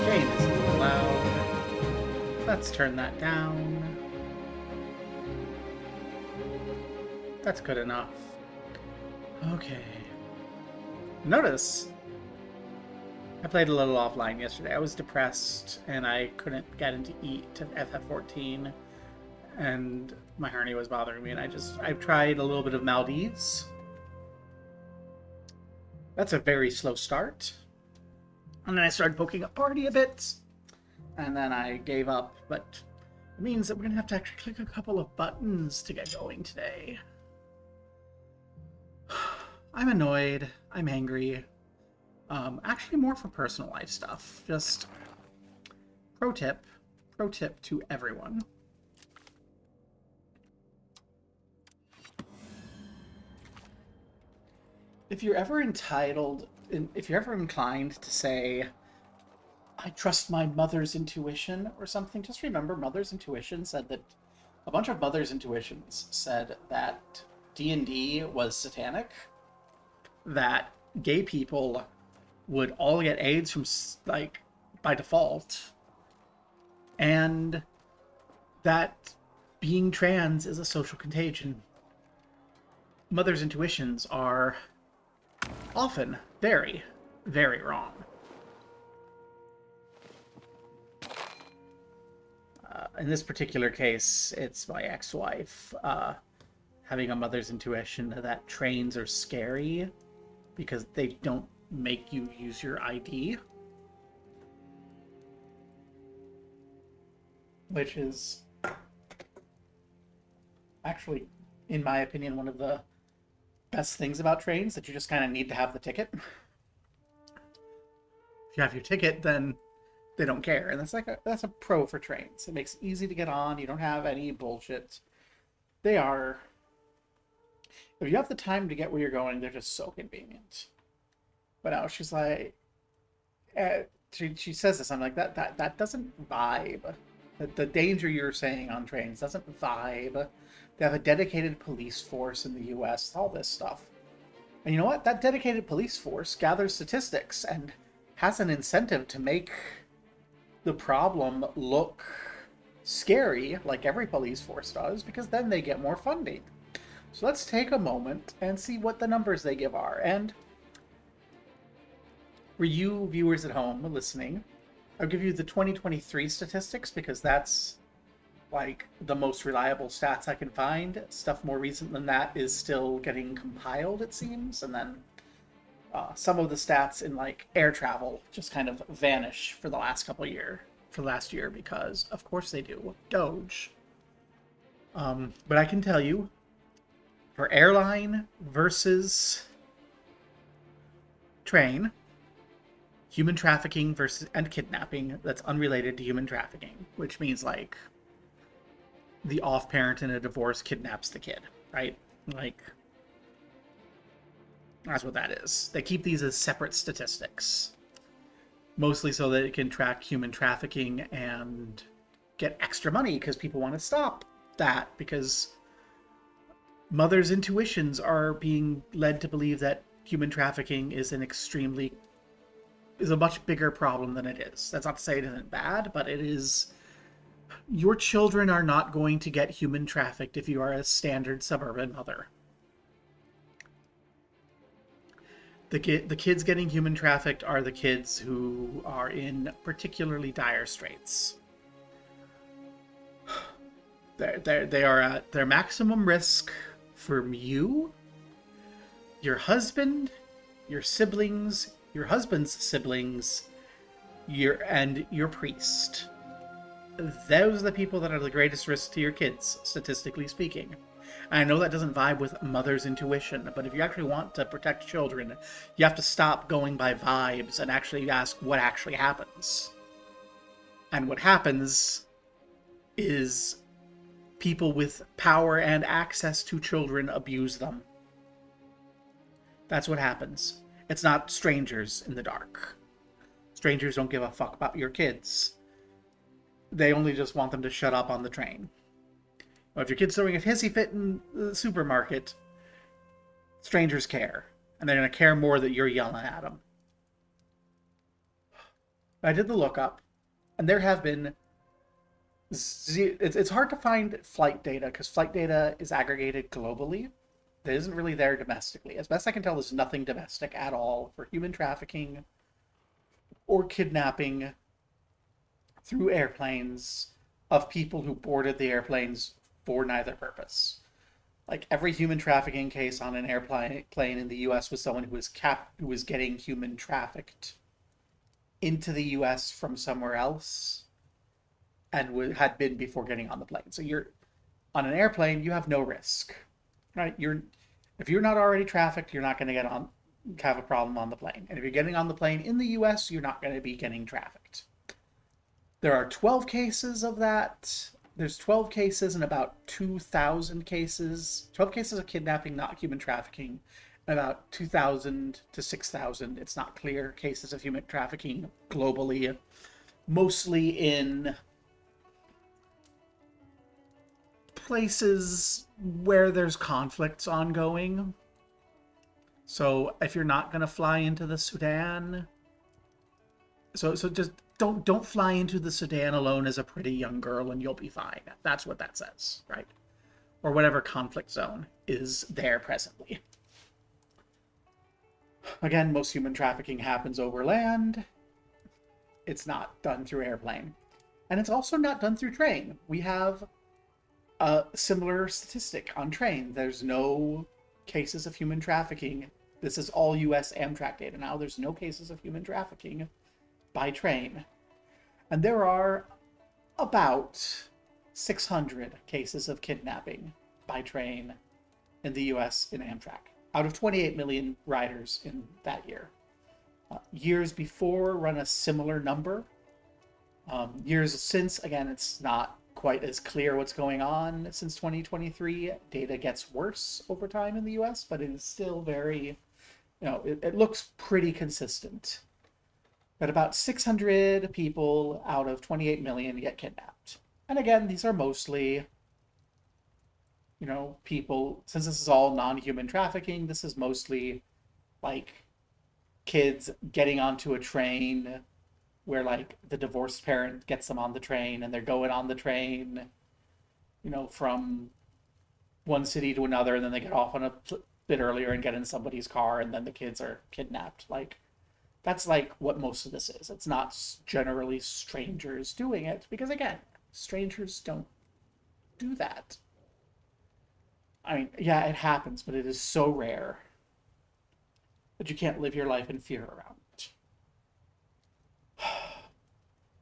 Game is a little loud. Let's turn that down. That's good enough. Okay. Notice, I played a little offline yesterday. I was depressed and I couldn't get into eat to FF14 and my hernia was bothering me and I've tried a little bit of Maldives. That's a very slow start. And then I started poking up party a bit. And then I gave up, but it means that we're gonna have to actually click a couple of buttons to get going today. I'm annoyed. I'm angry. Actually more for personal life stuff. Just pro tip to everyone. If you're ever if you're ever inclined to say, I trust my mother's intuition or something, just remember mother's intuition said that a bunch of mother's intuitions said that D&D was satanic, that gay people would all get AIDS from, like, by default, and that being trans is a social contagion. Mother's intuitions are often very, very wrong. In this particular case, it's my ex-wife having a mother's intuition that trains are scary because they don't make you use your ID. Which is actually, in my opinion, one of the best things about trains, that you just kind of need to have the ticket. If you have your ticket, then they don't care, and that's a pro for trains. It makes it easy to get on. You don't have any bullshit. They are, if you have the time to get where you're going, they're just so convenient. But now she's like, she says this. I'm like, that doesn't vibe. The danger you're saying on trains doesn't vibe. They have a dedicated police force in the U.S. All this stuff, and you know what? That dedicated police force gathers statistics and has an incentive to make the problem look scary, like every police force does, because then they get more funding. So let's take a moment and see what the numbers they give are. And for you viewers at home listening, I'll give you the 2023 statistics because that's like the most reliable stats I can find. Stuff more recent than that is still getting compiled, it seems, and then some of the stats in like air travel just kind of vanish for the last last year because of course they do. Doge. But I can tell you, for airline versus train, human trafficking versus and kidnapping that's unrelated to human trafficking, which means like the off parent in a divorce kidnaps the kid, right? Like, that's what that is. They keep these as separate statistics, mostly so that it can track human trafficking and get extra money because people want to stop that, because mothers' intuitions are being led to believe that human trafficking is a much bigger problem than it is. That's not to say it isn't bad, but it is. Your children are not going to get human trafficked if you are a standard suburban mother. The kids getting human trafficked are the kids who are in particularly dire straits. They are at their maximum risk from you, your husband, your siblings, your husband's siblings, and your priest. Those are the people that are the greatest risk to your kids, statistically speaking. And I know that doesn't vibe with mother's intuition, but if you actually want to protect children, you have to stop going by vibes and actually ask what actually happens. And what happens is people with power and access to children abuse them. That's what happens. It's not strangers in the dark. Strangers don't give a fuck about your kids. They only just want them to shut up on the train. Well, if your kid's throwing a hissy fit in the supermarket, strangers care. And they're going to care more that you're yelling at them. I did the lookup, and there have been it's hard to find flight data because flight data is aggregated globally. It isn't really there domestically. As best I can tell, there's nothing domestic at all for human trafficking or kidnapping through airplanes of people who boarded the airplanes for neither purpose. Like every human trafficking case on an airplane in the U.S. was someone who was getting human trafficked into the U.S. from somewhere else and had been before getting on the plane. So you're on an airplane, you have no risk, right? If you're not already trafficked, you're not going to have a problem on the plane. And if you're getting on the plane in the U.S., you're not going to be getting trafficked. There are 12 cases of that. There's 12 cases and about 2,000 cases. 12 cases of kidnapping, not human trafficking, and about 2,000 to 6,000, it's not clear, cases of human trafficking globally, mostly in places where there's conflicts ongoing. So if you're not going to fly into the Sudan, so just don't fly into the Sudan alone as a pretty young girl and you'll be fine. That's what that says, right? Or whatever conflict zone is there presently. Again, most human trafficking happens over land. It's not done through airplane. And it's also not done through train. We have a similar statistic on train. There's no cases of human trafficking. This is all US Amtrak data now. There's no cases of human trafficking by train. And there are about 600 cases of kidnapping by train in the US in Amtrak, out of 28 million riders in that year. Years before run a similar number. Years since, again, it's not quite as clear what's going on since 2023. Data gets worse over time in the US, but it is still very, it looks pretty consistent. But about 600 people out of 28 million get kidnapped. And again, these are mostly, people, since this is all non-human trafficking, this is mostly like kids getting onto a train where like the divorced parent gets them on the train and they're going on the train, from one city to another, and then they get off on a bit earlier and get in somebody's car, and then the kids are kidnapped. Like, that's like what most of this is. It's not generally strangers doing it, because again, strangers don't do that. I mean, yeah, it happens, but it is so rare that you can't live your life in fear around it.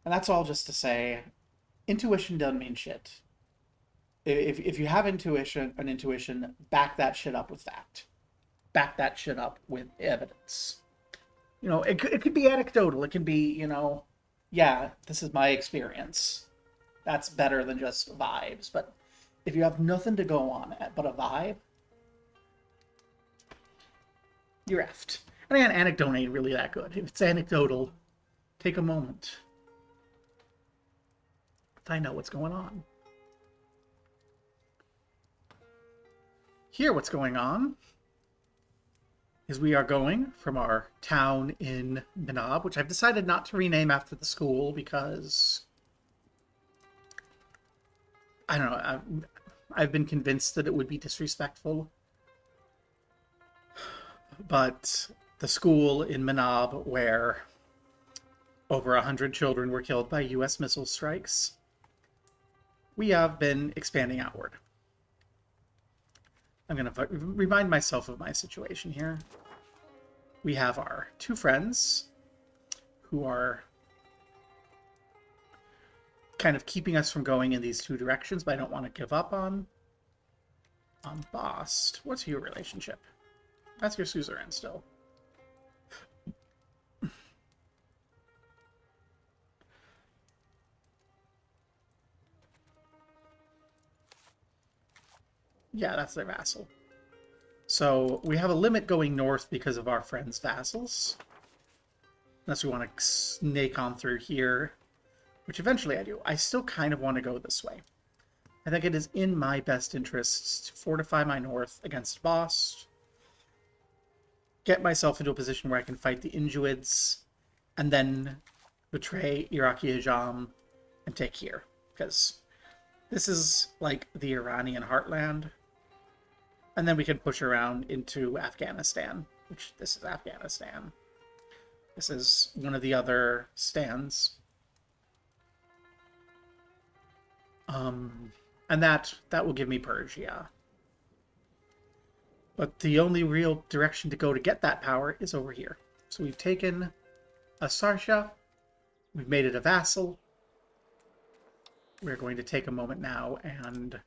And that's all just to say, intuition doesn't mean shit. If you have an intuition, back that shit up with fact. Back that shit up with evidence. It could be anecdotal. It can be, yeah, this is my experience. That's better than just vibes. But if you have nothing to go on but a vibe, you're effed. And again, anecdote ain't really that good. If it's anecdotal, take a moment. Find out what's going on. Here, what's going on is we are going from our town in Minab, which I've decided not to rename after the school because I don't know. I've been convinced that it would be disrespectful. But the school in Minab, where over 100 children were killed by U.S. missile strikes, we have been expanding outward. I'm going to remind myself of my situation here. We have our two friends who are kind of keeping us from going in these two directions, but I don't want to give up on Bost. What's your relationship? That's your suzerain still. Yeah, that's their vassal. So we have a limit going north because of our friends' vassals. Unless we want to snake on through here, which eventually I do. I still kind of want to go this way. I think it is in my best interests to fortify my north against Bost, get myself into a position where I can fight the Injuids, and then betray Iraqi Ajam and take here, because this is like the Iranian heartland. And then we can push around into Afghanistan, which this is Afghanistan. This is one of the other stands. And that will give me Persia. But the only real direction to go to get that power is over here. So we've taken a Sarsha, we've made it a vassal. We're going to take a moment now and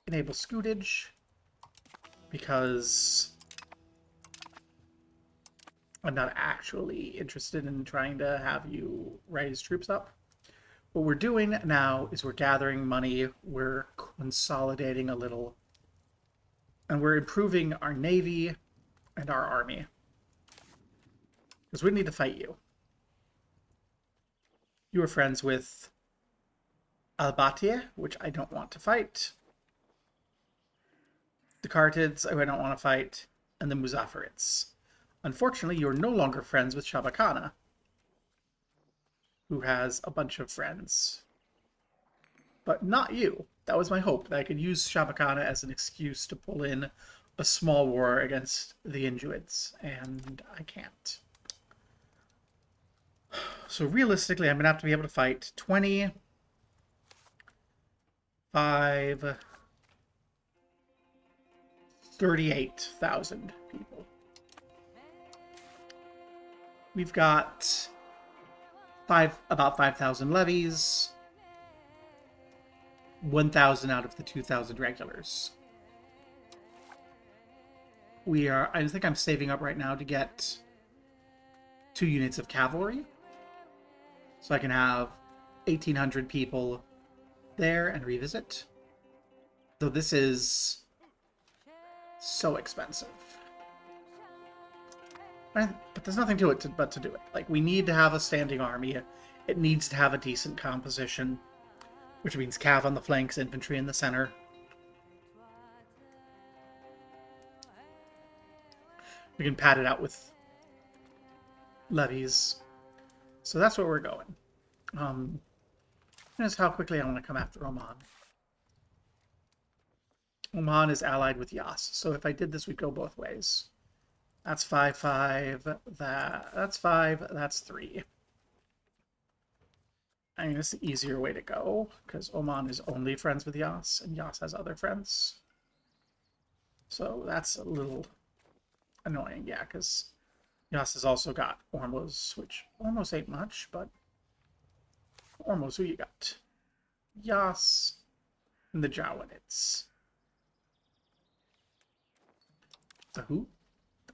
enable scootage, because I'm not actually interested in trying to have you raise troops up. What we're doing now is we're gathering money, we're consolidating a little, and we're improving our navy and our army. Because we need to fight you. You are friends with Albatia, which I don't want to fight. The Kartids, who I don't want to fight, and the Muzaffarids. Unfortunately, you're no longer friends with Shabakana, who has a bunch of friends. But not you. That was my hope, that I could use Shabakana as an excuse to pull in a small war against the Injuids, and I can't. So realistically, I'm going to have to be able to fight 38,000 people. We've got about 5,000 levies, 1,000 out of the 2,000 regulars. I think I'm saving up right now to get 2 units of cavalry. So I can have 1,800 people there and revisit. Though this is so expensive. But there's nothing to it but to do it. Like, we need to have a standing army. It needs to have a decent composition, which means cav on the flanks, infantry in the center. We can pad it out with levies. So that's where we're going. Here's how quickly I want to come after Oman. Oman is allied with Yas. So if I did this, we'd go both ways. That's 5-5. That's 5. That's 3. I mean, it's the easier way to go, because Oman is only friends with Yas, and Yas has other friends. So that's a little annoying, yeah, because Yas has also got Ormuz, which almost ain't much, but Ormuz, who you got? Yas and the Jawanids. The who?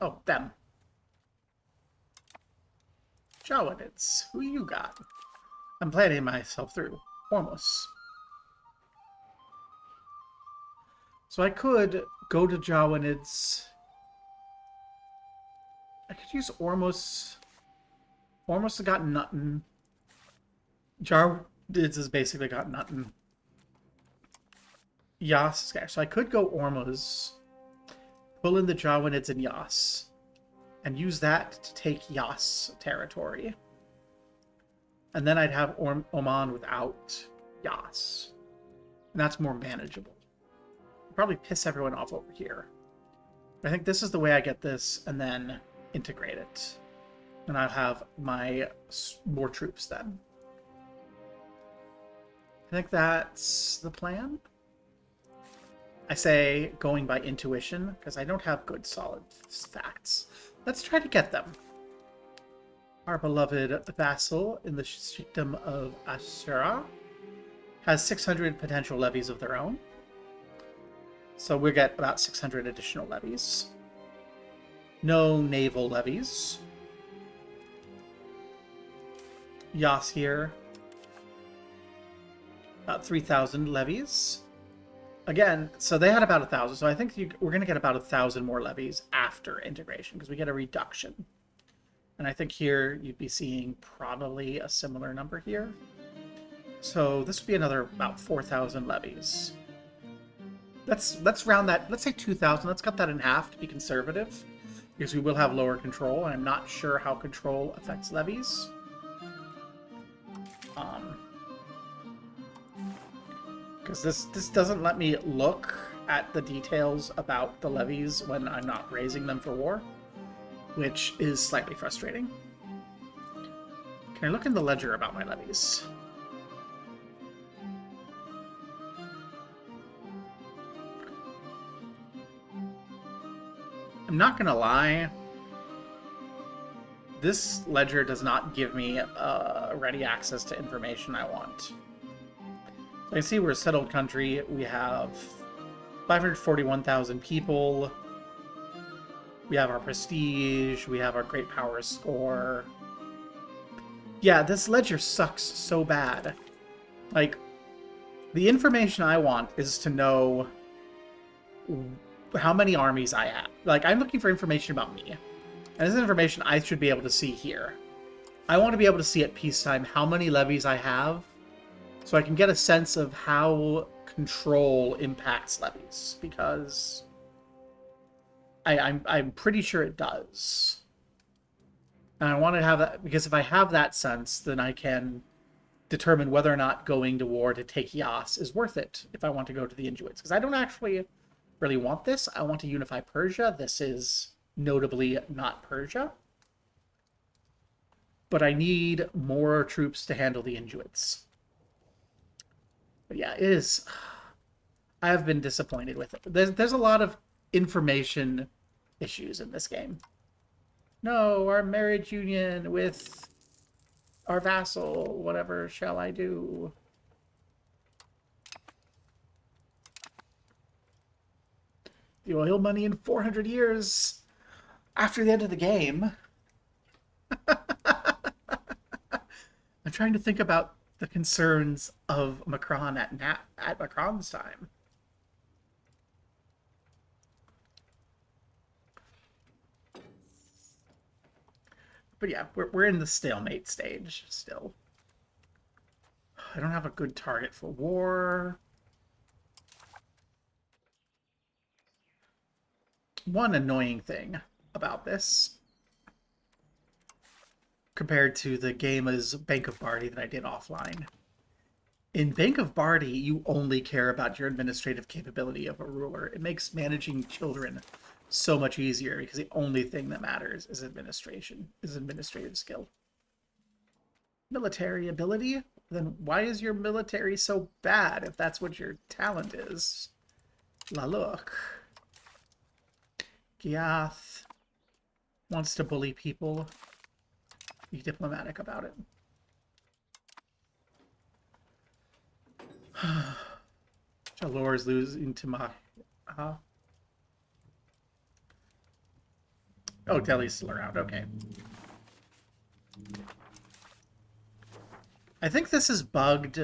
Oh, them. Jawanids. Who you got? I'm planning myself through. Ormuz. So I could go to Jawanids. I could use Ormuz. Ormuz has got nothing. Jawanids has basically got nothing. Yas. So I could go Ormuz. Pull in the Jawanids and Yas, and use that to take Yas territory. And then I'd have Oman without Yas. And that's more manageable. I'll probably piss everyone off over here. I think this is the way I get this, and then integrate it. And I'll have my more troops then. I think that's the plan. I say going by intuition, because I don't have good solid facts. Let's try to get them. Our beloved vassal in the Sheikhdom of Ashura has 600 potential levies of their own. So we'll get about 600 additional levies. No naval levies. Yas here. About 3,000 levies. Again, so they had about 1,000, so I think we're going to get about 1,000 more levies after integration, because we get a reduction. And I think here you'd be seeing probably a similar number here. So this would be another about 4,000 levies. Let's round that, let's say 2,000, let's cut that in half to be conservative. because we will have lower control, and I'm not sure how control affects levies. Because this doesn't let me look at the details about the levies when I'm not raising them for war, which is slightly frustrating. Can I look in the ledger about my levies? I'm not gonna lie, this ledger does not give me ready access to information I want. So I can see we're a settled country. We have 541,000 people. We have our prestige. We have our great power score. Yeah, this ledger sucks so bad. Like, the information I want is to know how many armies I have. Like, I'm looking for information about me. And this is information I should be able to see here. I want to be able to see at peacetime how many levies I have, so I can get a sense of how control impacts levies, because I'm pretty sure it does. And I want to have that, because if I have that sense, then I can determine whether or not going to war to take Yas is worth it if I want to go to the Inuits. Because I don't actually really want this. I want to unify Persia. This is notably not Persia. But I need more troops to handle the Inuits. But yeah, it is... I have been disappointed with it. There's a lot of information issues in this game. No, our marriage union with our vassal, whatever shall I do? The oil money in 400 years after the end of the game. I'm trying to think about the concerns of Makran at Makran's time. But yeah, we're in the stalemate stage still. I don't have a good target for war. One annoying thing about this, compared to the game as Bank of Bardi that I did offline. In Bank of Bardi, you only care about your administrative capability of a ruler. It makes managing children so much easier because the only thing that matters is administrative skill. Military ability? Then why is your military so bad if that's what your talent is? La look. Giath wants to bully people. Be diplomatic about it. Jalor is losing to my... Oh, Delhi's still around. Okay. I think this is bugged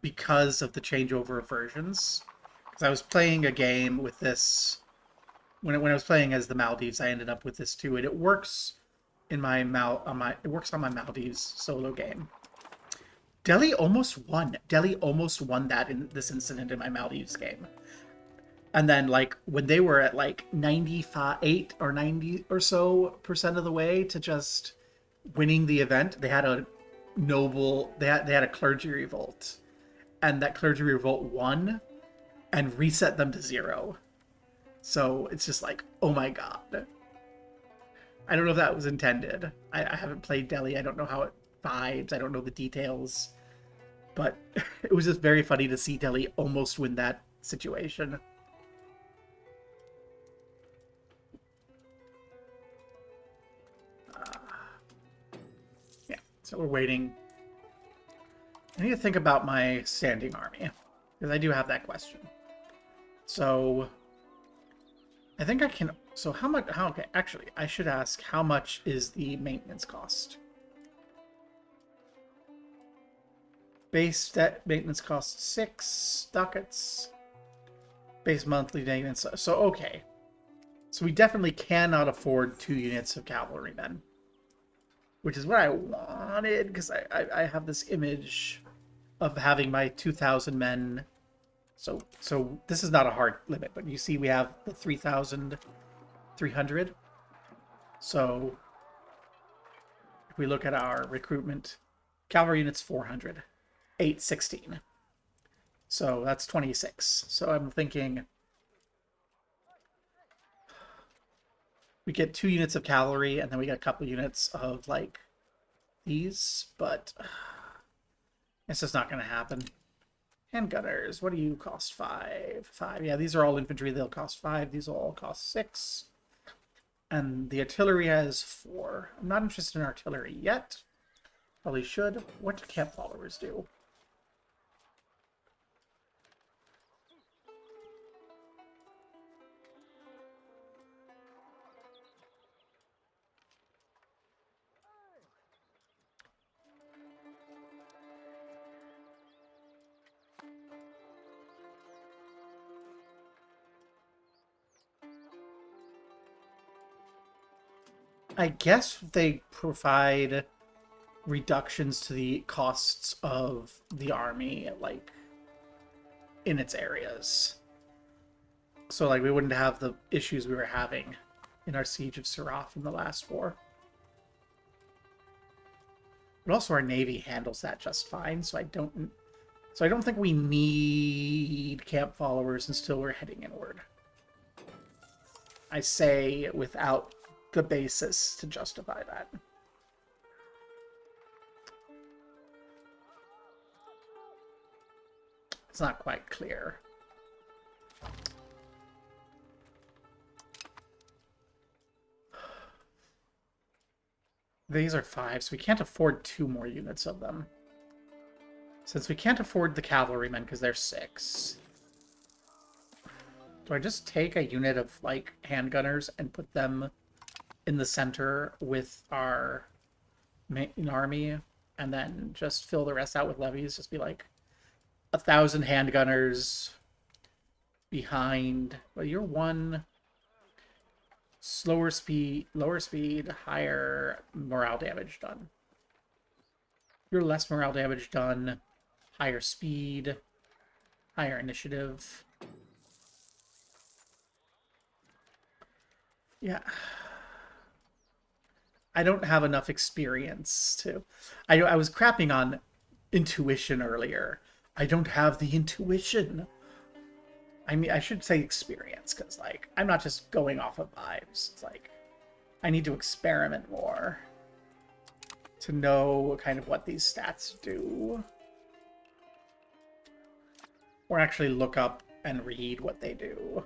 because of the changeover of versions. Because I was playing a game with this... When I was playing as the Maldives, I ended up with this too, and it works in my it works on my Maldives solo game. Delhi almost won. Delhi almost won that in this incident in my Maldives game. And then, like, when they were at like 95 or 90 or so % of the way to just winning the event, they had a they had a clergy revolt, and that clergy revolt won and reset them to 0. So it's just like, oh my god. I don't know if that was intended. I haven't played Delhi. I don't know how it vibes. I don't know the details. But it was just very funny to see Delhi almost win that situation. Yeah, so we're waiting. I need to think about my standing army, because I do have that question. So... I think I can... So how much... okay, actually, I should ask, how much is the maintenance cost? Base maintenance cost 6 ducats. Base monthly maintenance... So, okay. So we definitely cannot afford 2 units of cavalrymen. Which is what I wanted, because I have this image of having my 2,000 men... So this is not a hard limit, but you see we have the 3,300. So if we look at our recruitment, cavalry units 400, 816. So that's 26. So I'm thinking we get 2 units of cavalry, and then we get a couple units of, like, these, but it's just not going to happen. Handgunners, what do you cost? 5. 5. Yeah, these are all infantry. They'll cost 5. These will all cost 6. And the artillery has 4. I'm not interested in artillery yet. Probably should. What do camp followers do? I guess they provide reductions to the costs of the army, like, in its areas. So, like, we wouldn't have the issues we were having in our siege of Siraf in the last war. But also our navy handles that just fine, so I don't think we need camp followers until we're heading inward. I say without the basis to justify that. It's not quite clear. These are 5, so we can't afford 2 more units of them. Since we can't afford the cavalrymen because they're 6. Do I just take a unit of, like, handgunners and put them in the center with our main army, and then just fill the rest out with levies? Just be like 1,000 handgunners behind. Well, you're 1 lower speed, higher morale damage done. You're less morale damage done, higher speed, higher initiative. Yeah. I don't have enough experience to... I was crapping on intuition earlier. I don't have the intuition. I mean, I should say experience, because, like, I'm not just going off of vibes. It's like, I need to experiment more to know kind of what these stats do. Or actually look up and read what they do.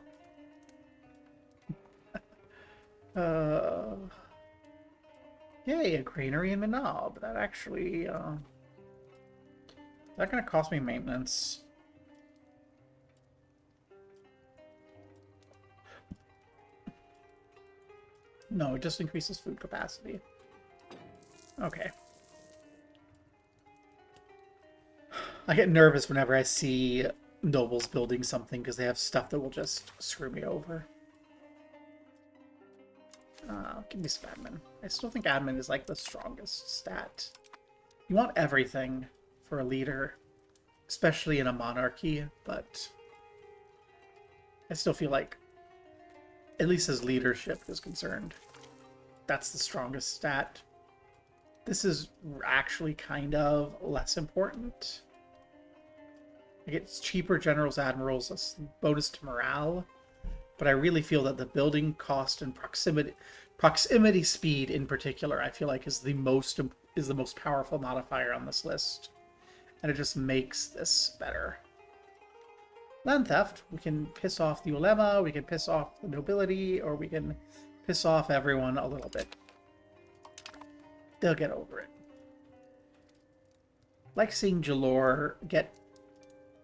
Yay, a granary in Minab. That actually, is that gonna cost me maintenance? No, it just increases food capacity. Okay. I get nervous whenever I see nobles building something because they have stuff that will just screw me over. Give me some admin. I still think admin is like the strongest stat. You want everything for a leader, especially in a monarchy, but I still feel like, at least as leadership is concerned, that's the strongest stat. This is actually kind of less important. Like, it's cheaper generals, admirals, a bonus to morale, but I really feel that the building cost and proximity speed in particular, I feel like is the most powerful modifier on this list, and it just makes this better. Land theft, we can piss off the ulema, we can piss off the nobility, or we can piss off everyone a little bit. They'll get over it. Like seeing Jalor get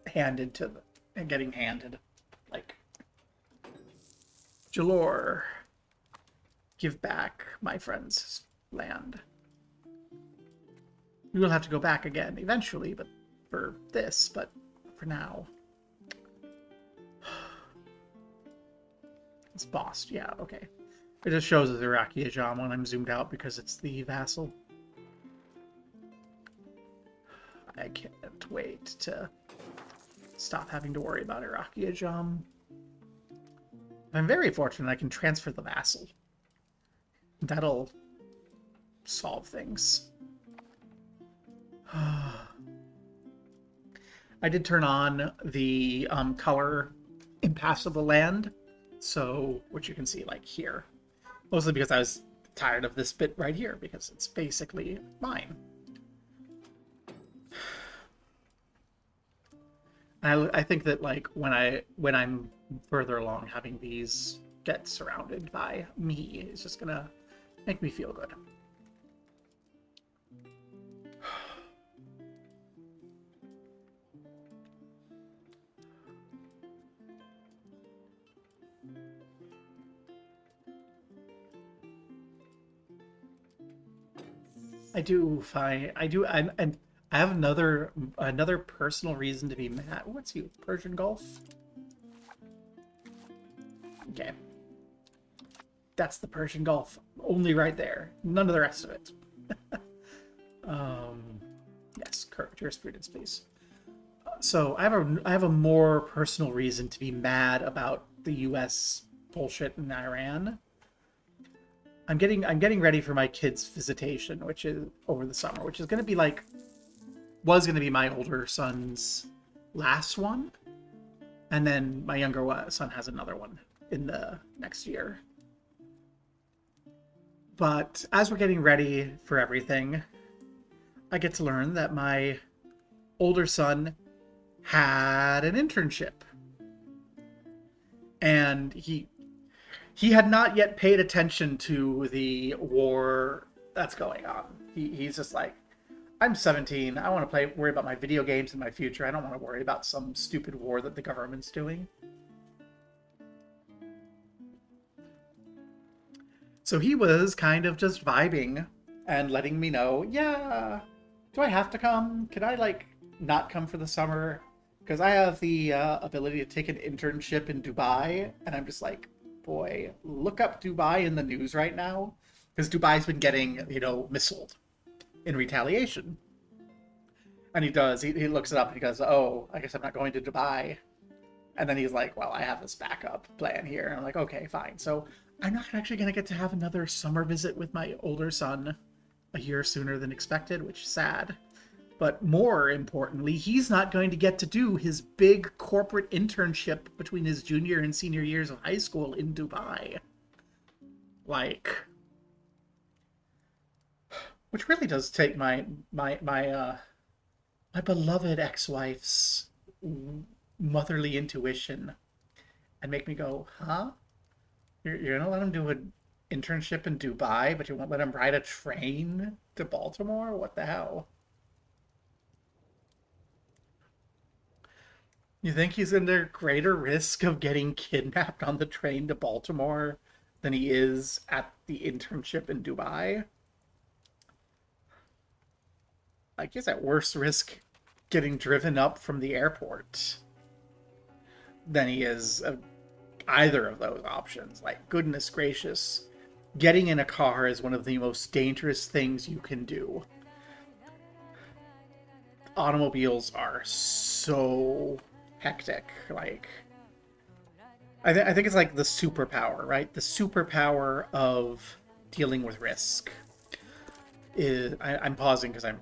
handed to the, and getting handed, like, Jalor, give back my friend's land. We will have to go back again eventually, but for this, but for now. It's bossed, yeah, okay. It just shows as Iraqi Ajam when I'm zoomed out because it's the vassal. I can't wait to stop having to worry about Iraqi Ajam. I'm very fortunate I can transfer the vassal. That'll solve things. I did turn on the color impassable land, so which you can see like here, mostly because I was tired of this bit right here because it's basically mine. I think that like when I'm further along, having these get surrounded by me is just gonna make me feel good. I have another personal reason to be mad. What's you, Persian Gulf? Okay. That's the Persian Gulf. Only right there. None of the rest of it. Yes, correct jurisprudence, please. So I have a more personal reason to be mad about the U.S. bullshit in Iran. I'm getting ready for my kids' visitation, which is over the summer, which is going to be like, was going to be my older son's last one, and then my younger son has another one in the next year. But as we're getting ready for everything, I get to learn that my older son had an internship, and he had not yet paid attention to the war that's going on. He's just like, I'm 17. I want to worry about my video games in my future. I don't want to worry about some stupid war that the government's doing. So he was kind of just vibing and letting me know, yeah, do I have to come? Can I, like, not come for the summer? Because I have the ability to take an internship in Dubai. And I'm just like, boy, look up Dubai in the news right now. Because Dubai's been getting, missiled in retaliation. And he does. He looks it up and he goes, oh, I guess I'm not going to Dubai. And then he's like, well, I have this backup plan here. And I'm like, okay, fine. So I'm not actually going to get to have another summer visit with my older son a year sooner than expected, which is sad. But more importantly, he's not going to get to do his big corporate internship between his junior and senior years of high school in Dubai. Like, which really does take my beloved ex-wife's motherly intuition and make me go, huh? You're gonna let him do an internship in Dubai, but you won't let him ride a train to Baltimore? What the hell? You think he's under greater risk of getting kidnapped on the train to Baltimore than he is at the internship in Dubai? Like, he's at worse risk getting driven up from the airport than he is of either of those options. Like, goodness gracious. Getting in a car is one of the most dangerous things you can do. Automobiles are so hectic. Like, I think it's like the superpower, right? The superpower of dealing with risk. I'm pausing because I'm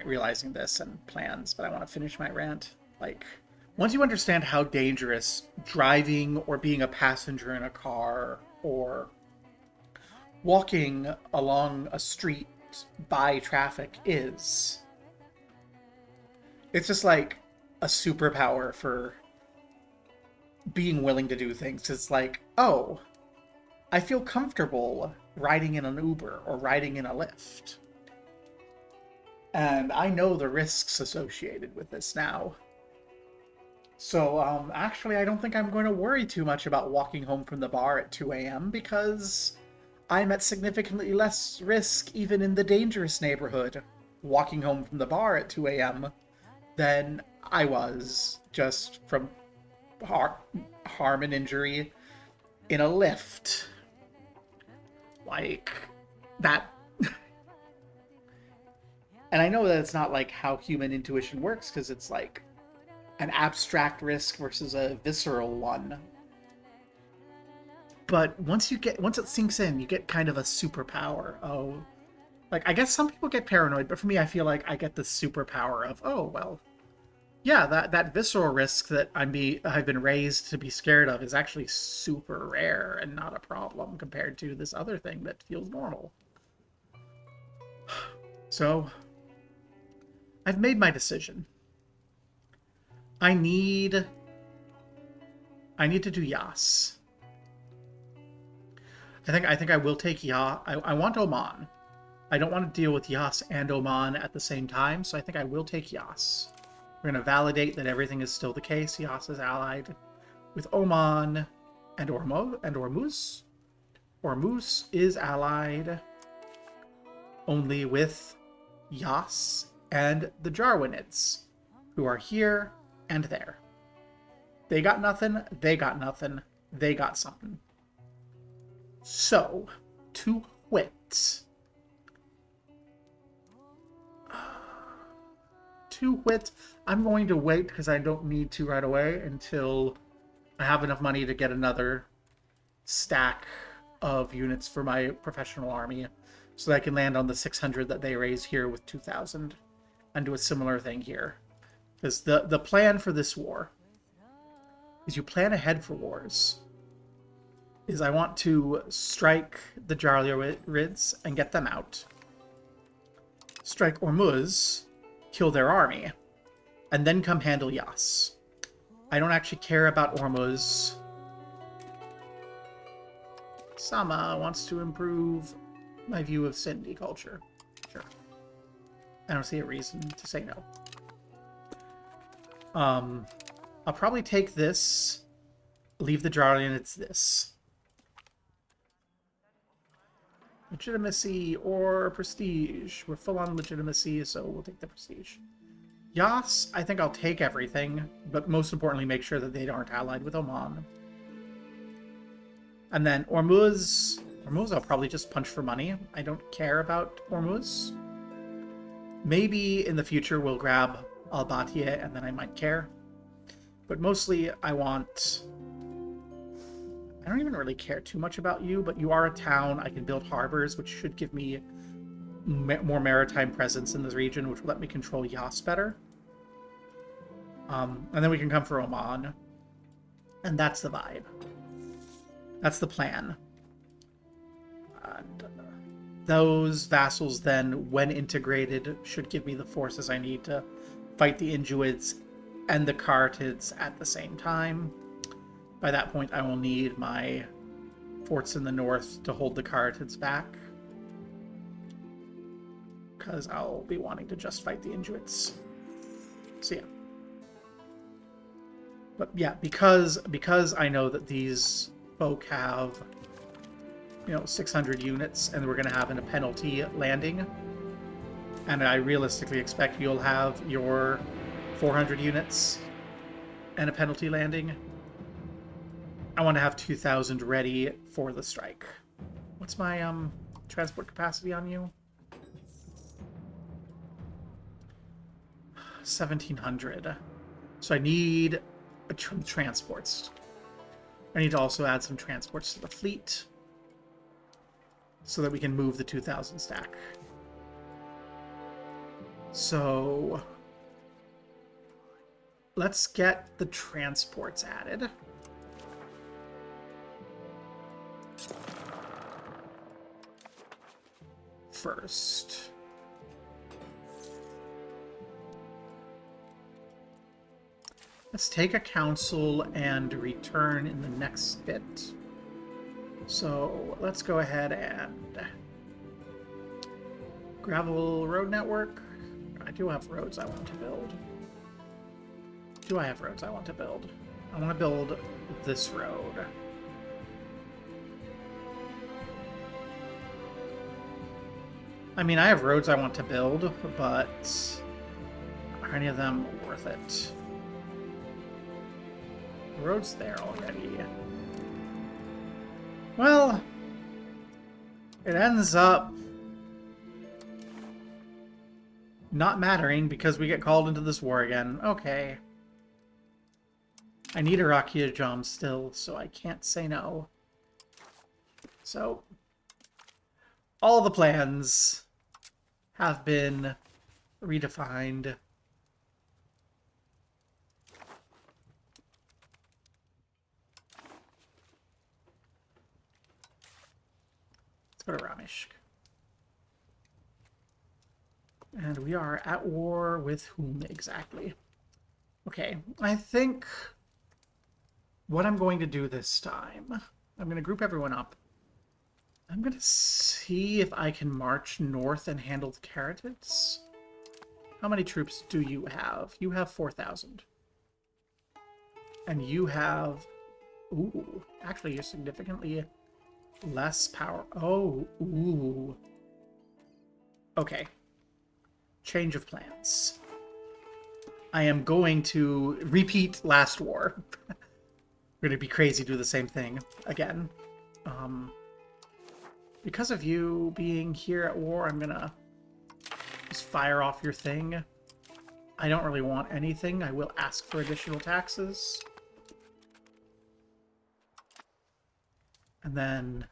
realizing this and plans, but I want to finish my rant. Like, once you understand how dangerous driving or being a passenger in a car or walking along a street by traffic is, it's just like a superpower for being willing to do things. It's like, oh, I feel comfortable riding in an Uber or riding in a Lyft. And I know the risks associated with this now. So, actually, I don't think I'm going to worry too much about walking home from the bar at 2 a.m. because I'm at significantly less risk, even in the dangerous neighborhood, walking home from the bar at 2 a.m. than I was just from harm and injury in a lift. Like, that. And I know that it's not like how human intuition works, because it's like an abstract risk versus a visceral one. But once it sinks in, you get kind of a superpower. Oh, like I guess some people get paranoid, but for me, I feel like I get the superpower of, oh well, yeah, that visceral risk that I've been raised to be scared of is actually super rare and not a problem compared to this other thing that feels normal. So, I've made my decision. I need to do Yas. I think I will take Yas. I want Oman. I don't want to deal with Yas and Oman at the same time, so I think I will take Yas. We're going to validate that everything is still the case. Yas is allied with Oman and Ormuz. Ormuz is allied only with Yas and the Jarwinids, who are here and there. They got nothing, they got nothing, they got something. So, to wit. I'm going to wait because I don't need to right away until I have enough money to get another stack of units for my professional army so that I can land on the 600 that they raise here with 2,000 and do a similar thing here. Because the plan for this war is you plan ahead for wars. Is I want to strike the Jarliarids and get them out. Strike Ormuz, kill their army, and then come handle Yas. I don't actually care about Ormuz. Sama wants to improve my view of Sindhi culture. Sure. I don't see a reason to say no. I'll probably take this, leave the Jarlian, it's this. Legitimacy or prestige. We're full on legitimacy, so we'll take the prestige. Yas, I think I'll take everything, but most importantly, make sure that they aren't allied with Oman. And then Ormuz. Ormuz, I'll probably just punch for money. I don't care about Ormuz. Maybe in the future we'll grab Al-Batieh, and then I might care. But mostly I want... I don't even really care too much about you, but you are a town. I can build harbors, which should give me more maritime presence in this region, which will let me control Yas better. And then we can come for Oman. And that's the vibe. That's the plan. And those vassals then, when integrated, should give me the forces I need to fight the Injuids and the Cartids at the same time. By that point, I will need my forts in the north to hold the Cartids back. Because I'll be wanting to just fight the Injuids. So yeah. But yeah, because I know that these folk have, 600 units, and we're going to have a penalty landing. And I realistically expect you'll have your 400 units and a penalty landing. I want to have 2,000 ready for the strike. What's my transport capacity on you? 1,700. So I need transports. I need to also add some transports to the fleet so that we can move the 2,000 stack. So let's get the transports added. First. Let's take a council and return in the next bit. So let's go ahead and gravel road network. I do have roads I want to build. Do I have roads I want to build? I want to build this road. I mean, I have roads I want to build, but are any of them worth it? The road's there already. Well, it ends up not mattering because we get called into this war again. Okay. I need Arakia Jam still, so I can't say no. So, all the plans have been redefined. Let's go to Ramishk. And we are at war with whom exactly? Okay, I think what I'm going to do this time, I'm going to group everyone up. I'm going to see if I can march north and handle the Caratids. How many troops do you have? You have 4,000. And you have... Ooh, actually, you're significantly less power. Oh, ooh. Okay. Change of plans. I am going to repeat last war. We're going to be crazy, do the same thing again. Because of you being here at war, I'm going to just fire off your thing. I don't really want anything. I will ask for additional taxes. And then...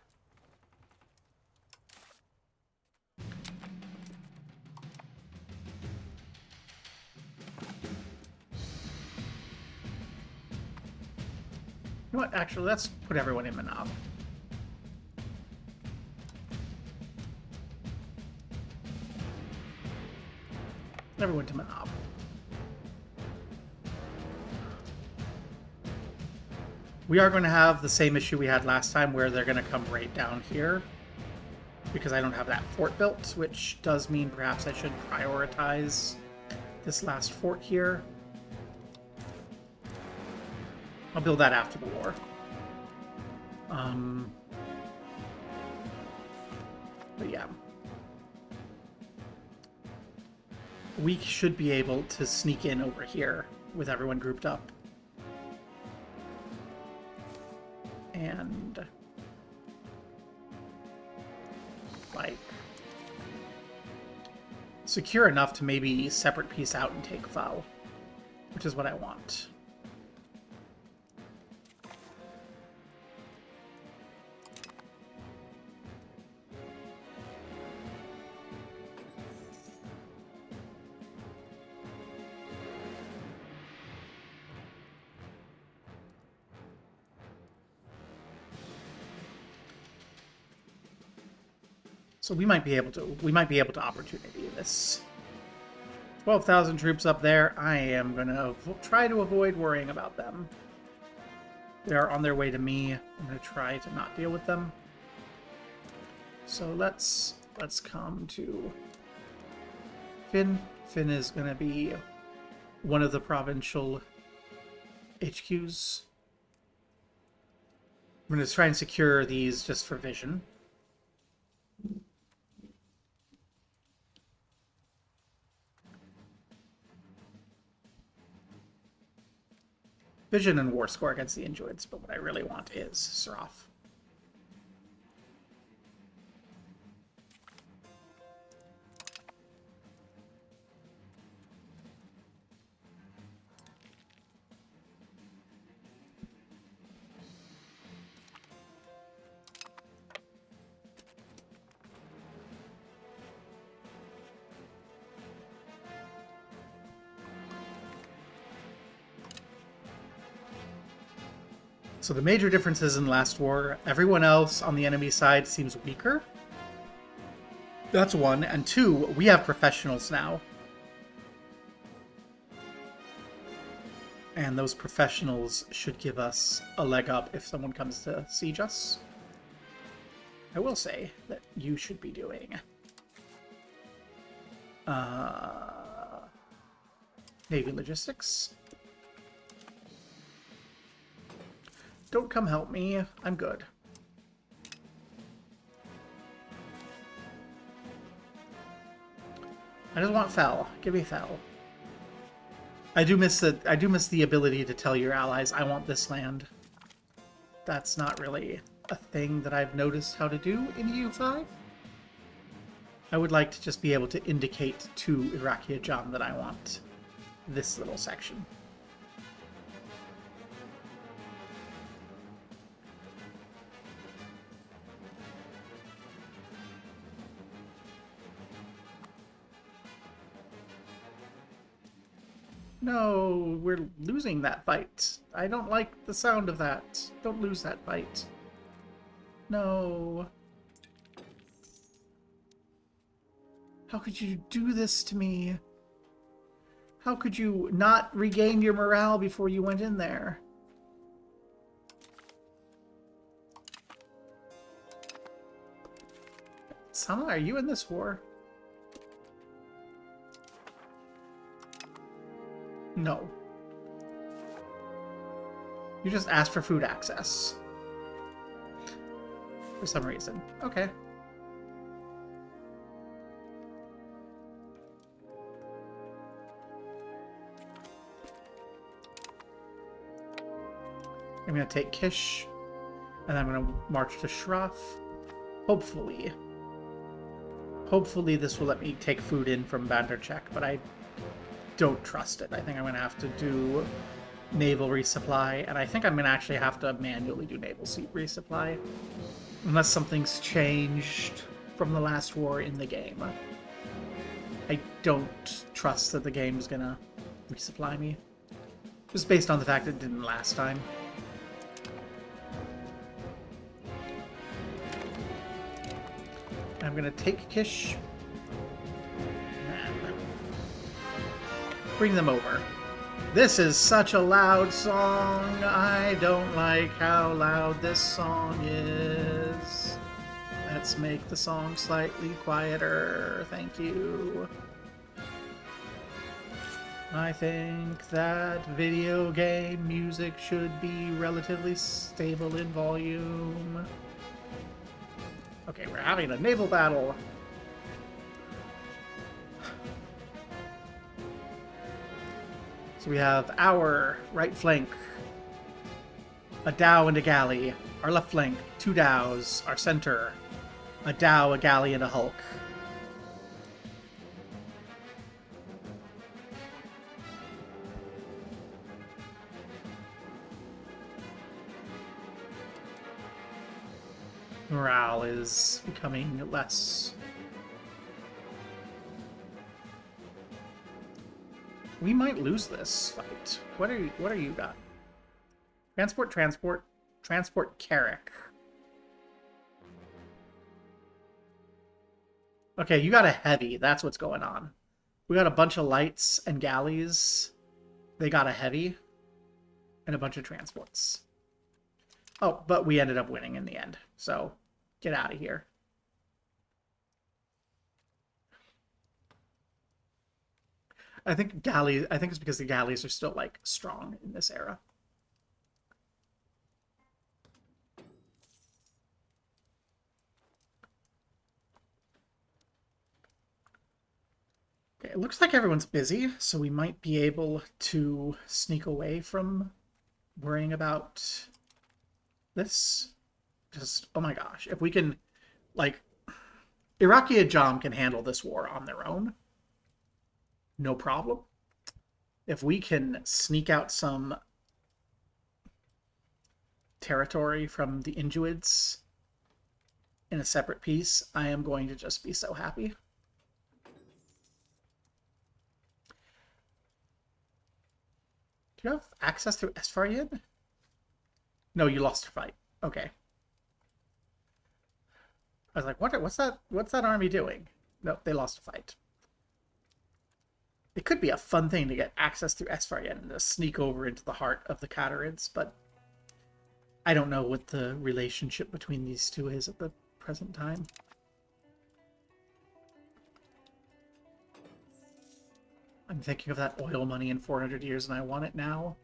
You know what? Actually, let's put everyone in Minab. Everyone to Minab. We are going to have the same issue we had last time, where they're going to come right down here. Because I don't have that fort built, which does mean perhaps I should prioritize this last fort here. I'll build that after the war. But yeah. We should be able to sneak in over here with everyone grouped up. And... like... secure enough to maybe separate piece out and take Foul. Which is what I want. So we might be able to opportunity this. 12,000 troops up there. I am gonna try to avoid worrying about them. They are on their way to me. I'm gonna try to not deal with them. So let's come to Finn. Finn is gonna be one of the provincial HQs. I'm gonna try and secure these just for vision. Vision and war score against the Injuids, but what I really want is Serath. So the major differences in last war, everyone else on the enemy side seems weaker. That's one. And two, we have professionals now. And those professionals should give us a leg up if someone comes to siege us. I will say that you should be doing Navy logistics. Don't come help me. I'm good. I just want Fel. Give me Fel. I do miss the ability to tell your allies, I want this land. That's not really a thing that I've noticed how to do in EU5. I would like to just be able to indicate to Iraqi Ajam that I want this little section. No, we're losing that fight. I don't like the sound of that. Don't lose that fight. No. How could you do this to me? How could you not regain your morale before you went in there? Sama, are you in this war? No. You just asked for food access. For some reason. Okay. I'm going to take Kish, and I'm going to march to Shraf. Hopefully this will let me take food in from Bandercheck, but I don't trust it. I think I'm going to have to do naval resupply, and I think I'm going to actually have to manually do naval resupply. Unless something's changed from the last war in the game. I don't trust that the game's going to resupply me. Just based on the fact it didn't last time. I'm gonna take Kish and bring them over. This is such a loud song. I don't like how loud this song is. Let's make the song slightly quieter. Thank you. I think that video game music should be relatively stable in volume. Okay, we're having a naval battle. So we have our right flank, a Dow and a galley. Our left flank, 2 Dows. Our center, a Dow, a galley, and a Hulk. Morale is becoming less. We might lose this fight. What are you got? Transport Carrick. Okay, you got a heavy. That's what's going on. We got a bunch of lights and galleys. They got a heavy and a bunch of transports. Oh, but we ended up winning in the end. So, get out of here. I think it's because the galleys are still, like, strong in this era. Okay, it looks like everyone's busy, so we might be able to sneak away from worrying about this. Just, oh my gosh, if we can, like, Iraqi Ajam can handle this war on their own. No problem. If we can sneak out some territory from the Injuids in a separate piece, I am going to just be so happy. Do you have access to Esfaryan? No, you lost your fight. Okay. I was like, what's that army doing? No, they lost a fight. It could be a fun thing to get access through Esfaryan and to sneak over into the heart of the Catarids, but I don't know what the relationship between these two is at the present time. I'm thinking of that oil money in 400 years and I want it now.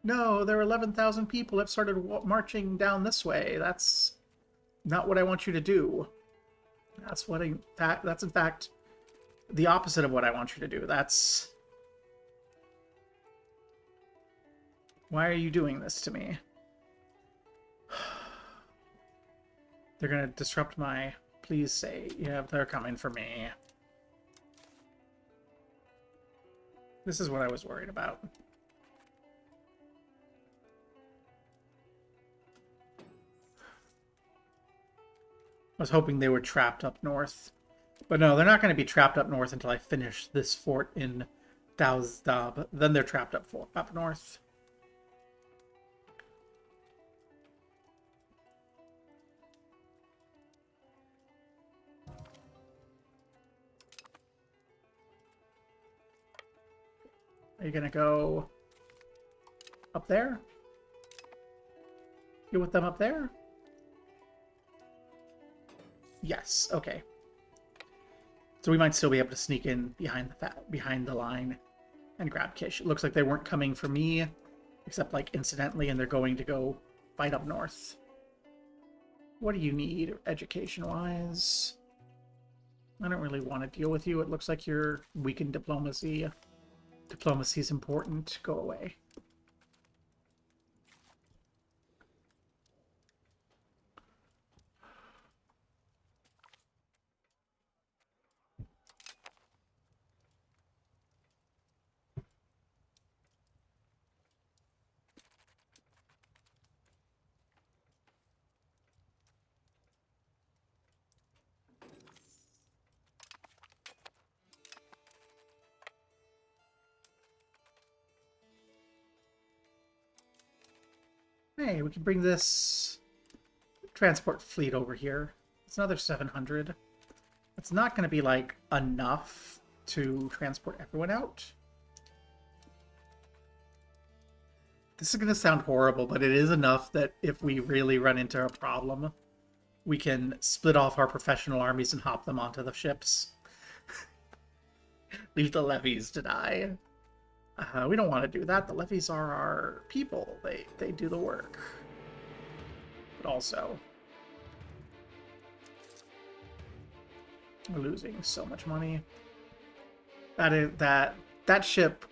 No, there are 11,000 people that started marching down this way. That's not what I want you to do. That's in fact the opposite of what I want you to do. That's... Why are you doing this to me? They're gonna disrupt my... Please say, yeah, they're coming for me. This is what I was worried about. I was hoping they were trapped up north, But no, they're not going to be trapped up north until I finish this fort in Dawsdab. Then they're trapped up north. Are you going to go up there? You with them up there? Yes, okay. So we might still be able to sneak in behind the line and grab Kish. It looks like they weren't coming for me, except like incidentally, and they're going to go fight up north. What do you need education-wise? I don't really want to deal with you. It looks like you're weak in diplomacy. Diplomacy is important. Go away. Hey, we can bring this transport fleet over here. It's another 700. It's not going to be, like, enough to transport everyone out. This is going to sound horrible, but it is enough that if we really run into a problem, we can split off our professional armies and hop them onto the ships. Leave the levies to die. We don't want to do that. The levies are our people. They do the work. But also, we're losing so much money. That ship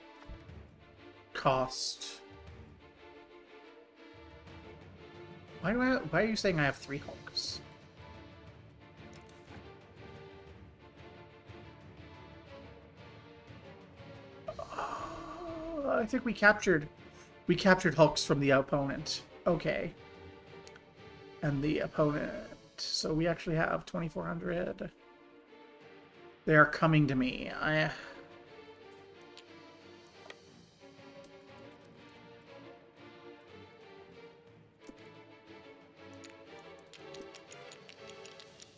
cost. Why are you saying I have 3 hulks? I think we captured hulks from the opponent. Okay. And the opponent, so we actually have 2,400. They are coming to me.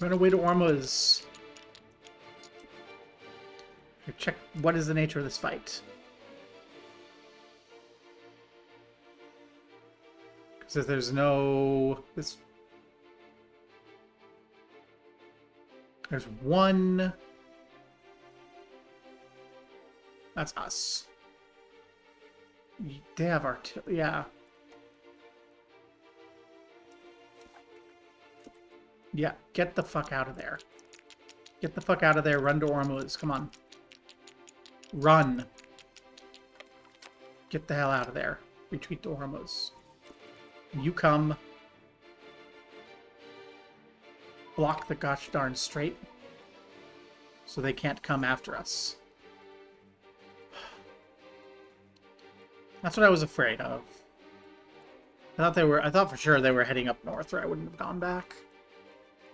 Run away to Ormuz. Check what is the nature of this fight. Because there's no... There's one... That's us. They have artillery. Yeah. Yeah, get the fuck out of there. Get the fuck out of there. Run to Ormuz. Come on. Run. Get the hell out of there. Retreat to Ormuz. You come. Block the gosh darn strait. So they can't come after us. That's what I was afraid of. I thought for sure they were heading up north, or I wouldn't have gone back.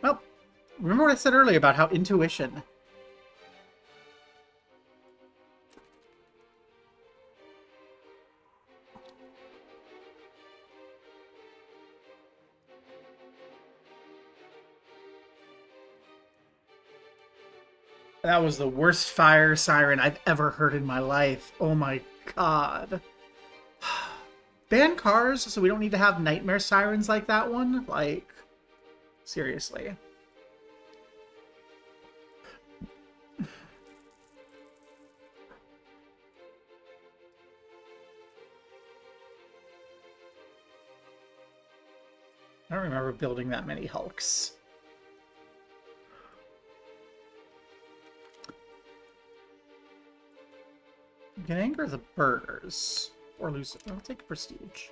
Well, remember what I said earlier about how intuition... That was the worst fire siren I've ever heard in my life. Oh my god. Ban cars so we don't need to have nightmare sirens like that one? Like, seriously. I don't remember building that many Hulks. You can anger the birds. Or lose it. I'll take prestige.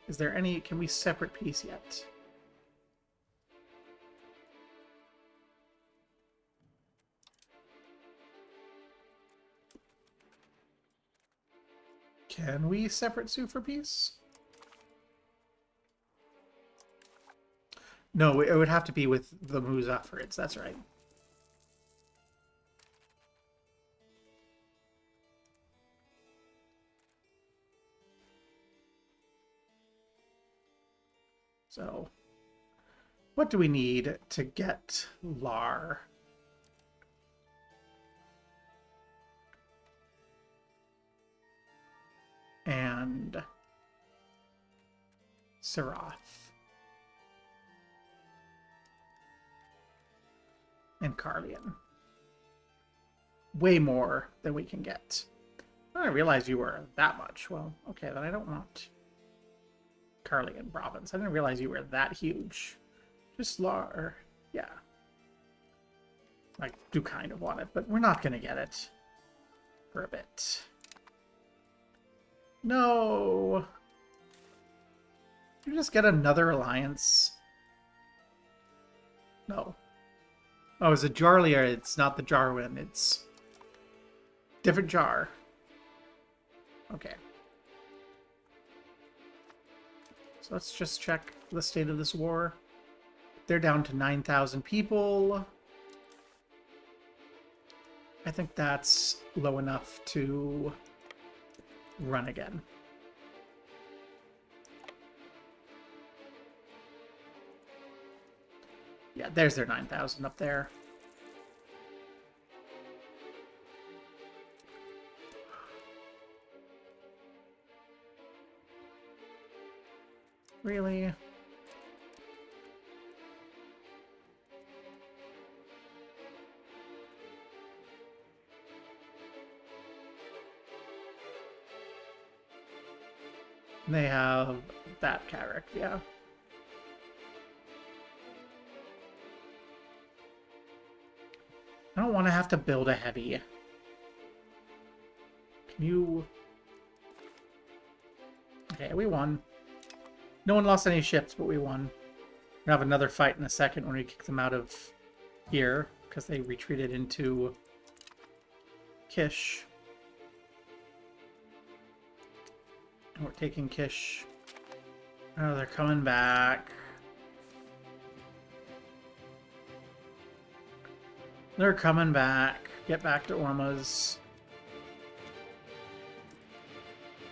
Is there any... Can we separate peace yet? Can we separate Sioux for peace? No, it would have to be with the Muzaffarids. That's right. So, what do we need to get Lar? And Sarath. And Carlian. Way more than we can get. I didn't realize you were that much. Well, okay, then I don't want Carlian province. I didn't realize you were that huge. Just Lar. Yeah. I do kind of want it, but we're not going to get it for a bit. No. You just get another alliance. No. Oh, it's a Jarlia. It's not the Jarwin. It's different Jar. Okay. So let's just check the state of this war. They're down to 9,000 people. I think that's low enough to run again. Yeah, there's their 9,000 up there. Really? They have that Carrick, yeah. I don't want to have to build a heavy. Can you... Okay, we won. No one lost any ships, but we won. We'll have another fight in a second when we kick them out of here, because they retreated into Kish. And we're taking Kish. Oh, they're coming back. They're coming back. Get back to Ormuz.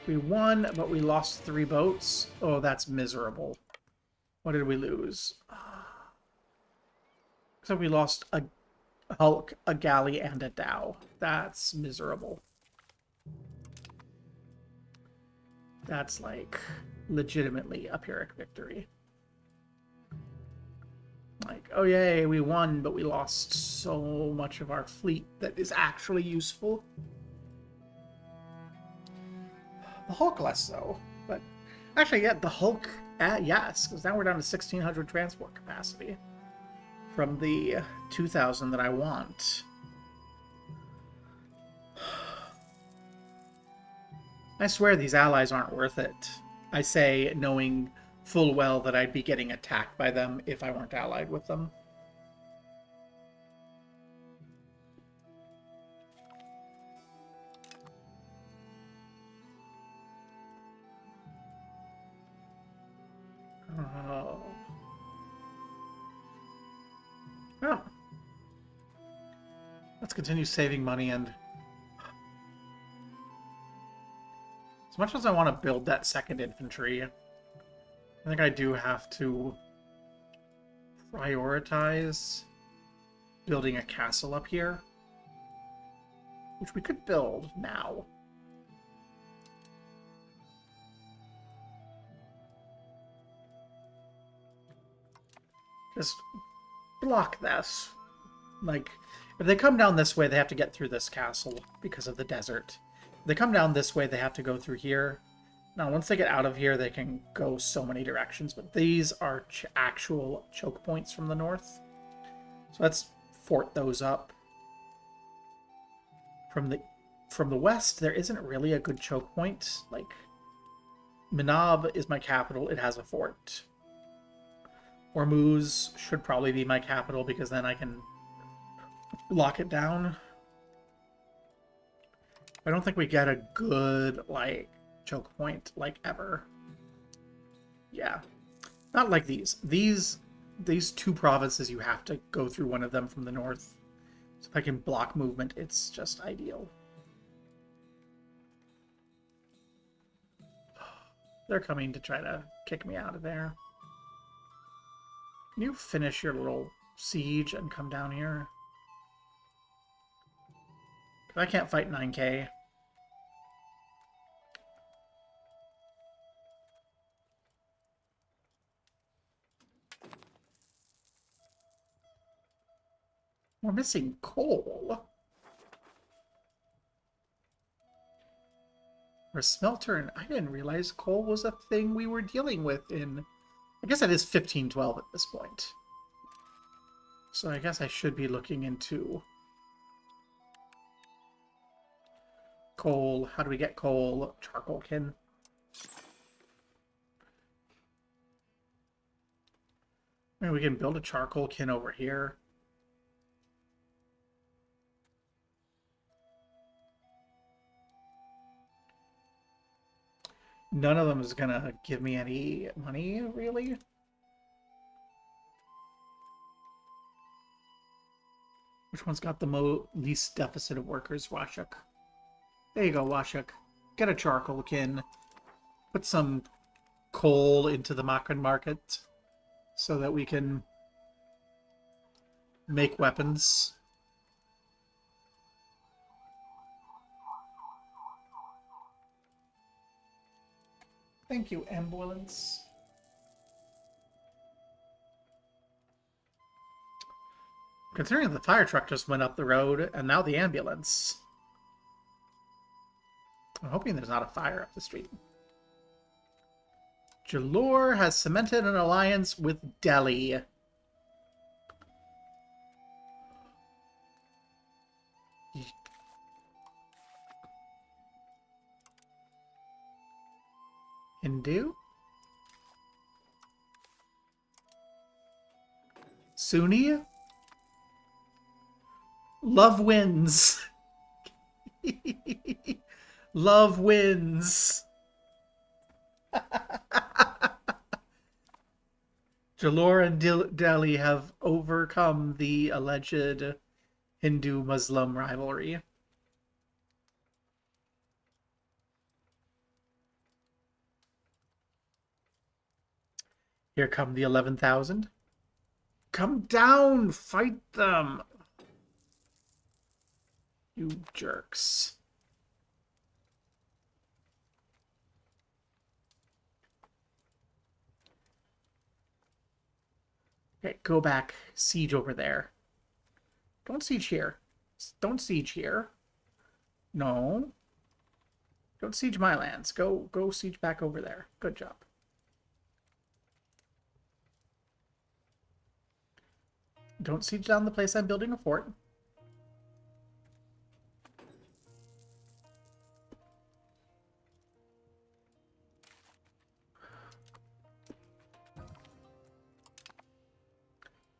We won, but we lost 3 boats. Oh, that's miserable. What did we lose? So we lost a Hulk, a galley, and a dhow. That's miserable. That's like legitimately a Pyrrhic victory. Like, oh yay, we won, but we lost so much of our fleet that is actually useful. The Hulk less so, but actually, yeah, the Hulk, yes, because now we're down to 1,600 transport capacity from the 2,000 that I want. I swear these allies aren't worth it. I say knowing full well that I'd be getting attacked by them if I weren't allied with them. Oh. Well, let's continue saving money, and as much as I want to build that second infantry, I think I do have to prioritize building a castle up here, which we could build now. Just block this. Like, if they come down this way, they have to get through this castle because of the desert. If they come down this way, they have to go through here. Now, once they get out of here, they can go so many directions, but these are actual choke points from the north. So let's fort those up. From the west, there isn't really a good choke point. Like, Minab is my capital. It has a fort. Ormuz should probably be my capital because then I can lock it down. I don't think we get a good, like, choke point, like, ever. Yeah. Not like these. These these two provinces, you have to go through one of them from the north. So if I can block movement, it's just ideal. They're coming to try to kick me out of there. Can you finish your little siege and come down here? I can't fight 9K. We're missing coal. Or a smelter, and I didn't realize coal was a thing we were dealing with in... I guess that is 1512 at this point. So I guess I should be looking into coal. How do we get coal? Charcoal kin. Maybe we can build a charcoal kin over here. None of them is gonna give me any money, really. Which one's got the least deficit of workers? Washuk. There you go, Washuk. Get a charcoal kin. Put some coal into the Makran market so that we can make weapons. Thank you, ambulance. Considering the fire truck just went up the road, and now the ambulance. I'm hoping there's not a fire up the street. Jalor has cemented an alliance with Delhi. Hindu? Sunni? Love wins. Love wins. Jalor and Delhi have overcome the alleged Hindu-Muslim rivalry. Here come the 11,000. Come down! Fight them! You jerks. Okay, go back. Siege over there. Don't siege here. Don't siege here. No. Don't siege my lands. Go siege back over there. Good job. Don't siege down the place I'm building a fort.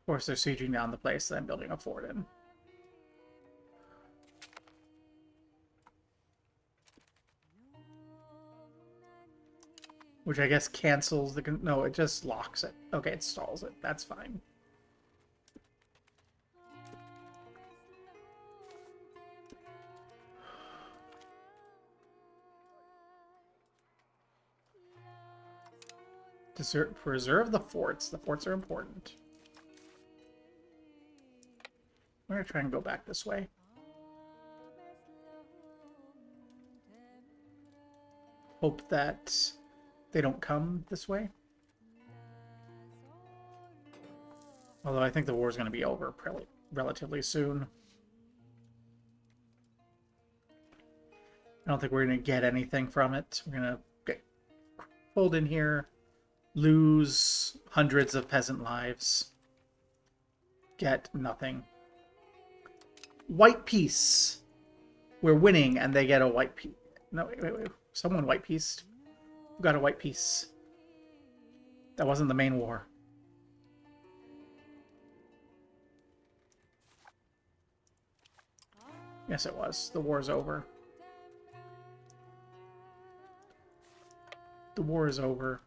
Of course, they're sieging down the place that I'm building a fort in. Which I guess cancels the... No, it just locks it. Okay, it stalls it. That's fine. To preserve the forts. The forts are important. I'm going to try and go back this way. Hope that they don't come this way. Although I think the war is going to be over relatively soon. I don't think we're going to get anything from it. We're going to get pulled in here, lose hundreds of peasant lives, get nothing. White peace. We're winning, and they get a white piece. No, wait. Someone white pieced. Who got a white piece? That wasn't the main war. Yes, it was. The war's over. The war is over.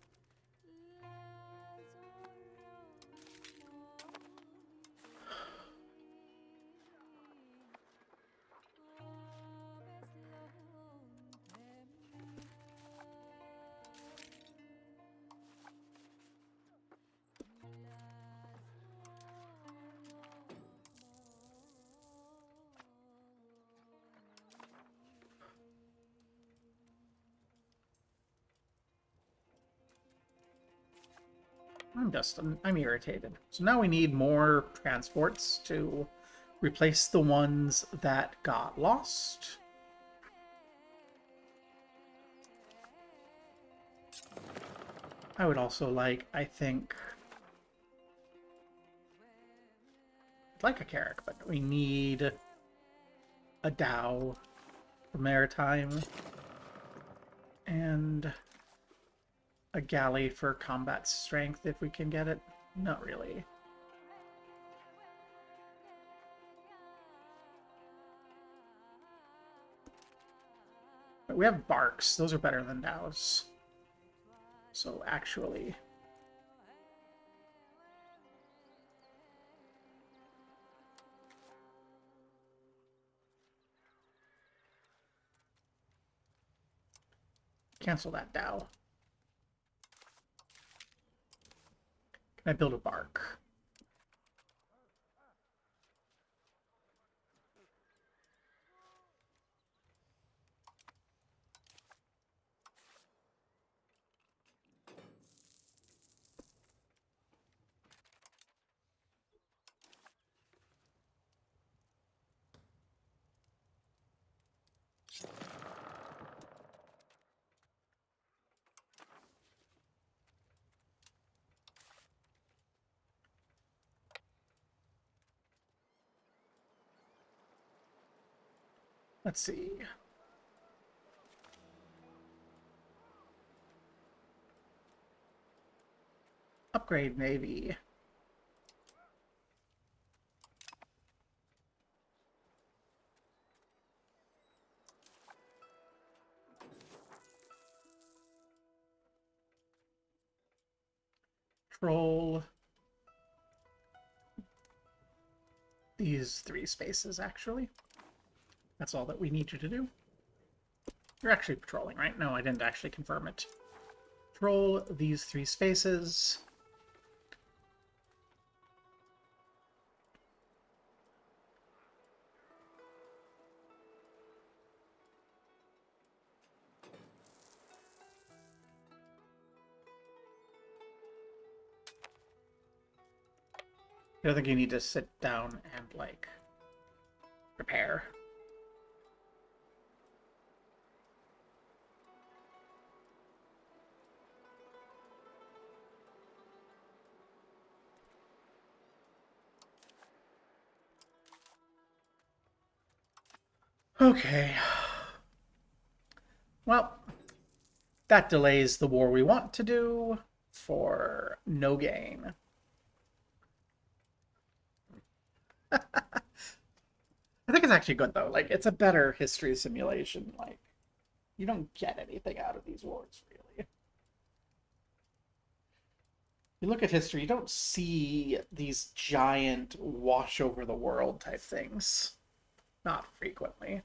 I'm irritated. So now we need more transports to replace the ones that got lost. I would also like, I think, I'd like a Carrack, but we need a Dow for maritime and a galley for combat strength if we can get it. Not really. But we have barks. Those are better than Dows. So actually... cancel that Dow. Can I build a bark? Let's see. Upgrade Navy. Control these 3 spaces, actually. That's all that we need you to do. You're actually patrolling, right? No, I didn't actually confirm it. Patrol these 3 spaces. I don't think you need to sit down and, like, prepare. Okay. Well, that delays the war we want to do for no gain. I think it's actually good, though. Like, it's a better history simulation. Like, you don't get anything out of these wars, really. You look at history, you don't see these giant wash over the world type things. Not frequently.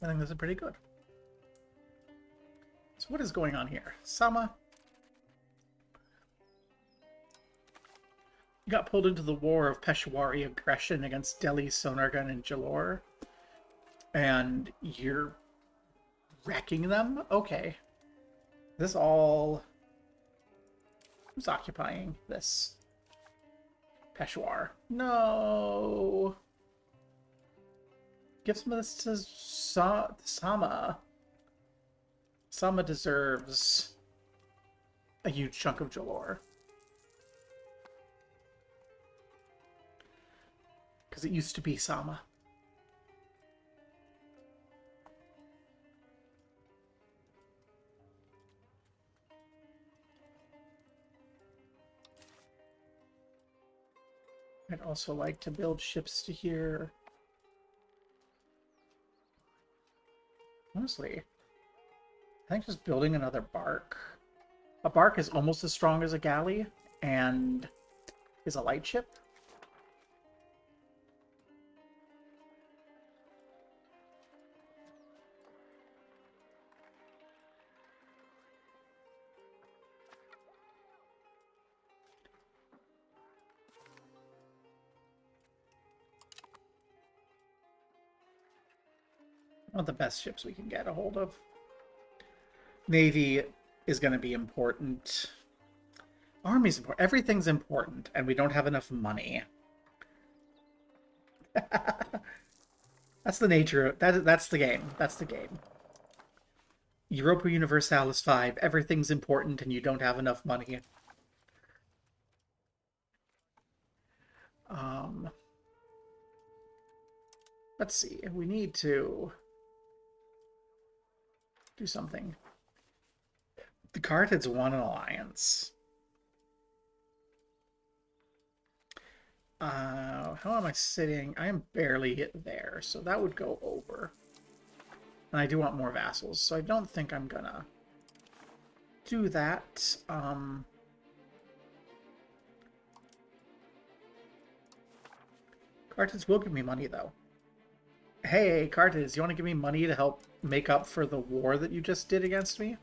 I think this is pretty good. So what is going on here? Sama. You got pulled into the war of Peshawari aggression against Delhi, Sonargan, and Jalore. And you're wrecking them? Okay. This all... Who's occupying this? Peshawar. No! Give some of this to Sama. Sama deserves a huge chunk of Jalore. Because it used to be Sama. I'd also like to build ships to here. Honestly, I think just building another bark. A bark is almost as strong as a galley and is a light ship. One of the best ships we can get a hold of. Navy is going to be important. Army's important. Everything's important, and we don't have enough money. That's the nature of that's the game. That's the game. Europa Universalis 5. Everything's important, and you don't have enough money. Let's see. We need to do something. The Carthage won an alliance. How am I sitting? I am barely there, so that would go over. And I do want more vassals, so I don't think I'm gonna do that. Carthage will give me money, though. Hey, Carthage, you want to give me money to help make up for the war that you just did against me?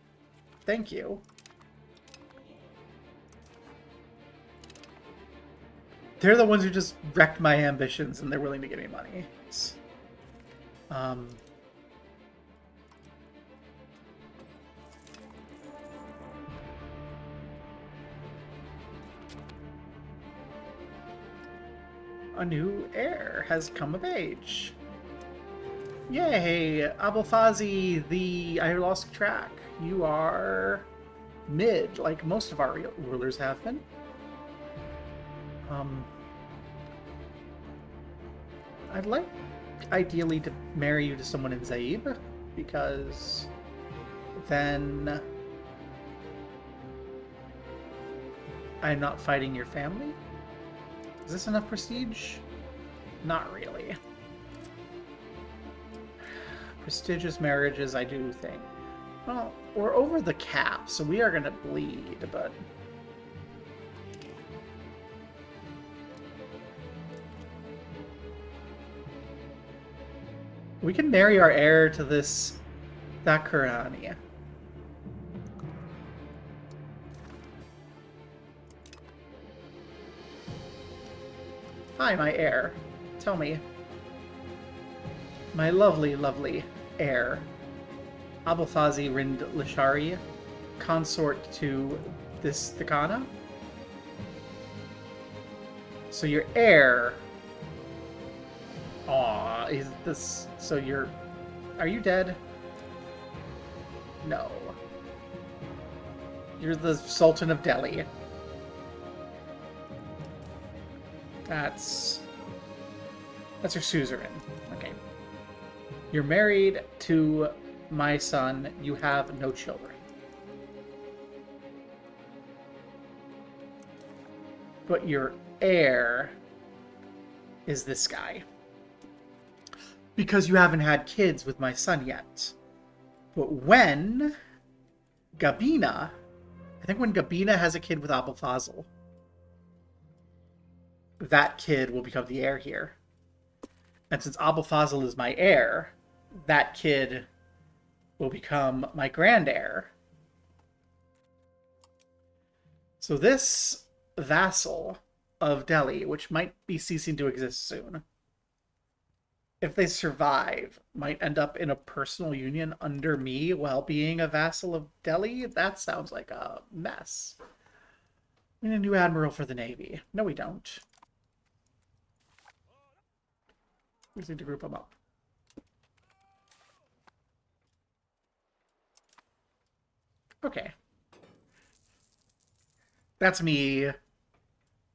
Thank you. They're the ones who just wrecked my ambitions, and they're willing to give me money. A new heir has come of age. Yay! Abulfazi, I lost track. You are mid, like most of our rulers have been. I'd like, ideally, to marry you to someone in Zaib, because then I'm not fighting your family. Is this enough prestige? Not really. Prestigious marriages, I do think. Well, we're over the cap, so we are going to bleed, but... we can marry our heir to this Thakurani. Hi, my heir. Tell me. My lovely, lovely heir. Abulfazi Rind Lashari, consort to this Thakana. So your heir... Aw, is this... so you're... are you dead? No. You're the Sultan of Delhi. That's your suzerain. Okay. You're married to my son. You have no children. But your heir is this guy. Because you haven't had kids with my son yet. But when Gabina... I think when Gabina has a kid with Abulfazl, that kid will become the heir here. And since Abulfazl is my heir, that kid will become my grand heir. So this vassal of Delhi, which might be ceasing to exist soon, if they survive, might end up in a personal union under me while being a vassal of Delhi. That sounds like a mess. We need a new admiral for the Navy. No, we don't. We just need to group them up. Okay. That's me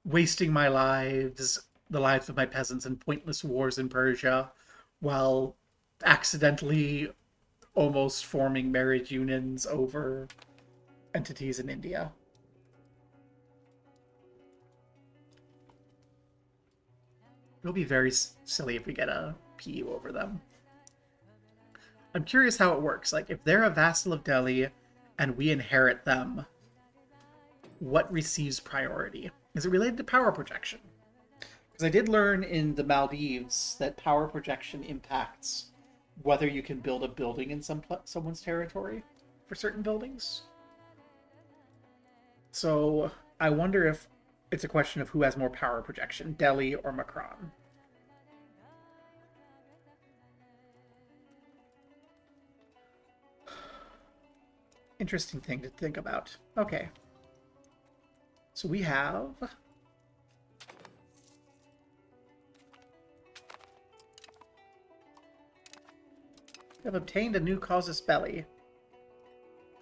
wasting my lives, the lives of my peasants, in pointless wars in Persia, while accidentally almost forming marriage unions over entities in India. It'll be very silly if we get a PU over them. I'm curious how it works. Like, if they're a vassal of Delhi and we inherit them, what receives priority? Is it related to power projection? Because I did learn in the Maldives that power projection impacts whether you can build a building in someone's territory for certain buildings. So I wonder if it's a question of who has more power projection, Delhi or Makran. interesting thing to think about. Okay. So we have... We have obtained a new casus belli.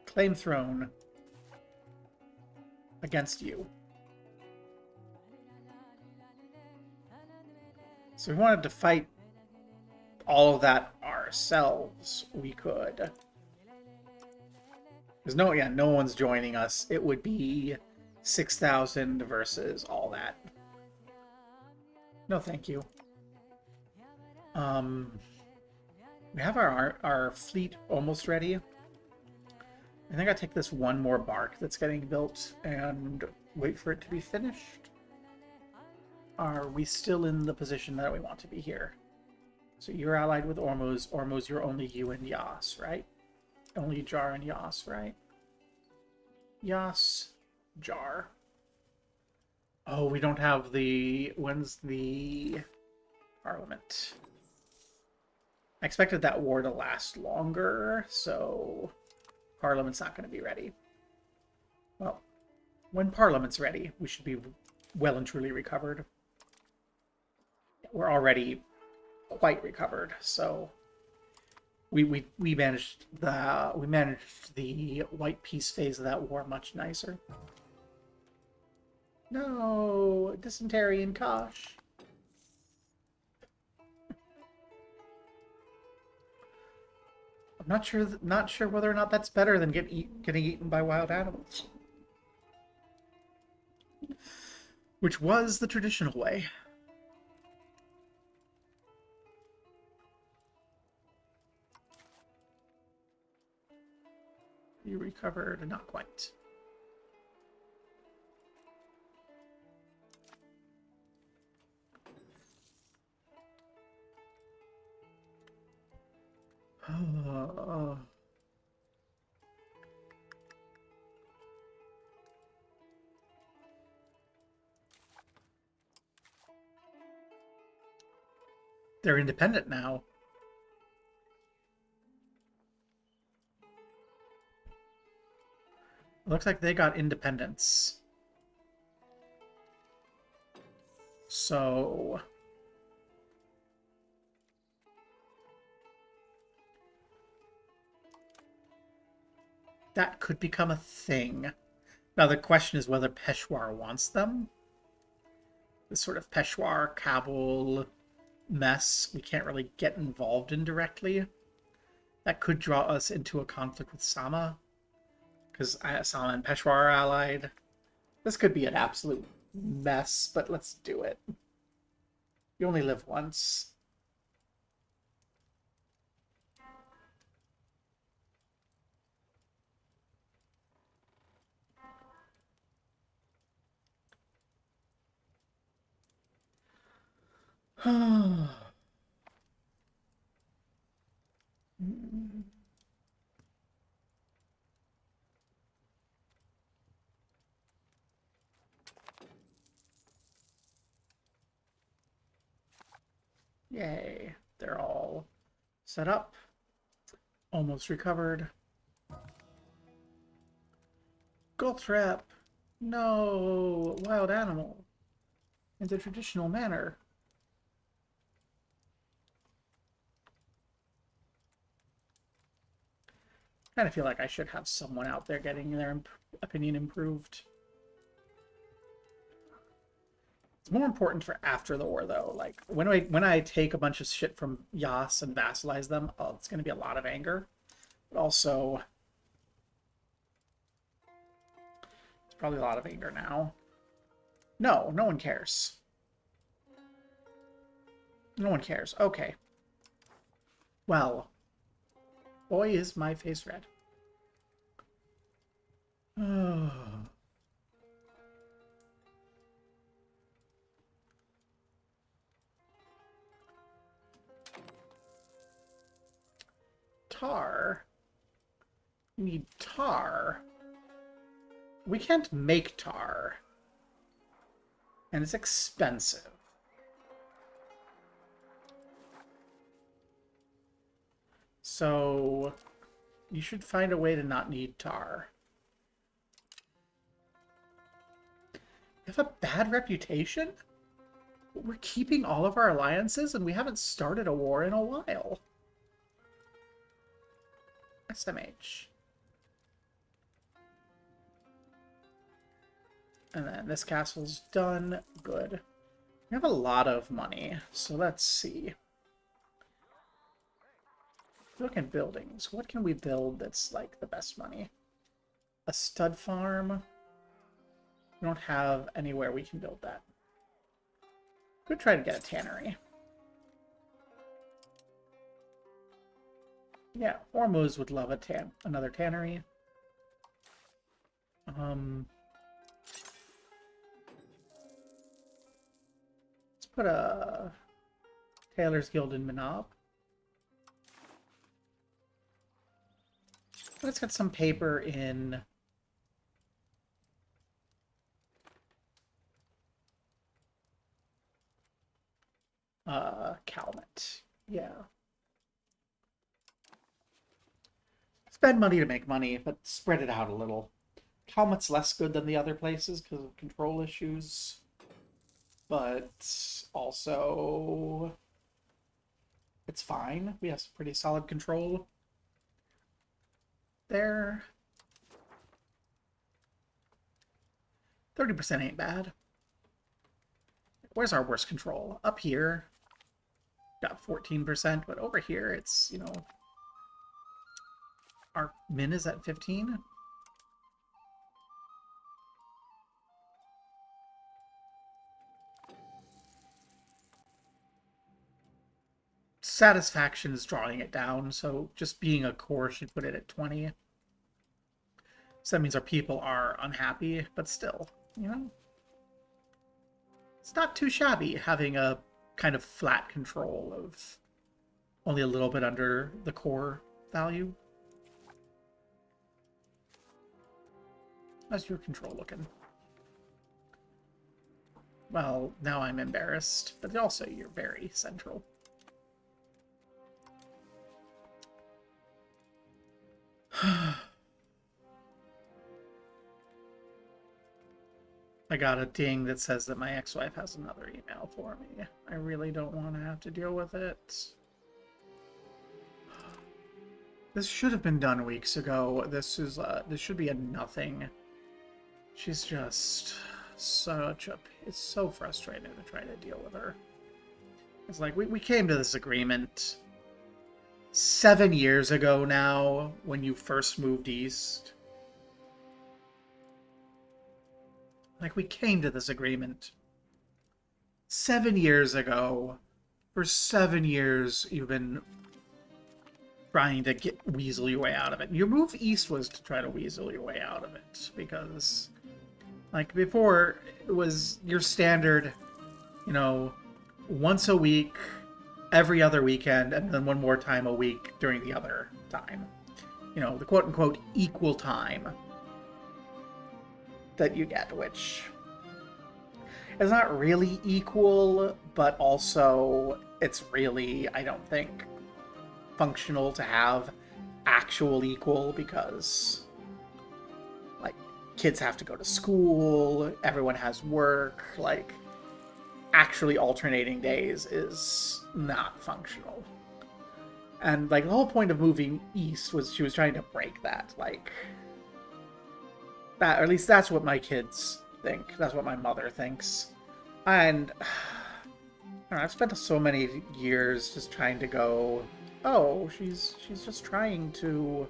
Claim throne against you. So if we wanted to fight all of that ourselves, we could. There's no one's joining us. It would be 6,000 versus all that. No, thank you. We have our fleet almost ready. I think I take this one more bark that's getting built and wait for it to be finished. Are we still in the position that we want to be here? So you're allied with Ormuz. Ormuz, you're only you and Yas, right? Only Jar and Yas, right? Yas, Jar. Oh, we don't have the... When's the Parliament? I expected that war to last longer, so Parliament's not going to be ready. Well, when Parliament's ready, we should be well and truly recovered. We're already quite recovered, so we managed the white peace phase of that war much nicer. No, dysentery and Kosh. I'm not sure whether or not that's better than getting eaten by wild animals, which was the traditional way. You recovered, not quite. They're independent now. Looks like they got independence. So... that could become a thing. Now the question is whether Peshawar wants them. This sort of Peshawar, Kabul mess we can't really get involved in directly. That could draw us into a conflict with Sama, because Sama and Peshawar are allied. This could be an absolute mess, but let's do it. You only live once. Yay, they're all set up, almost recovered. Gultrap, no, wild animal, in the traditional manner. I kind of feel like I should have someone out there getting their opinion improved. It's more important for after the war, though. Like, when I take a bunch of shit from Yas and vassalize them, oh, it's going to be a lot of anger. But also, it's probably a lot of anger now. No, no one cares. No one cares. Okay. Well, boy, is my face red. Oh. Tar. We need tar. We can't make tar. And it's expensive. So You should find a way to not need tar. You have a bad reputation? We're keeping all of our alliances and we haven't started a war in a while. SMH. And then this castle's done. Good. We have a lot of money, so let's see. Look at buildings. What can we build that's like the best money? A stud farm. We don't have anywhere we can build that. Could try to get a tannery. Yeah, Ormuz would love another tannery. Let's put a Tailor's Guild in Minab. Let's get some paper in Calumet. Yeah. Spend money to make money, but spread it out a little. Calumet's less good than the other places because of control issues. But also, it's fine. We have some pretty solid control there. 30% ain't bad. Where's our worst control? Up here, got 14%, but over here it's, you know, our min is at 15. Satisfaction is drawing it down, so just being a core should put it at 20. So that means our people are unhappy, but still, you know, it's not too shabby having a kind of flat control of only a little bit under the core value. How's your control looking? Well, now I'm embarrassed, but also you're very central. I got a ding that says that my ex-wife has another email for me. I really don't want to have to deal with it. This should have been done weeks ago. This should be a nothing. She's just such a... It's so frustrating to try to deal with her. It's like, we came to this agreement 7 years ago now, when you first moved east. Like, we came to this agreement 7 years ago. For 7 years, you've been trying to weasel your way out of it. Your move east was to try to weasel your way out of it, because, like, before, it was your standard, you know, once a week, every other weekend, and then one more time a week during the other time. You know, the quote-unquote equal time that you get, which is not really equal, but also it's really, I don't think, functional to have actual equal, because, like, kids have to go to school, everyone has work, like, actually alternating days is not functional. And, like, the whole point of moving east was she was trying to break that, like, that, or at least that's what my kids think. That's what my mother thinks. And I don't know, I've spent so many years just trying to go, oh, she's just trying to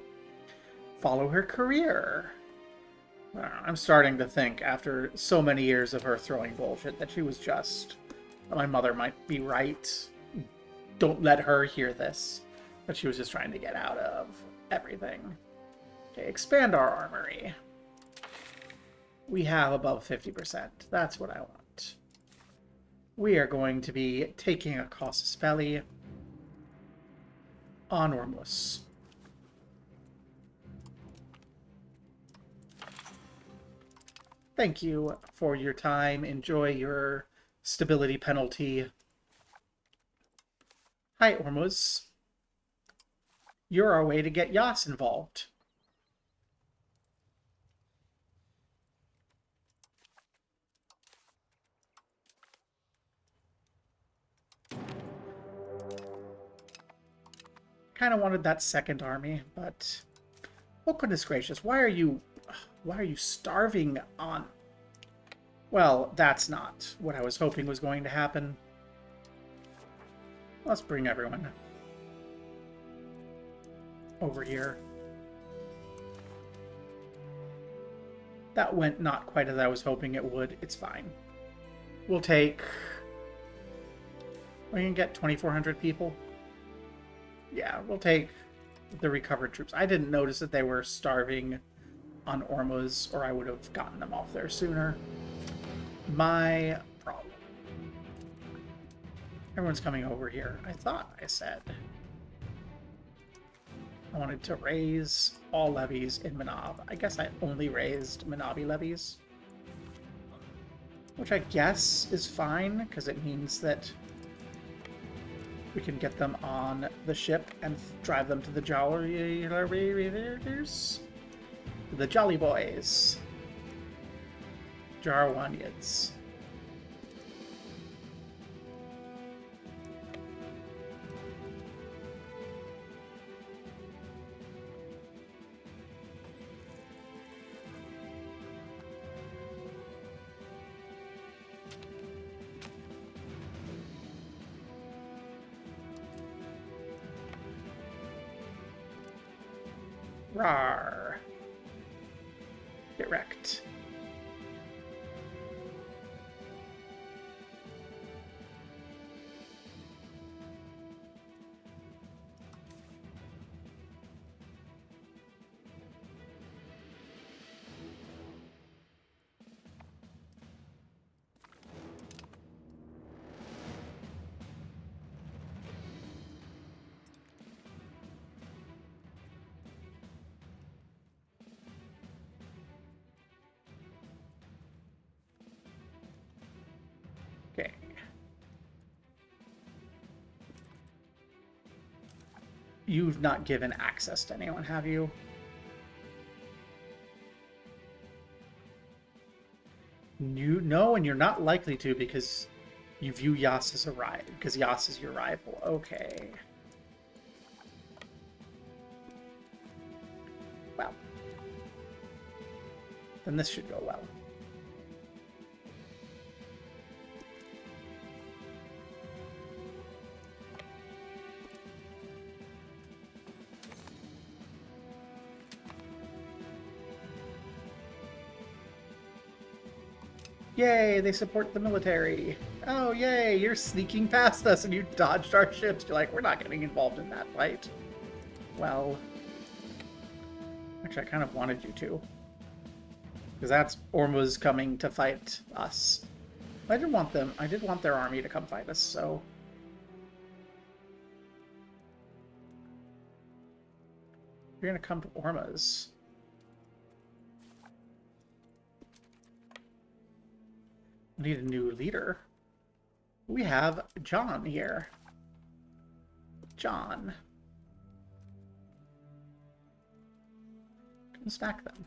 follow her career. I don't know, I'm starting to think, after so many years of her throwing bullshit, that she was just... My mother might be right. Don't let her hear this. But she was just trying to get out of everything. Okay, expand our armory. We have above 50%. That's what I want. We are going to be taking a casus belli on Ormuz. Thank you for your time. Enjoy your stability penalty. Hi, Ormuz. You're our way to get Yas involved. Kind of wanted that second army, but oh goodness gracious, why are you starving on? Well, that's not what I was hoping was going to happen. Let's bring everyone over here. That went not quite as I was hoping it would. It's fine. We'll take... We can get 2,400 people. Yeah, we'll take the recovered troops. I didn't notice that they were starving on Ormuz, or I would have gotten them off there sooner. My problem. Everyone's coming over here. I thought I said I wanted to raise all levies in Minab. I guess I only raised Minabi levies. Which I guess is fine, because it means that we can get them on the ship and drive them to the Jolly Boys. Jarwanians. Rawr. Get wrecked. Okay. You've not given access to anyone, have you? No, and you're not likely to because you view Yas as a rival, because Yas is your rival. Okay. Well. Then this should go well. Yay, they support the military. Oh, yay, you're sneaking past us and you dodged our ships. You're like, we're not getting involved in that fight. Well, actually, I kind of wanted you to. Because that's Ormuz coming to fight us. I did want them. I did want their army to come fight us, so... You're going to come to Ormuz. We need a new leader. We have John here. John. Can smack them.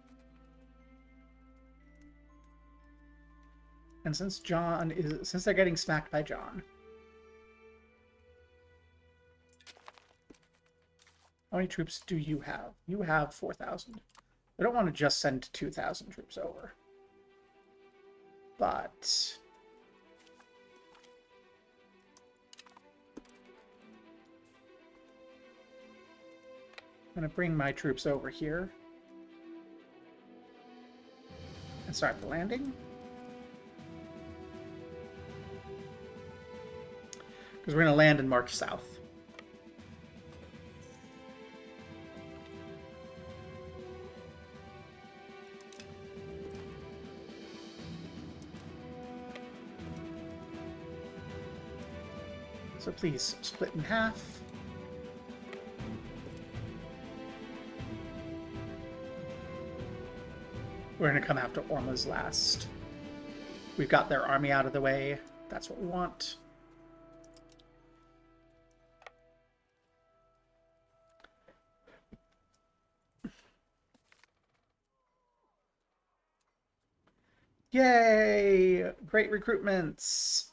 And since they're getting smacked by John. How many troops do you have? You have 4,000. I don't want to just send 2,000 troops over. But I'm going to bring my troops over here and start the landing. Because we're going to land and march south. So please, split in half. We're going to come after Ormuz last. We've got their army out of the way. That's what we want. Yay! Great recruitments!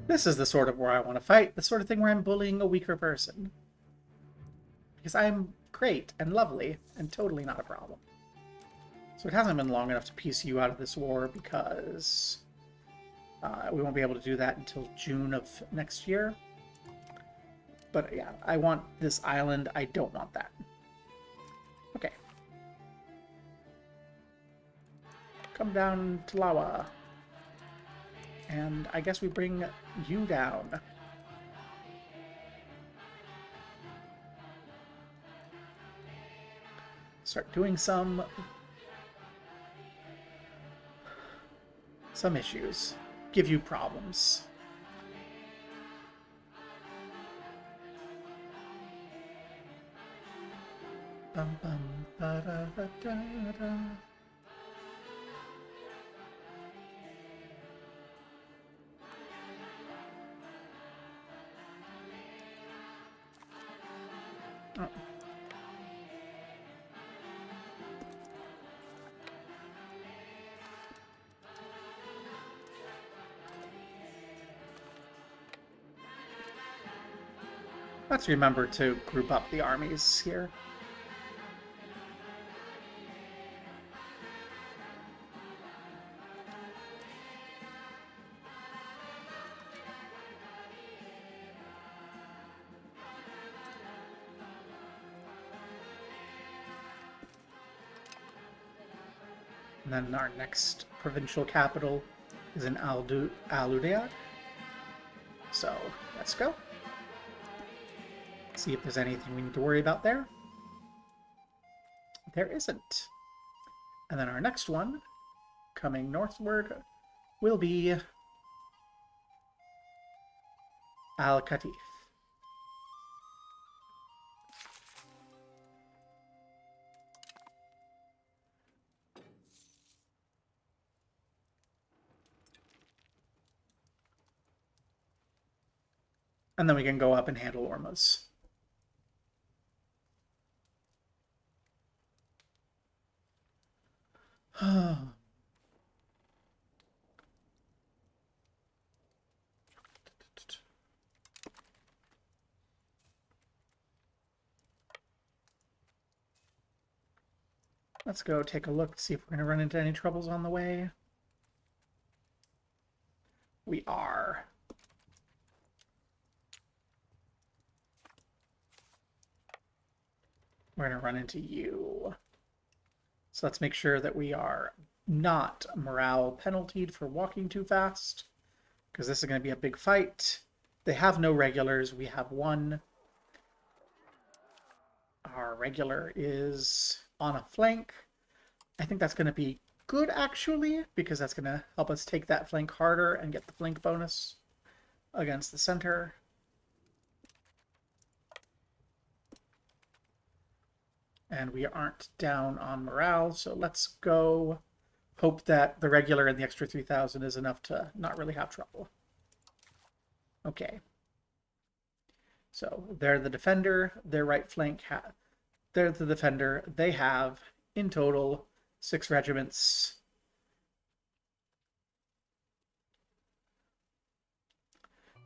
This is the sort of war I want to fight, the sort of thing where I'm bullying a weaker person. Because I'm great and lovely and totally not a problem. So it hasn't been long enough to piece you out of this war because we won't be able to do that until June of next year. But yeah, I want this island. I don't want that. Okay. Come down to Lawa. And I guess we bring you down. Start doing some issues. Give you problems. Bum, bum, ba, da, da, da, da. Oh. Let's remember to group up the armies here. And then our next provincial capital is in Aludea. So let's go. See if there's anything we need to worry about there. There isn't. And then our next one, coming northward, will be Al-Qatif. And then we can go up and handle Ormuz. Let's go take a look to see if we're going to run into any troubles on the way. We are. We're going to run into you. So let's make sure that we are not morale penaltied for walking too fast, because this is going to be a big fight. They have no regulars. We have one. Our regular is on a flank. I think that's going to be good, actually, because that's going to help us take that flank harder and get the flank bonus against the center. And we aren't down on morale, so let's go hope that the regular and the extra 3,000 is enough to not really have trouble. Okay. So they're the defender, their right flank, they're the defender. They have, in total, 6 regiments.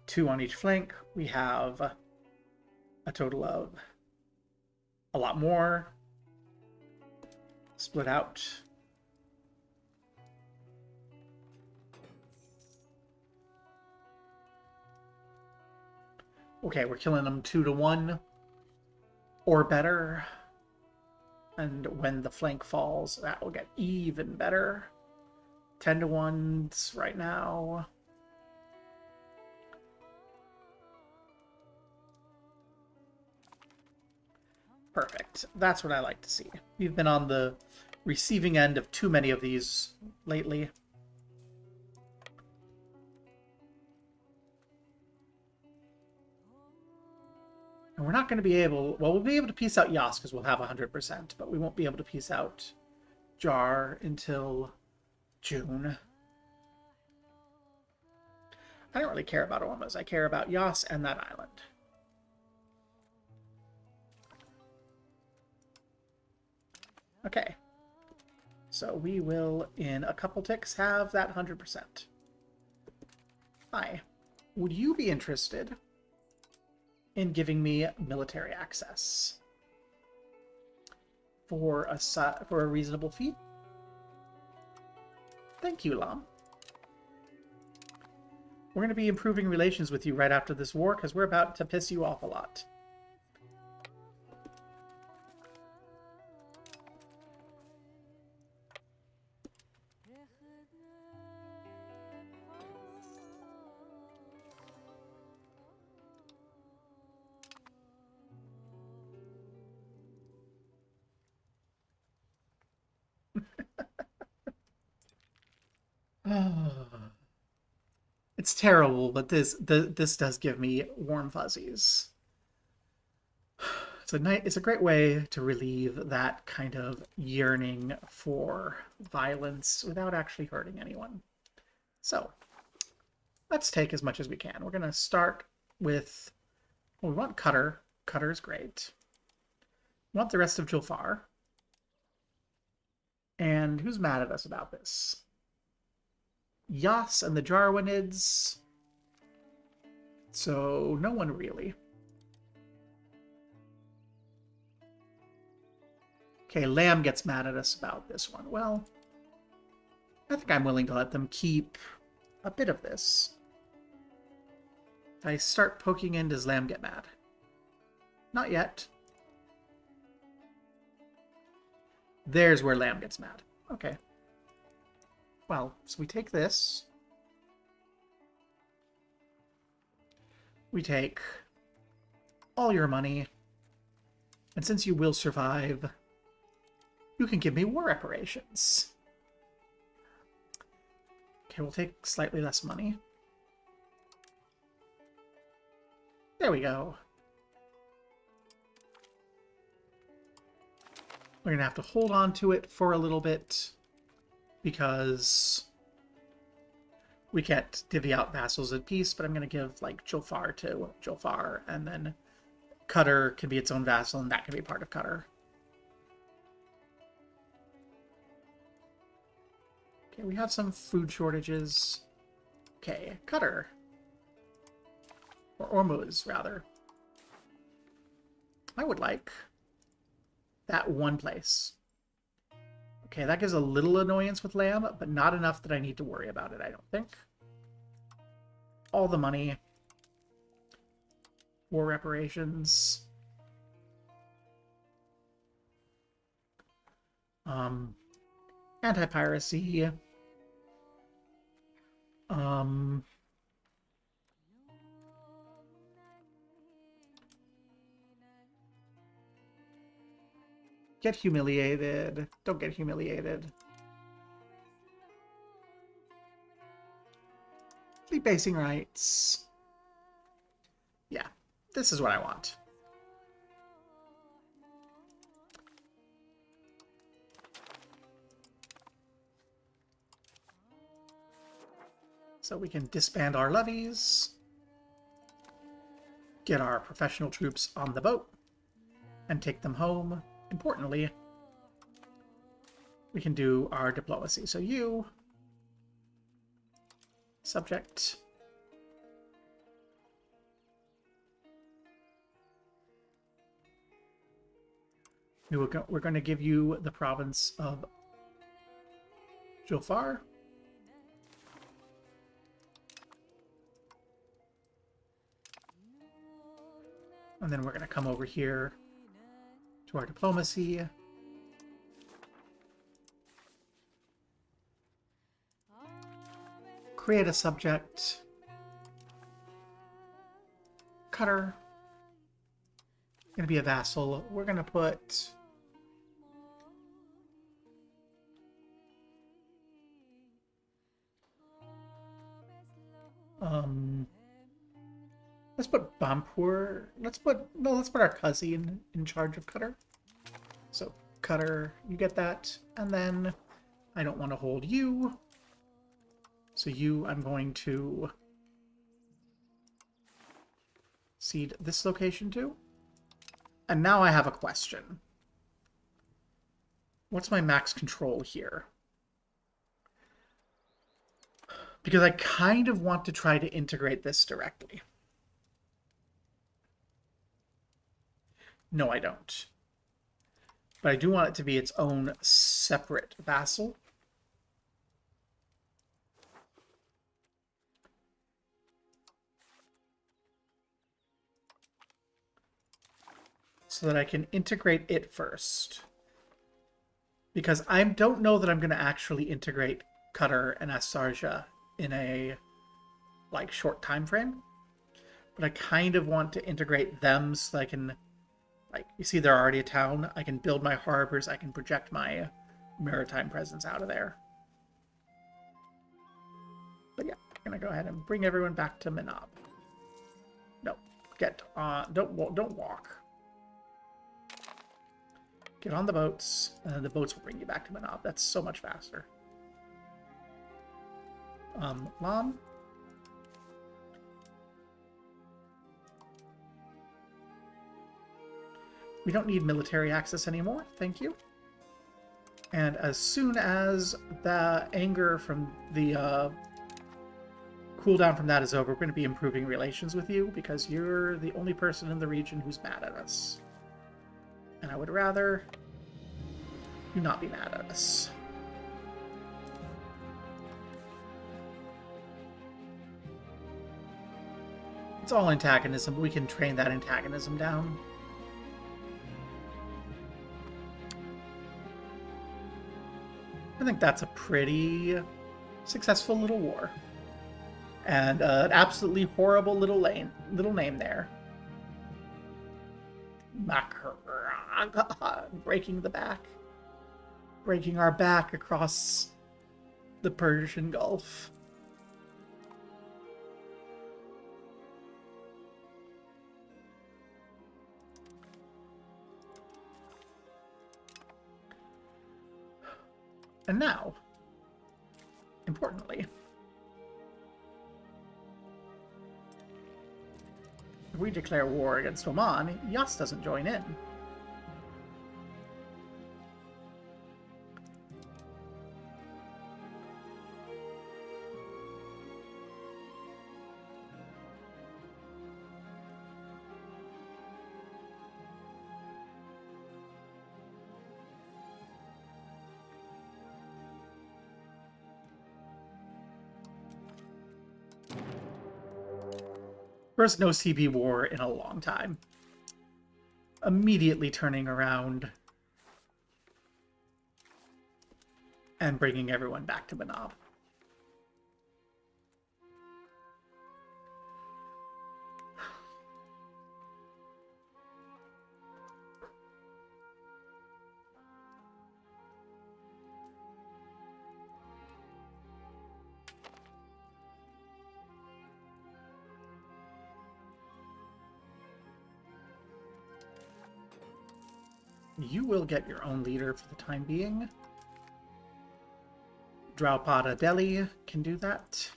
Two on each flank. We have a total of a lot more split out. Okay, we're killing them 2-1 or better. And when the flank falls, that will get even better. 10-1s right now. Perfect. That's what I like to see. We've been on the receiving end of too many of these lately. And we're not going to be able... Well, we'll be able to piece out Yas because we'll have 100%, but we won't be able to piece out jar until June. I don't really care about Ormuz. I care about Yas and that island. Okay. So we will, in a couple ticks, have that 100%. Hi. Would you be interested in giving me military access for a reasonable fee? Thank you, Lam. We're going to be improving relations with you right after this war because we're about to piss you off a lot. It's terrible, but this does give me warm fuzzies. It's a great way to relieve that kind of yearning for violence without actually hurting anyone. So let's take as much as we can. We're going to start with, well, we want Cutter. Cutter's great. We want the rest of Julfar. And who's mad at us about this? Yas and the Jarwanids. So no one really. Okay, Lamb gets mad at us about this one. Well, I think I'm willing to let them keep a bit of this. If I start poking in, does Lamb get mad? Not yet. There's where Lamb gets mad. Okay. Well, so we take this. We take all your money. And since you will survive, you can give me war reparations. Okay, we'll take slightly less money. There we go. We're going to have to hold on to it for a little bit because we can't divvy out vassals at peace, but I'm going to give, like, Julfar to Julfar, and then Cutter can be its own vassal, and that can be part of Cutter. Okay, we have some food shortages. Okay, Cutter. Or Ormuz, rather. I would like that one place. Okay, that gives a little annoyance with Lamb, but not enough that I need to worry about it, I don't think. All the money. War reparations. Anti-piracy. Get humiliated. Don't get humiliated. Fleet basing rights. Yeah, this is what I want. So we can disband our levies, get our professional troops on the boat, and take them home. Importantly, we can do our diplomacy. So you, subject, we're going to give you the province of Julfar. And then we're going to come over here to our diplomacy. Create a subject. Cutter. Going to be a vassal. We're going to put let's put Bampur. Let's put our cousin in charge of Cutter. So Cutter, you get that. And then I don't want to hold you. So you, I'm going to cede this location to. And now I have a question. What's my max control here? Because I kind of want to try to integrate this directly. No, I don't. But I do want it to be its own separate vassal. So that I can integrate it first. Because I don't know that I'm going to actually integrate Qatar and Asarja in a short time frame. But I kind of want to integrate them so that I can, you see they're already a town. I can build my harbors. I can project my maritime presence out of there. But yeah, I'm going to go ahead and bring everyone back to Minab. No, get on. Don't walk. Get on the boats, and the boats will bring you back to Minab. That's so much faster. Lan? We don't need military access anymore, thank you. And as soon as the anger from the cooldown from that is over, we're going to be improving relations with you, because you're the only person in the region who's mad at us. And I would rather you not be mad at us. It's all antagonism, but we can train that antagonism down. I think that's a pretty successful little war. And an absolutely horrible little name there. Makran. Breaking the back. Breaking our back across the Persian Gulf. And now, importantly, if we declare war against Oman, Yas doesn't join in. First no CB war in a long time. Immediately turning around and bringing everyone back to Minab. You will get your own leader for the time being. Draupada Delhi can do that.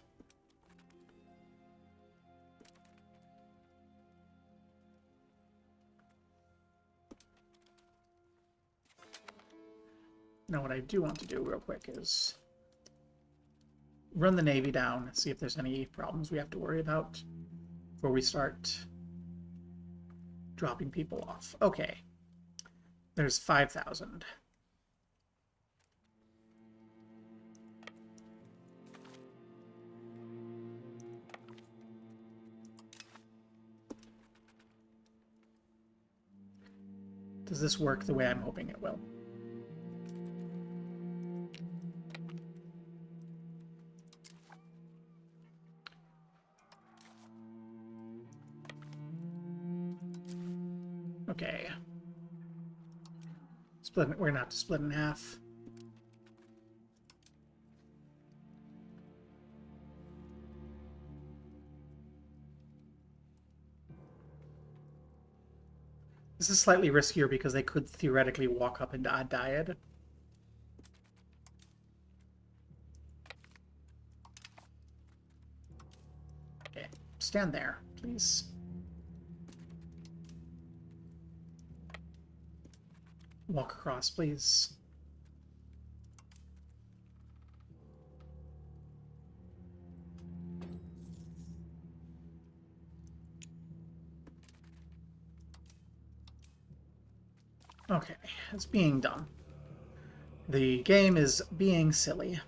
Now what I do want to do real quick is run the Navy down, see if there's any problems we have to worry about before we start dropping people off. Okay. There's 5,000. Does this work the way I'm hoping it will? Okay. We're gonna have to split in half. This is slightly riskier because they could theoretically walk up into Adayad. Okay, stand there, please. Walk across, please. Okay, it's being done. The game is being silly.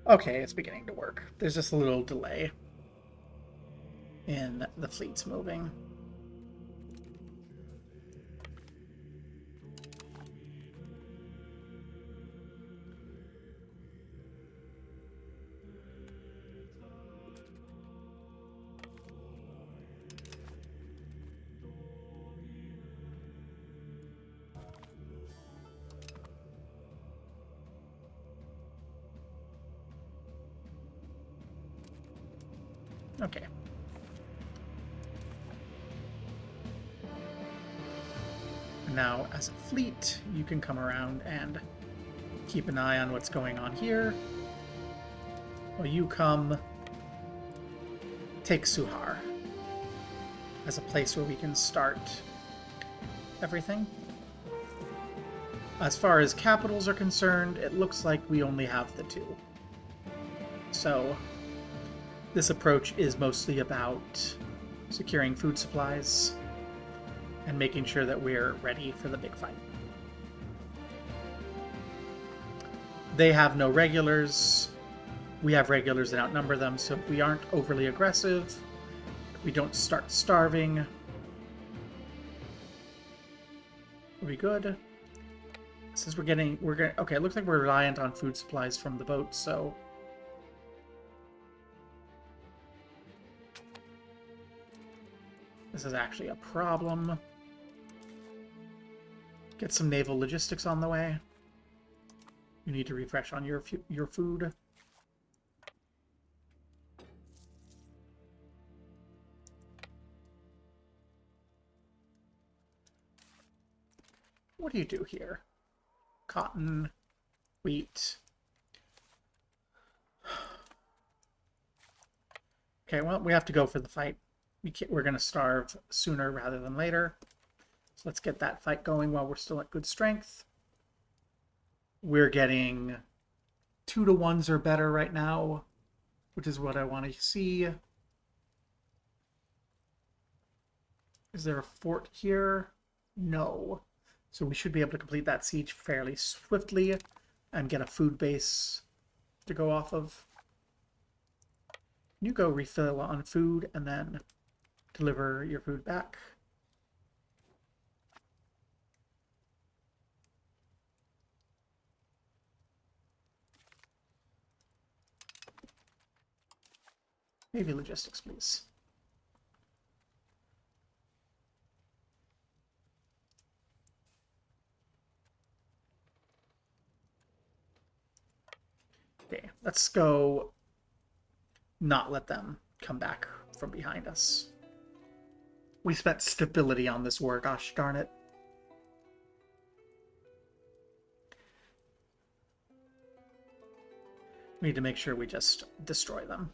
Okay, it's beginning to work. There's just a little delay in the fleets moving. Okay. Now, as a fleet, you can come around and keep an eye on what's going on here. Well, you come take Suhar as a place where we can start everything. As far as capitals are concerned, it looks like we only have the two. So this approach is mostly about securing food supplies and making sure that we're ready for the big fight. They have no regulars. We have regulars that outnumber them, so if we aren't overly aggressive, if we don't start starving, we'll be good. Since we're getting, okay, it looks like we're reliant on food supplies from the boat, so this is actually a problem. Get some naval logistics on the way. You need to refresh on your food. What do you do here? Cotton, wheat. Okay, well, we have to go for the fight. We're going to starve sooner rather than later. So let's get that fight going while we're still at good strength. We're getting 2-to-1s or better right now, which is what I want to see. Is there a fort here? No. So we should be able to complete that siege fairly swiftly and get a food base to go off of. You go refill on food and then deliver your food back. Maybe logistics, please. Okay, let's go not let them come back from behind us. We spent stability on this war, gosh darn it. We need to make sure we just destroy them.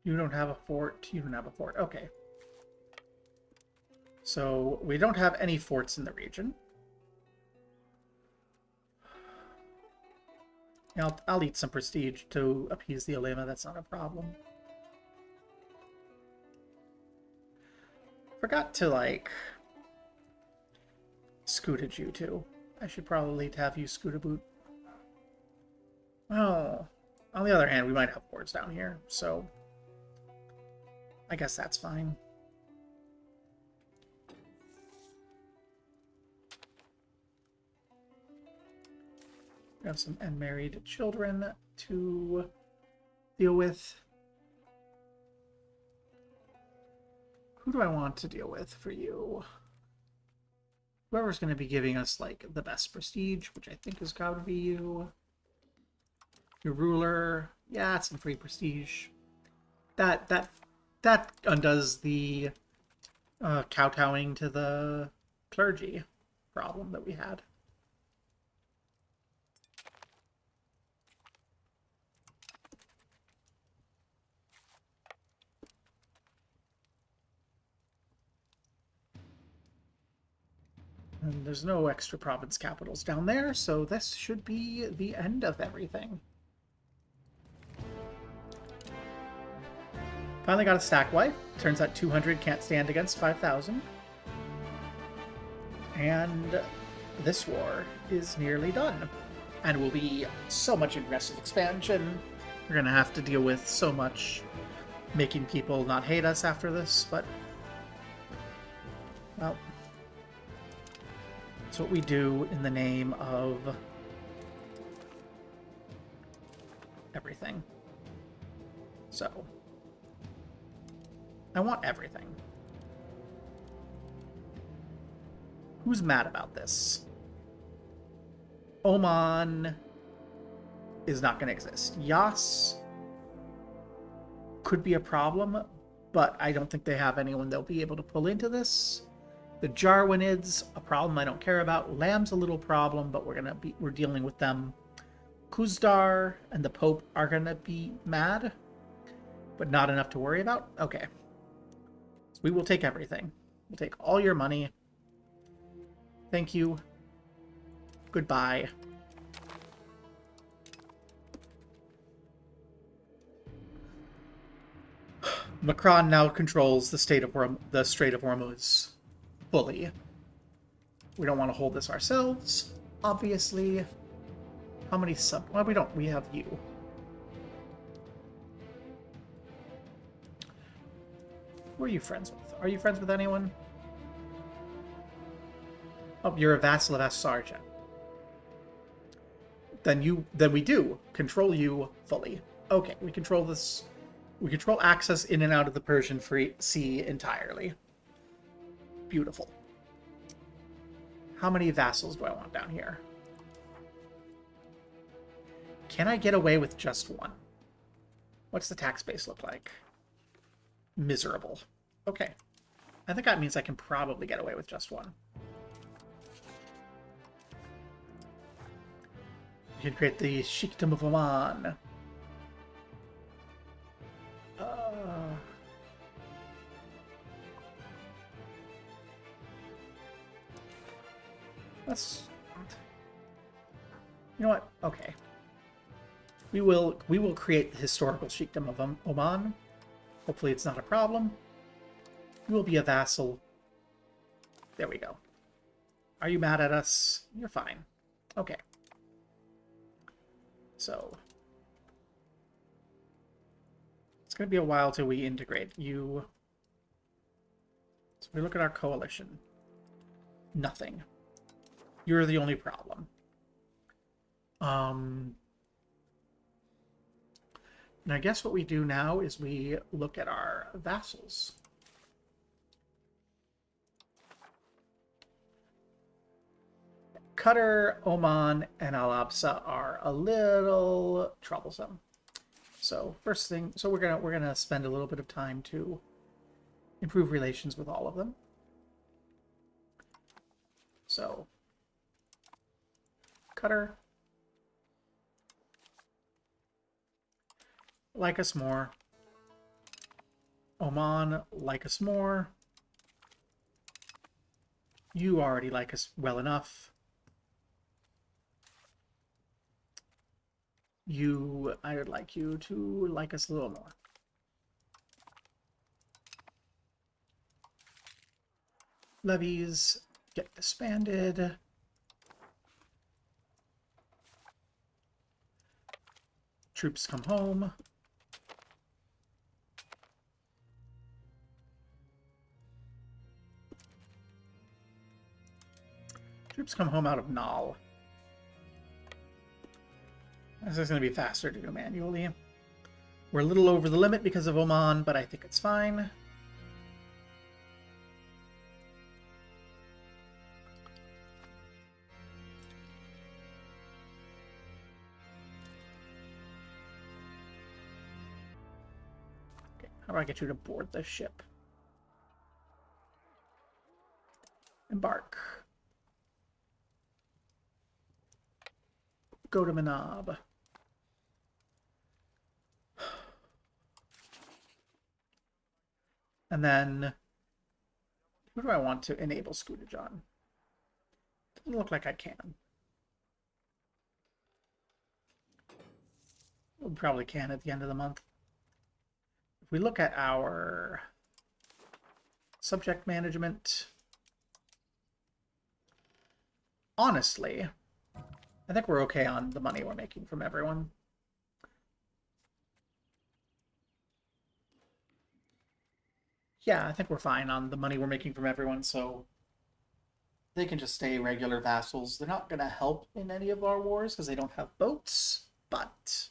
You don't have a fort. You don't have a fort. Okay. So we don't have any forts in the region. I'll eat some prestige to appease the ulema. That's not a problem. Forgot to, like, scootage you too. I should probably have you scoot a boot. Well, on the other hand, we might have forts down here, so I guess that's fine. We have some unmarried children to deal with. Who do I want to deal with for you? Whoever's going to be giving us, like, the best prestige, which I think has got to be you. Your ruler. Yeah, it's some free prestige. That undoes the kowtowing to the clergy problem that we had. And there's no extra province capitals down there, so this should be the end of everything. Finally got a stack wife. Turns out 200 can't stand against 5,000. And this war is nearly done. And will be so much aggressive expansion. We're going to have to deal with so much making people not hate us after this, but... well... it's what we do in the name of... everything. So... I want everything. Who's mad about this? Oman is not going to exist. Yas could be a problem, but I don't think they have anyone they'll be able to pull into this. The Jarwinids, a problem I don't care about. Lamb's a little problem, but we're dealing with them. Kuzdar and the Pope are gonna be mad, but not enough to worry about. Okay. So we will take everything. We'll take all your money. Thank you. Goodbye. Makran now controls the Strait of Hormuz fully. We don't want to hold this ourselves, obviously. How many sub... well, we don't. We have you. Who are you friends with? Are you friends with anyone? Oh, you're a vassal of Asarja. Then we do control you fully. Okay, we control this. We control access in and out of the Persian Sea entirely. Beautiful. How many vassals do I want down here? Can I get away with just one? What's the tax base look like? Miserable. Okay. I think that means I can probably get away with just one. You can create the Sheikhdom of Oman. Let's... you know what? Okay. We will create the historical Sheikhdom of Oman. Hopefully it's not a problem. You will be a vassal. There we go. Are you mad at us? You're fine. Okay. So... it's going to be a while till we integrate you. So we look at our coalition. Nothing. You're the only problem. And I guess what we do now is we look at our vassals. Qatar, Oman, and Al Absa are a little troublesome. So first thing, so we're gonna spend a little bit of time to improve relations with all of them. So Qatar, like us more. Oman, like us more. You already like us well enough. I would like you to like us a little more. Levies get disbanded. Troops come home. Troops come home out of Nal. This is going to be faster to do manually. We're a little over the limit because of Oman, but I think it's fine. Okay, how do I get you to board this ship? Embark. Go to Minab. And then, who do I want to enable scootage on? Doesn't look like I can. We probably can at the end of the month. If we look at our subject management, honestly, I think we're okay on the money we're making from everyone. Yeah, I think we're fine on the money we're making from everyone, so they can just stay regular vassals. They're not going to help in any of our wars because they don't have boats, but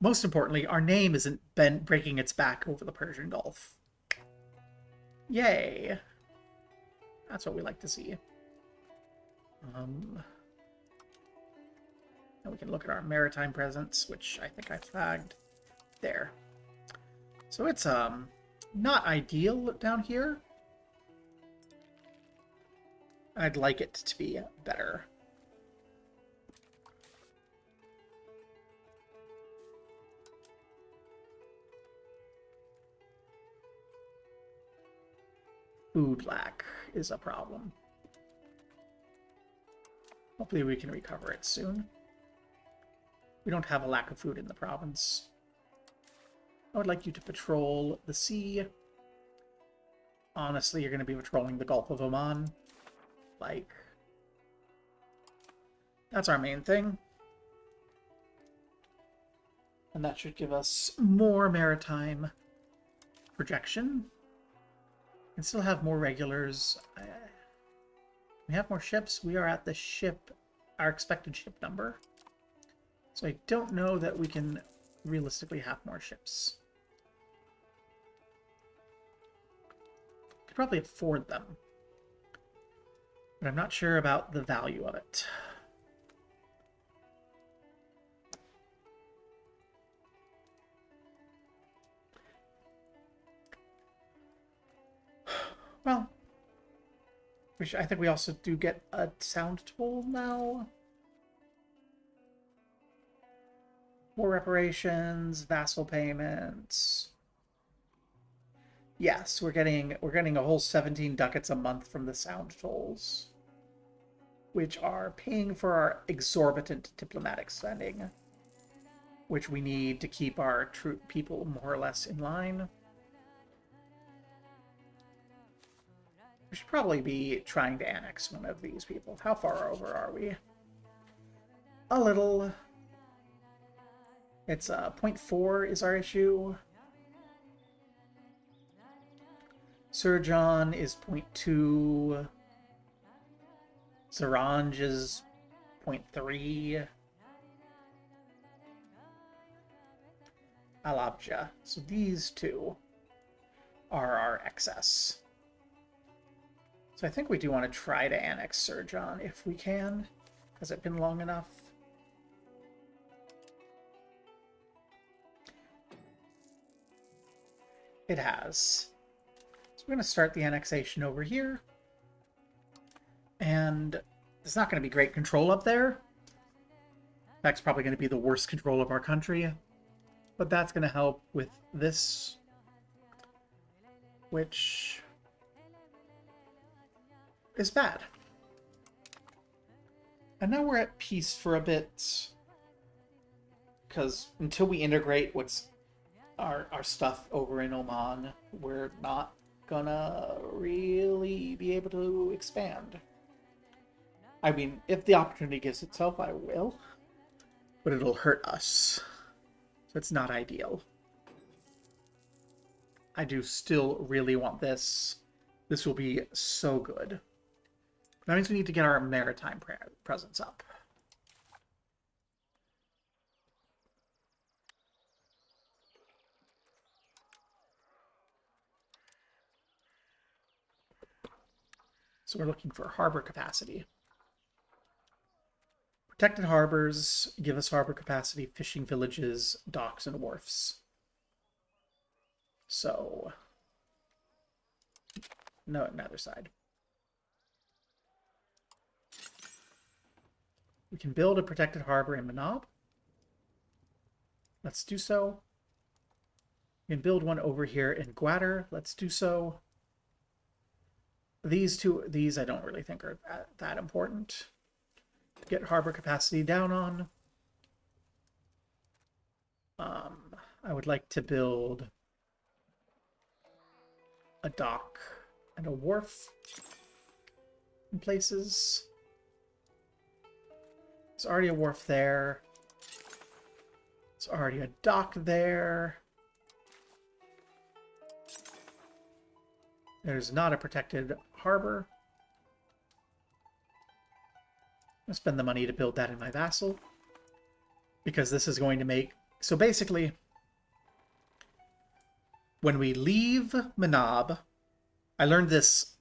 most importantly, our name isn't breaking its back over the Persian Gulf. Yay! That's what we like to see. And we can look at our maritime presence, which I think I flagged there. So it's not ideal down here. I'd like it to be better. Food lack is a problem. Hopefully we can recover it soon. We don't have a lack of food in the province. I would like you to patrol the sea. Honestly, you're going to be patrolling the Gulf of Oman. Like, that's our main thing. And that should give us more maritime projection. And still have more regulars. We have more ships. We are at the ship, our expected ship number. So I don't know that we can realistically have more ships. Could probably afford them. But I'm not sure about the value of it. Well, I think we also do get a sound toll now. War reparations, vassal payments. Yes, we're getting a whole 17 ducats a month from the sound tolls, which are paying for our exorbitant diplomatic spending, which we need to keep our troop people more or less in line. We should probably be trying to annex one of these people. How far over are we? A little. It's 0.4 is our issue. Surgeon is 0.2. Zaranj is 0.3. Alabja. So these two are our excess. So I think we do want to try to annex Surgeon if we can. Has it been long enough? It has. So we're going to start the annexation over here. And it's not going to be great control up there. In fact, it's probably going to be the worst control of our country. But that's going to help with this, which is bad. And now we're at peace for a bit. Because until we integrate what's our stuff over in Oman, we're not gonna really be able to expand. I mean, if the opportunity gives itself, I will. But it'll hurt us. So it's not ideal. I do still really want this. This will be so good. That means we need to get our maritime presence up. So we're looking for harbor capacity. Protected harbors give us harbor capacity, fishing villages, docks, and wharfs. So, no, another side. We can build a protected harbor in Minab. Let's do so. We can build one over here in Gwadar. Let's do so. These I don't really think are that important to get harbor capacity down on. I would like to build a dock and a wharf in places. There's already a wharf there. There's already a dock there. There's not a protected harbor. I'll spend the money to build that in my vassal, because this is going to make... So basically, when we leave Minab, I learned this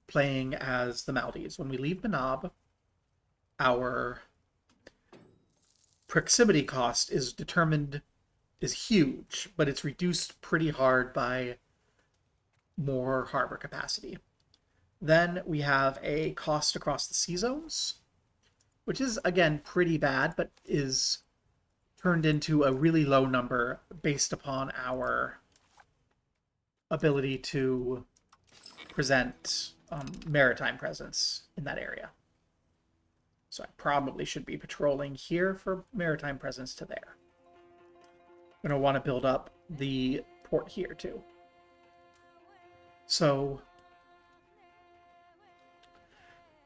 playing as the Maldives. When we leave Minab, our proximity cost is huge, but it's reduced pretty hard by more harbor capacity. Then we have a cost across the sea zones, which is, again, pretty bad, but is turned into a really low number based upon our ability to present maritime presence in that area. So I probably should be patrolling here for maritime presence to there. I'm going to want to build up the port here too. So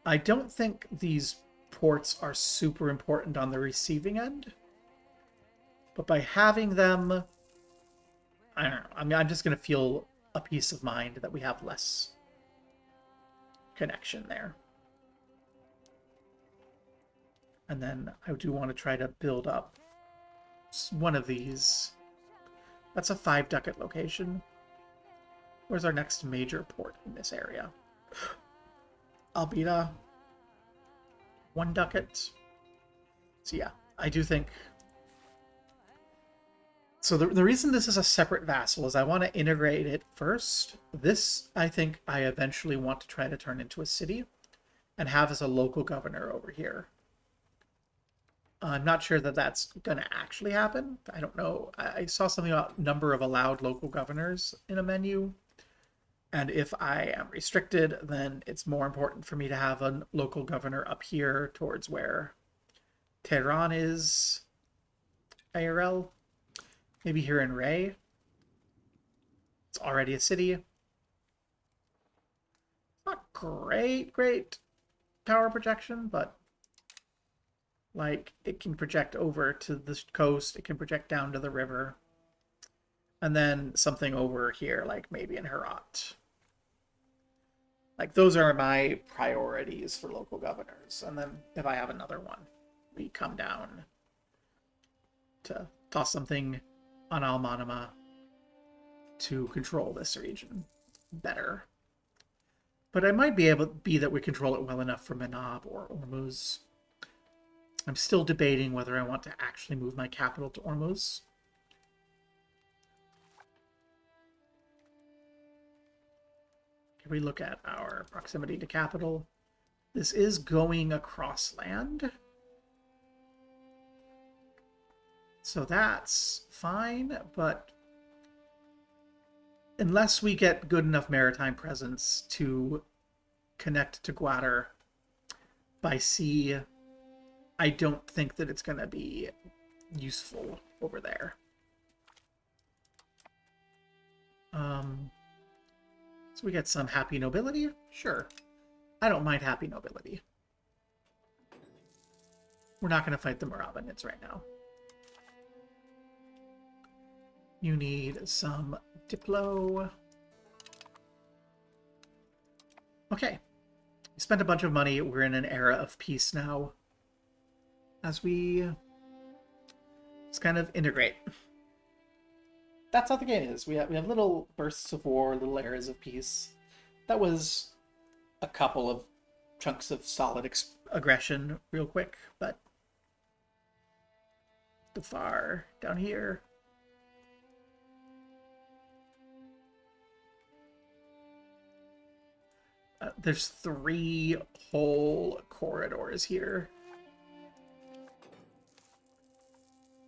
I don't think these ports are super important on the receiving end, but by having them, I don't know. I mean, I'm just going to feel a peace of mind that we have less connection there. And then I do want to try to build up one of these. That's a 5-ducat location. Where's our next major port in this area? Albita. 1 ducat. So yeah, I do think... So the reason this is a separate vassal is I want to integrate it first. This, I think, I eventually want to try to turn into a city and have as a local governor over here. I'm not sure that that's going to actually happen. I don't know. I saw something about number of allowed local governors in a menu. And if I am restricted, then it's more important for me to have a local governor up here towards where Tehran is. IRL. Maybe here in Ray. It's already a city. Not great tower projection, but like it can project over to the coast, it can project down to the river. And then something over here, like maybe in Herat. Like those are my priorities for local governors. And then if I have another one, we come down to toss something on Al-Manama to control this region better. But I might be able to be that we control it well enough for Minab or Ormuz. I'm still debating whether I want to actually move my capital to Ormuz. Can we look at our proximity to capital? This is going across land. So that's fine, but unless we get good enough maritime presence to connect to Gwadar by sea, I don't think that it's going to be useful over there. So we get some happy nobility? Sure. I don't mind happy nobility. We're not going to fight the Moravians right now. You need some Diplo. Okay. We spent a bunch of money. We're in an era of peace now. As we just kind of integrate. That's how the game is. We have little bursts of war, little eras of peace. That was a couple of chunks of solid aggression real quick, but the far down here. There's 3 whole corridors here.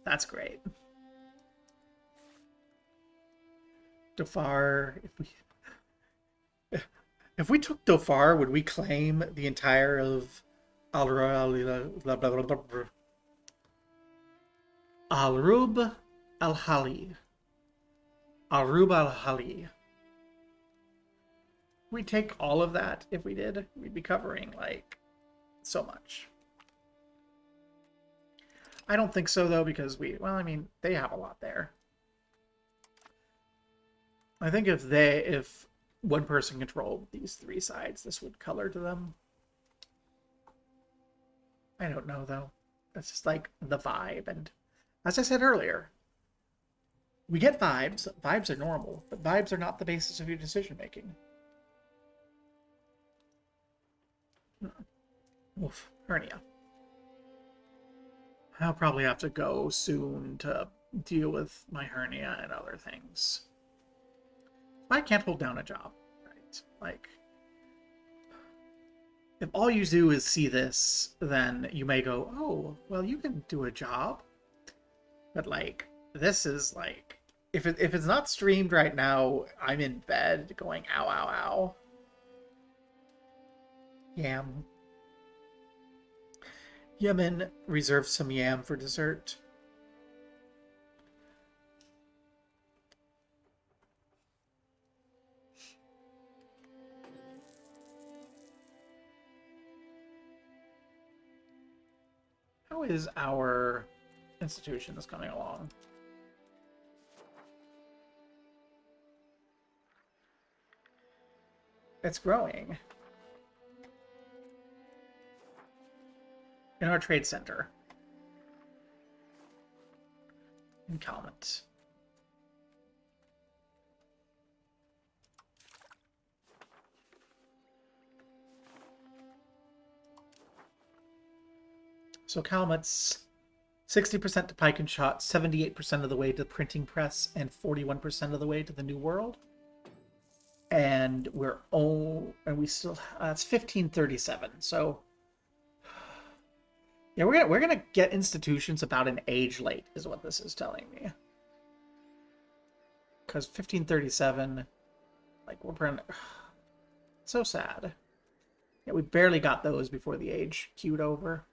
That's great. Dhofar, if we took Dhofar, would we claim the entire of Al-Rub al-Hali? Al-Rub al-Hali. We'd take all of that if we did. We'd be covering, like, so much. I don't think so, though, because well, I mean, they have a lot there. I think if one person controlled these 3 sides, this would color to them. I don't know, though. That's just, like, the vibe. And as I said earlier, we get vibes. Vibes are normal, but vibes are not the basis of your decision-making. Oof, hernia. I'll probably have to go soon to deal with my hernia and other things. I can't hold down a job, right? Like, if all you do is see this, then you may go, oh, well, you can do a job. But, like, this is, like, if it's not streamed right now, I'm in bed going, ow, ow, ow. Yam. Yemen reserved some yam for dessert. How is our institutions coming along? It's growing. In our trade center. In Calmet. So Calmet's 60% to pike and shot, 78% of the way to the printing press, and 41% of the way to the New World. And we still that's 1537. So yeah, we're gonna get institutions about an age late, is what this is telling me. Because 1537, like, we're gonna so sad. Yeah, we barely got those before the age queued over.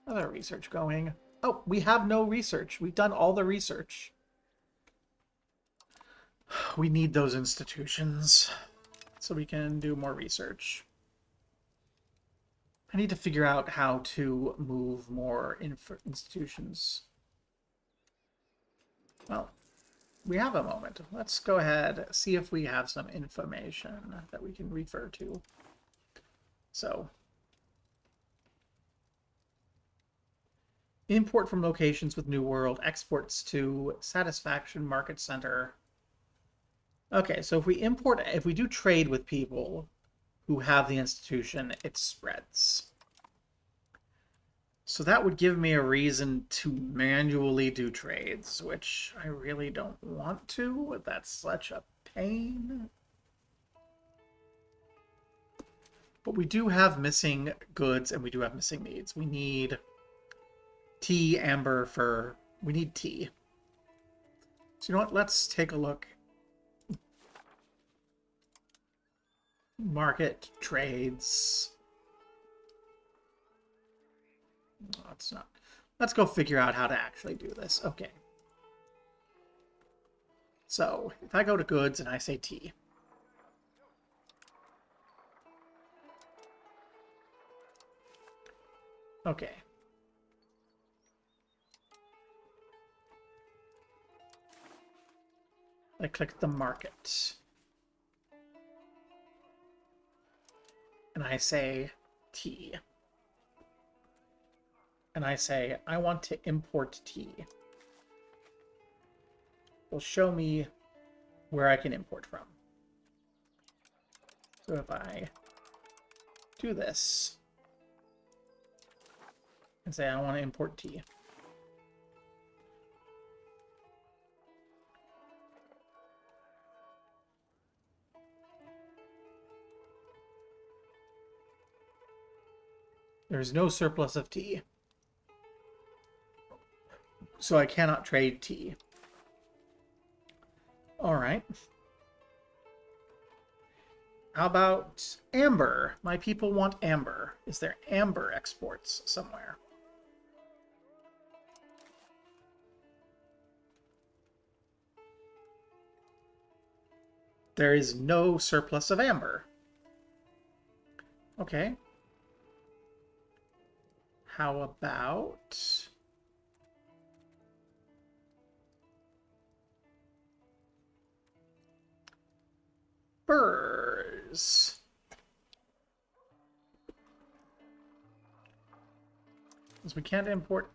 Other research going. Oh, we have no research. We've done all the research. We need those institutions so we can do more research. I need to figure out how to move more institutions. Well, we have a moment. Let's go ahead, see if we have some information that we can refer to. So, import from locations with New World, exports to Satisfaction Market Center. Okay, so if we do trade with people who have the institution, it spreads. So that would give me a reason to manually do trades, which I really don't want to. That's such a pain. But we do have missing goods and we do have missing needs. We need tea, amber, fur. We need tea. So you know what? Let's take a look. Market, trades. No, it's not. Let's go figure out how to actually do this. Okay. So if I go to goods and I say tea. Okay. I click the market. And I say tea. And I say, I want to import tea. Will show me where I can import from. So if I do this and say I want to import tea, there's no surplus of tea, so I cannot trade tea. All right. How about amber? My people want amber. Is there amber exports somewhere? There is no surplus of amber. Okay. How about... furs? Since we can't import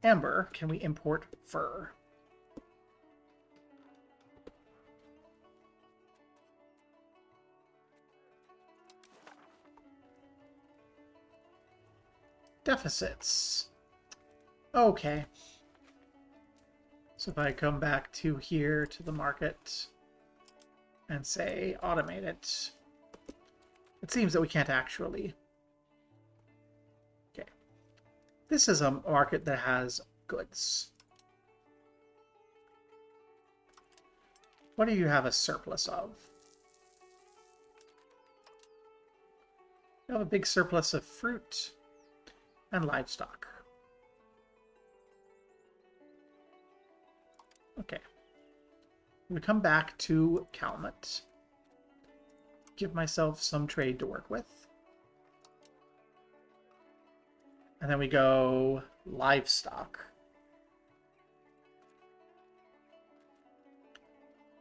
amber, can we import fur? Deficits. Okay. So if I come back to here to the market and say automate it, it seems that we can't actually. Okay. This is a market that has goods. What do you have a surplus of? You have a big surplus of fruit and livestock. Okay. We come back to Calmet. Give myself some trade to work with. And then we go livestock.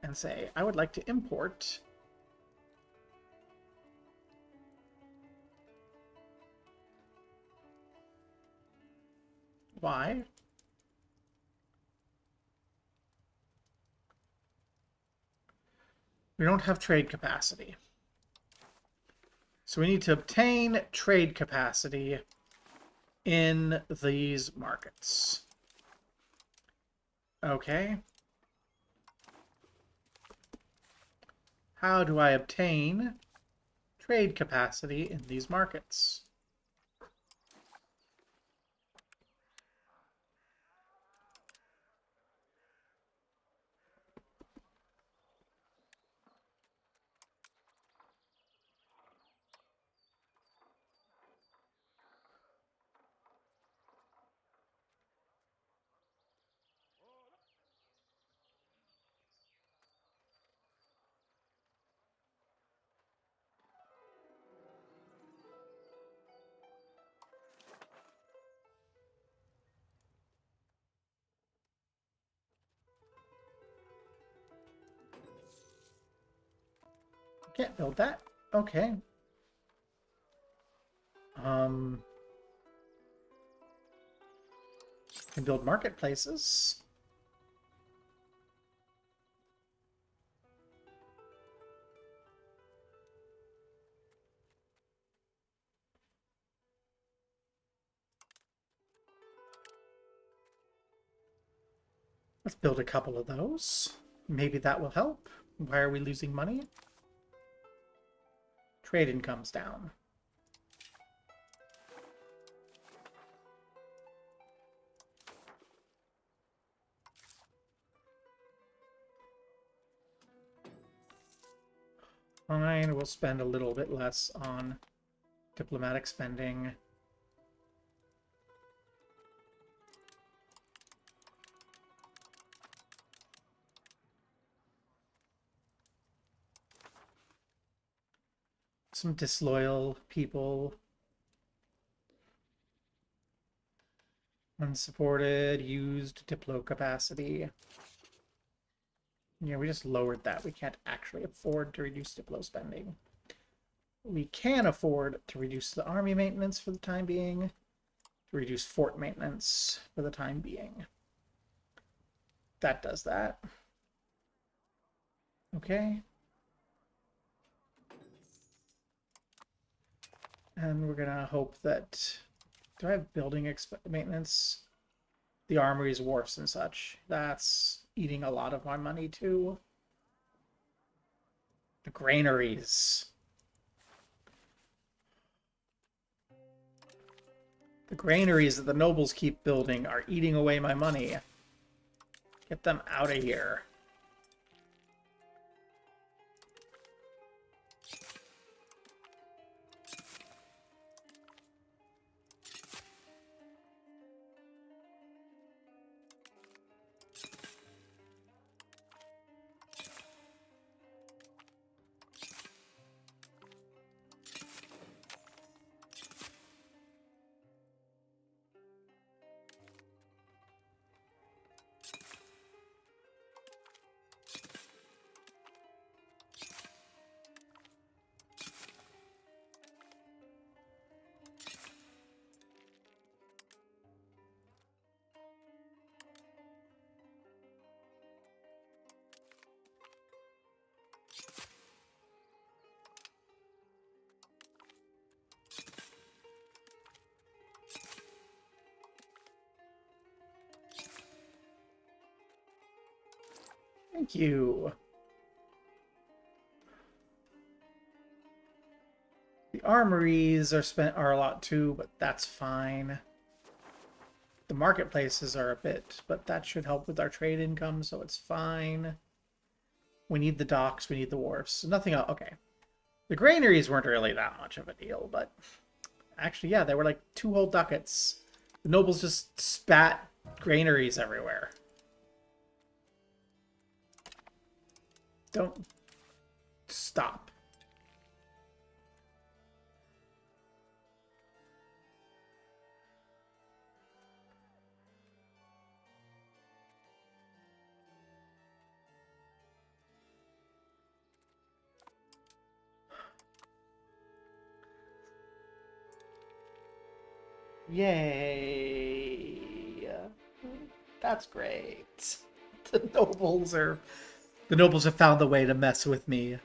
And say, I would like to import Y. We don't have trade capacity. So we need to obtain trade capacity in these markets. Okay. How do I obtain trade capacity in these markets? Can't build that. Okay. Can build marketplaces. Let's build a couple of those. Maybe that will help. Why are we losing money? Trade income's down. Fine, we'll spend a little bit less on diplomatic spending. Some disloyal people. Unsupported, used Diplo capacity. Yeah, we just lowered that. We can't actually afford to reduce Diplo spending. We can afford to reduce the army maintenance for the time being, to reduce fort maintenance for the time being. That does that. Okay. And we're gonna hope that... Do I have building maintenance? The armories, wharfs, and such. That's eating a lot of my money, too. The granaries. The granaries that the nobles keep building are eating away my money. Get them out of here. Thank you. The armories are a lot too, but that's fine. The marketplaces are a bit, but that should help with our trade income, so it's fine. We need the docks, we need the wharfs. Nothing else. Okay. The granaries weren't really that much of a deal, but actually, yeah, they were like 2 whole ducats. The nobles just spat granaries everywhere. Don't stop. Yay. That's great. The nobles have found a way to mess with me.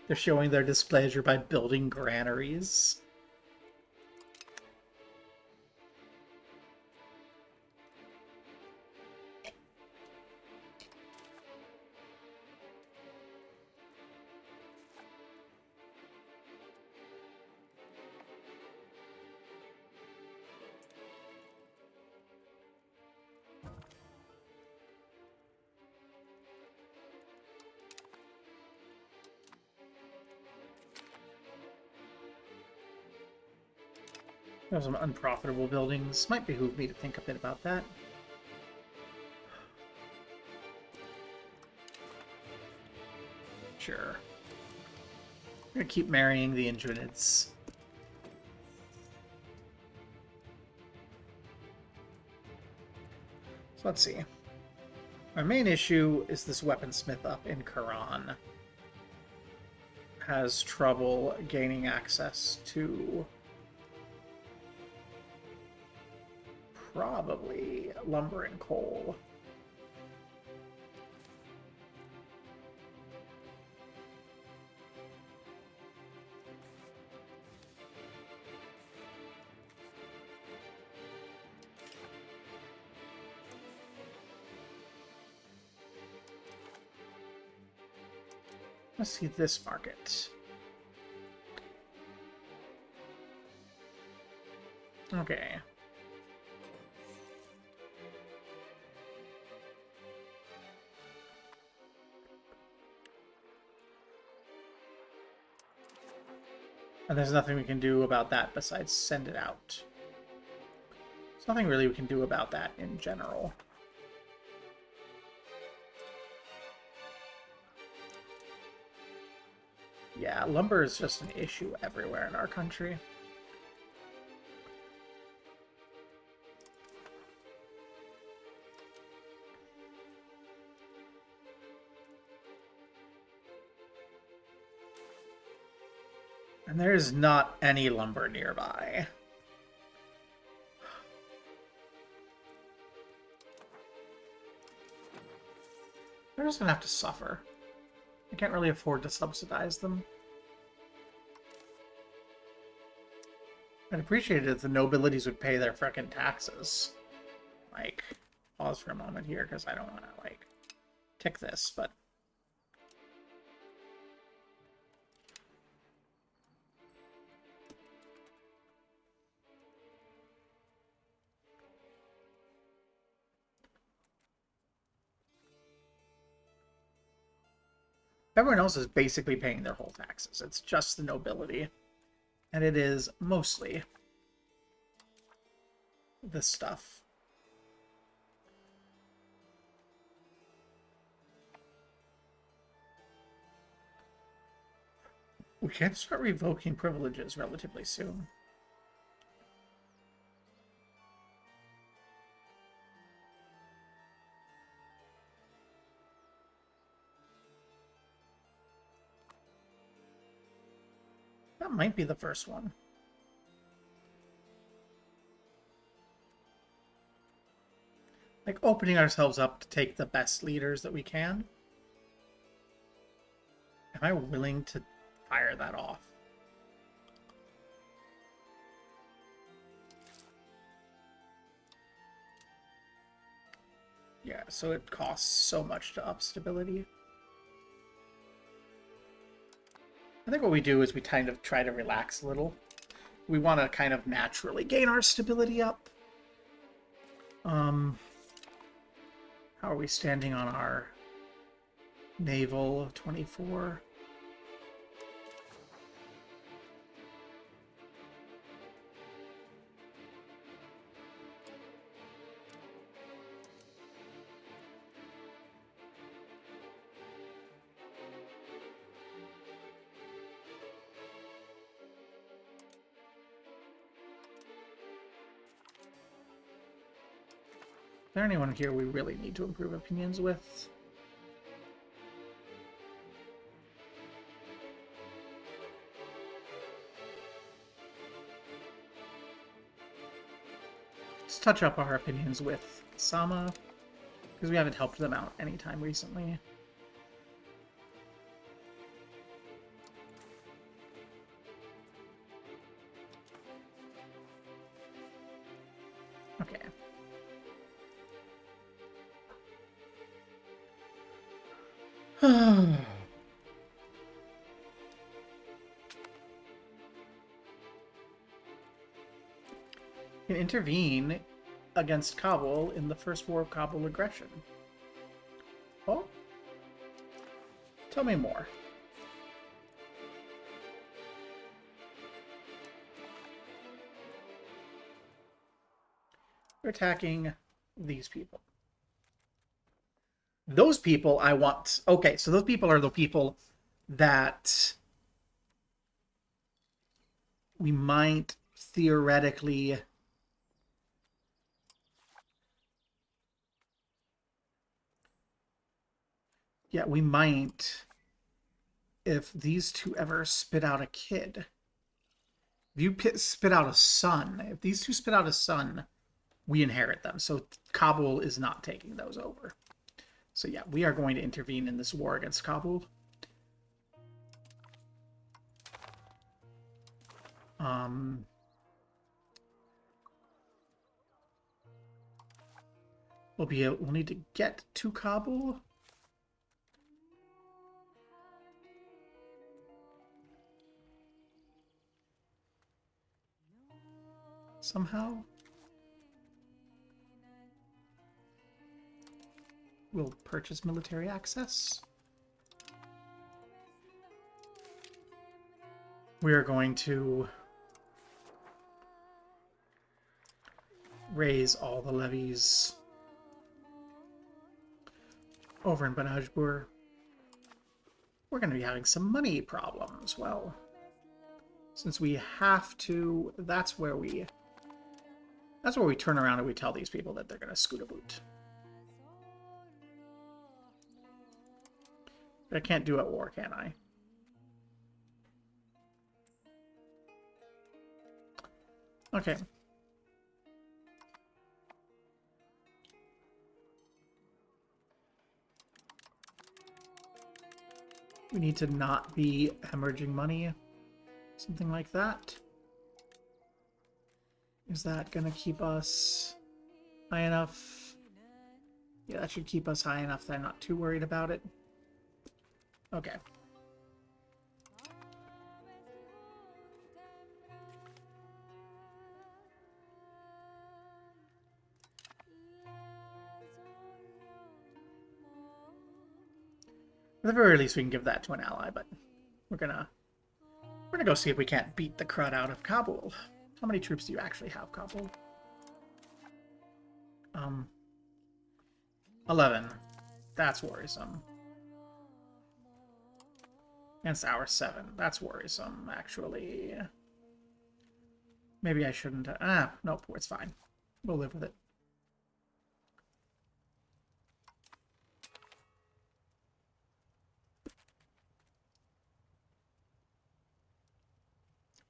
They're showing their displeasure by building granaries. There's some unprofitable buildings. Might behoove me to think a bit about that. Sure. I'm gonna keep marrying the Injuinids. So let's see. Our main issue is this weaponsmith up in Quran. Has trouble gaining access to probably lumber and coal. Let's see this market. Okay. And there's nothing we can do about that besides send it out. There's nothing really we can do about that in general. Yeah, lumber is just an issue everywhere in our country. And there's not any lumber nearby. They're just gonna have to suffer. I can't really afford to subsidize them. I'd appreciate it if the nobilities would pay their frickin' taxes. Like, pause for a moment here, because I don't want to, like, tick this, but... Everyone else is basically paying their whole taxes. It's just the nobility. And it is mostly this stuff. We can start revoking privileges relatively soon. That might be the first one. Like, opening ourselves up to take the best leaders that we can. Am I willing to fire that off? Yeah, so it costs so much to up stability. I think what we do is we kind of try to relax a little. We want to kind of naturally gain our stability up. How are we standing on our naval? 24. Is there anyone here we really need to improve opinions with? Let's touch up our opinions with Sama, because we haven't helped them out anytime recently. Okay. Can intervene against Kabul in the First War of Kabul aggression. Oh? Tell me more. We're attacking these people. Those people I want... Okay, so those people are the people that we might theoretically... Yeah, we might, if these two ever spit out a kid. If you spit out a son, if these two spit out a son, we inherit them. So Kabul is not taking those over. So yeah, we are going to intervene in this war against Kabul. We'll need to get to Kabul. Somehow. We'll purchase military access. We are going to raise all the levies over in Banajpur. We're going to be having some money problems. Well, since we have to, that's where we turn around and we tell these people that they're going to scoot a boot. But I can't do at war, can I? Okay. We need to not be hemorrhaging money. Something like that. Is that going to keep us high enough? Yeah, that should keep us high enough that I'm not too worried about it. Okay. At the very least, we can give that to an ally, but we're gonna go see if we can't beat the crud out of Kabul. How many troops do you actually have, Kabul? 11. That's worrisome. Against our 7. That's worrisome, actually. Maybe I shouldn't. Nope, it's fine. We'll live with it.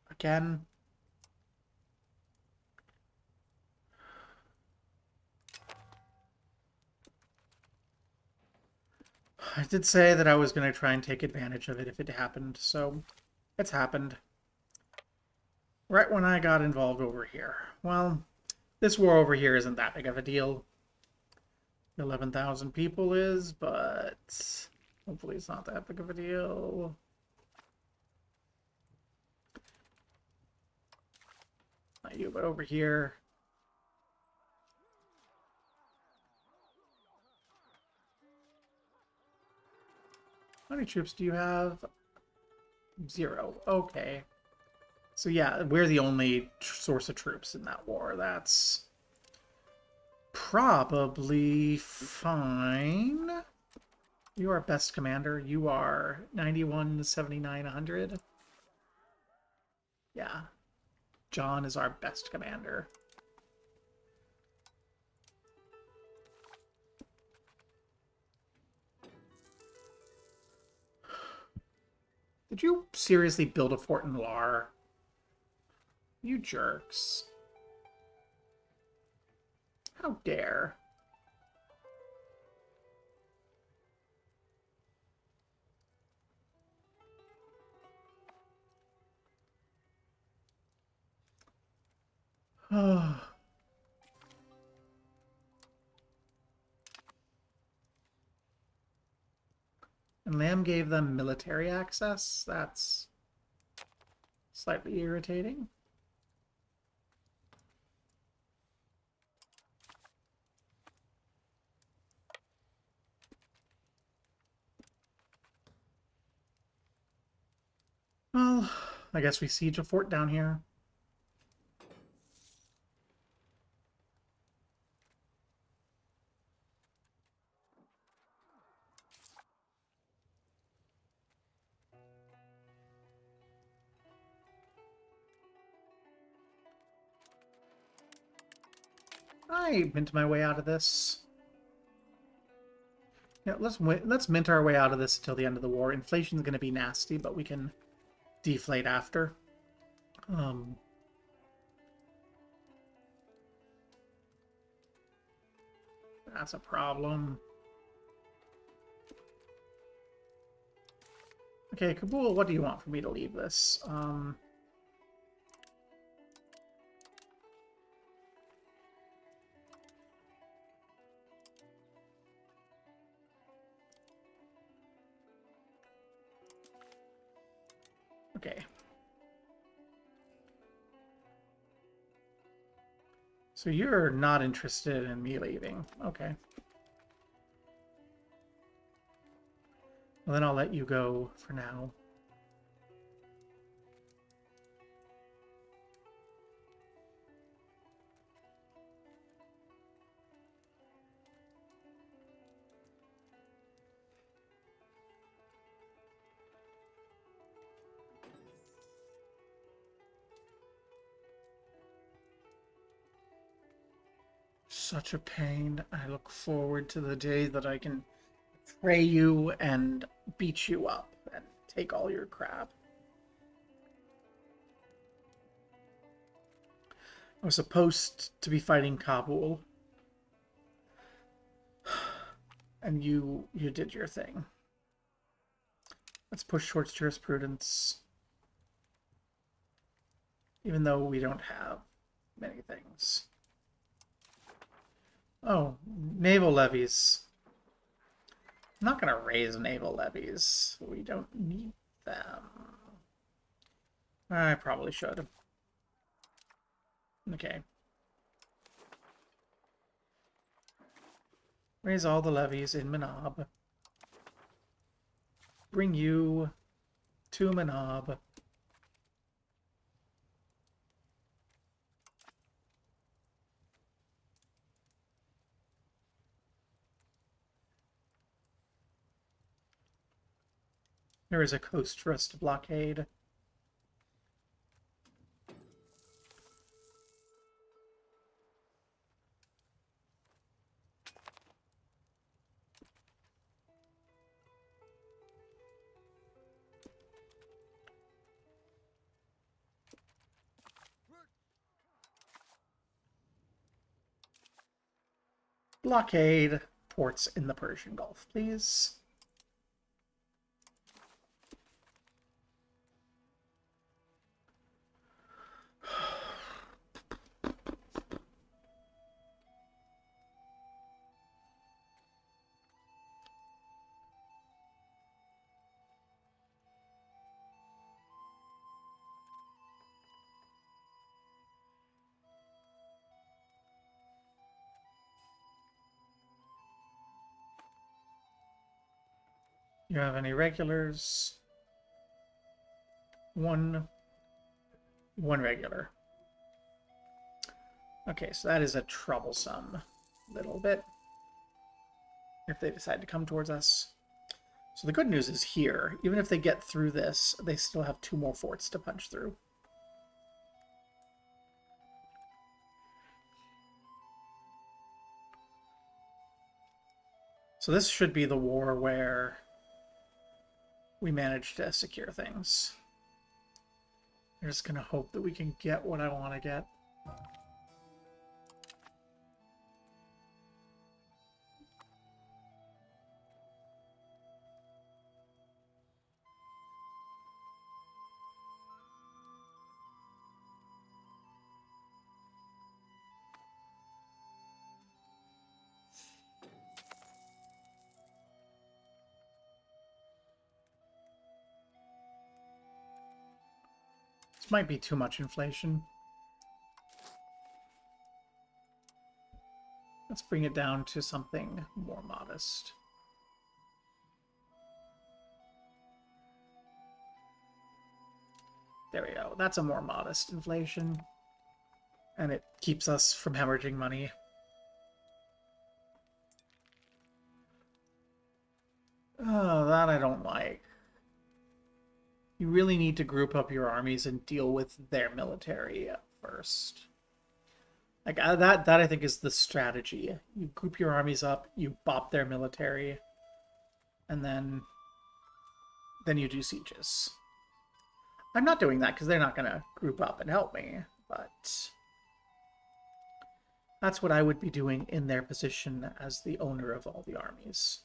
Again. I did say that I was going to try and take advantage of it if it happened, so it's happened. Right when I got involved over here. Well, this war over here isn't that big of a deal. 11,000 people is, but hopefully it's not that big of a deal. Not you, but over here. How many troops do you have? 0. Okay. So yeah, we're the only source of troops in that war. That's probably fine. You are best commander. You are 91, 79, 100. Yeah. John is our best commander. Did you seriously build a fort in Lar? You jerks. How dare. And Lamb gave them military access? That's slightly irritating. Well, I guess we siege a fort down here. I mint my way out of this. Yeah, let's mint our way out of this until the end of the war. Inflation's going to be nasty, but we can deflate after. That's a problem. Okay, Kabul, what do you want for me to leave this? Okay. So you're not interested in me leaving. Okay. Well, then I'll let you go for now. Such a pain. I look forward to the day that I can betray you and beat you up and take all your crap. I was supposed to be fighting Kabul. And you did your thing. Let's push towards jurisprudence. Even though we don't have many things. Oh, naval levies. I'm not going to raise naval levies. We don't need them. I probably should. Okay. Raise all the levies in Minab. Bring you to Minab. There is a coast for us to blockade. Blockade ports in the Persian Gulf, please. You have any regulars? One regular. Okay, so that is a troublesome little bit if they decide to come towards us. So the good news is here, even if they get through this, they still have 2 more forts to punch through. So this should be the war where we manage to secure things. I'm just going to hope that we can get what I want to get. This might be too much inflation. Let's bring it down to something more modest. There we go. That's a more modest inflation. And it keeps us from hemorrhaging money. Oh, that I don't like. You really need to group up your armies and deal with their military first. Like that I think is the strategy. You group your armies up, you bop their military, and then you do sieges. I'm not doing that because they're not going to group up and help me, but that's what I would be doing in their position as the owner of all the armies.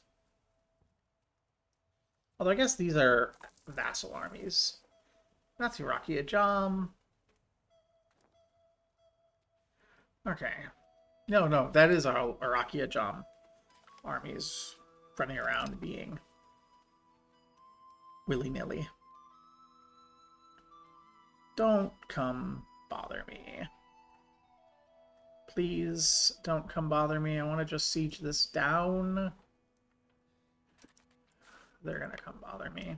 Although I guess these are vassal armies. That's Iraqi Ajam. Okay. No, that is our Iraqi Ajam armies running around being willy-nilly. Don't come bother me. Please don't come bother me. I want to just siege this down. They're gonna come bother me.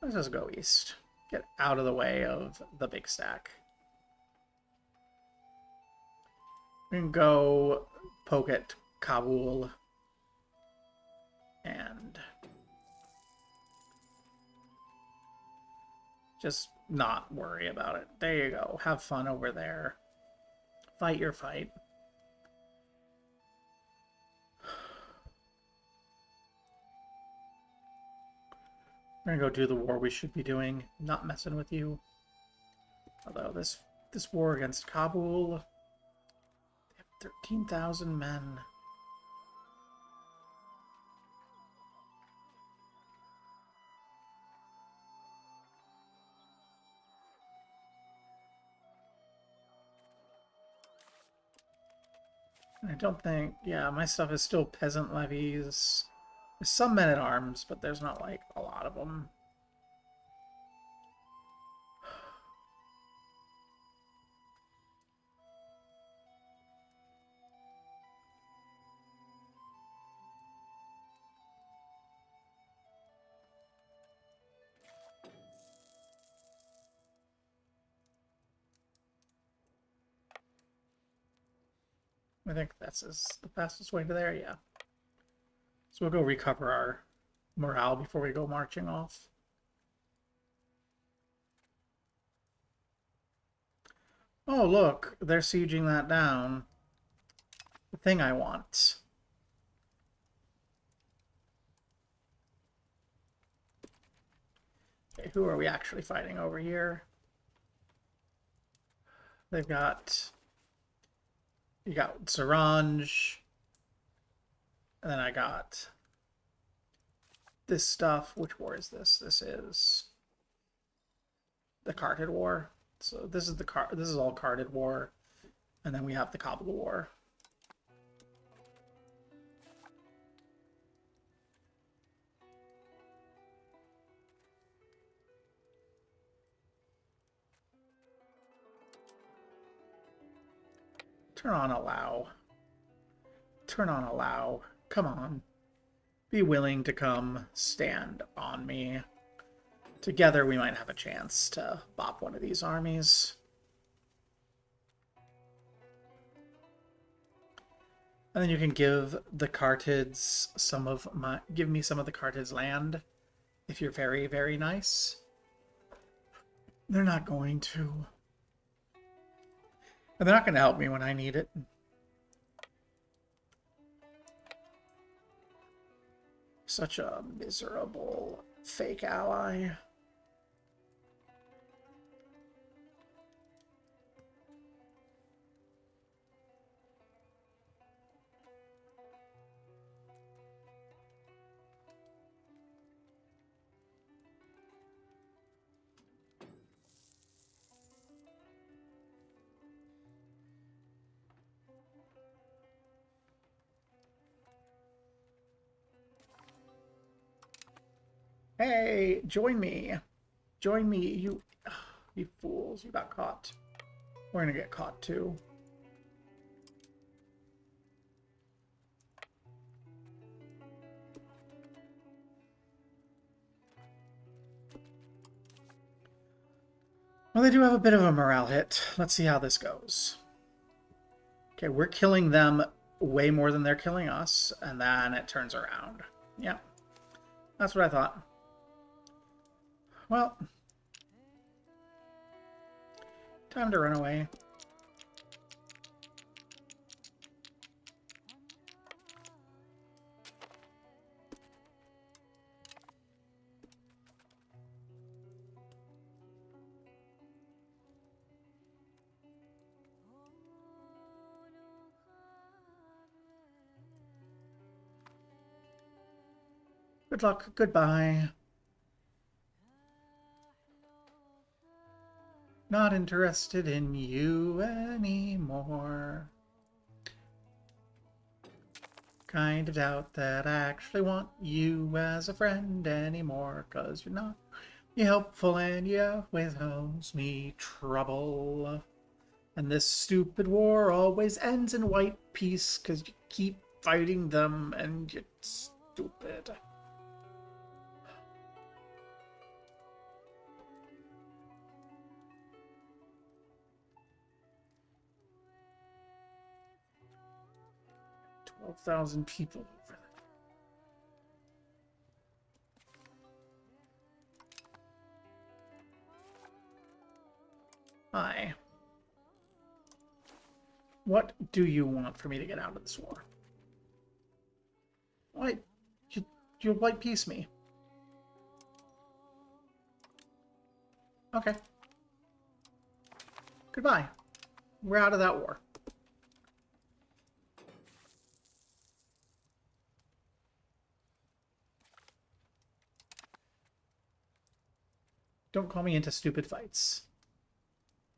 Let's just go east. Get out of the way of the big stack. We can go poke at Kabul and just not worry about it. There you go. Have fun over there. Fight your fight. We're gonna go do the war we should be doing. Not messing with you. Although this war against Kabul, they have 13,000 men. I don't think, yeah, my stuff is still peasant levies. There's some men at arms, but there's not like a lot of them. I think that's the fastest way to there, yeah. So we'll go recover our morale before we go marching off. Oh, look, they're sieging that down. The thing I want. Okay, who are we actually fighting over here? They've got... You got Saranj. And then I got this stuff. Which war is this? This is the Carted War. So this is all Carted War. And then we have the Kabul War. Turn on allow. Turn on allow. Come on. Be willing to come stand on me. Together we might have a chance to bop one of these armies. And then you can give the Cartids give me some of the Cartids land if you're very, very nice. They're not going to. And they're not going to help me when I need it. Such a miserable fake ally. Hey, join me. Join me, you fools. You got caught. We're gonna get caught too. Well, they do have a bit of a morale hit. Let's see how this goes. Okay, we're killing them way more than they're killing us, and then it turns around. Yeah, that's what I thought. Well, time to run away. Good luck. Goodbye. Not interested in you anymore. Kind of doubt that I actually want you as a friend anymore, 'cause you're not helpful and you always cause me trouble. And this stupid war always ends in white peace, 'cause you keep fighting them and you're stupid. Thousand people over there. Hi. What do you want for me to get out of this war? Why? You'll white peace me. Okay. Goodbye. We're out of that war. Don't call me into stupid fights.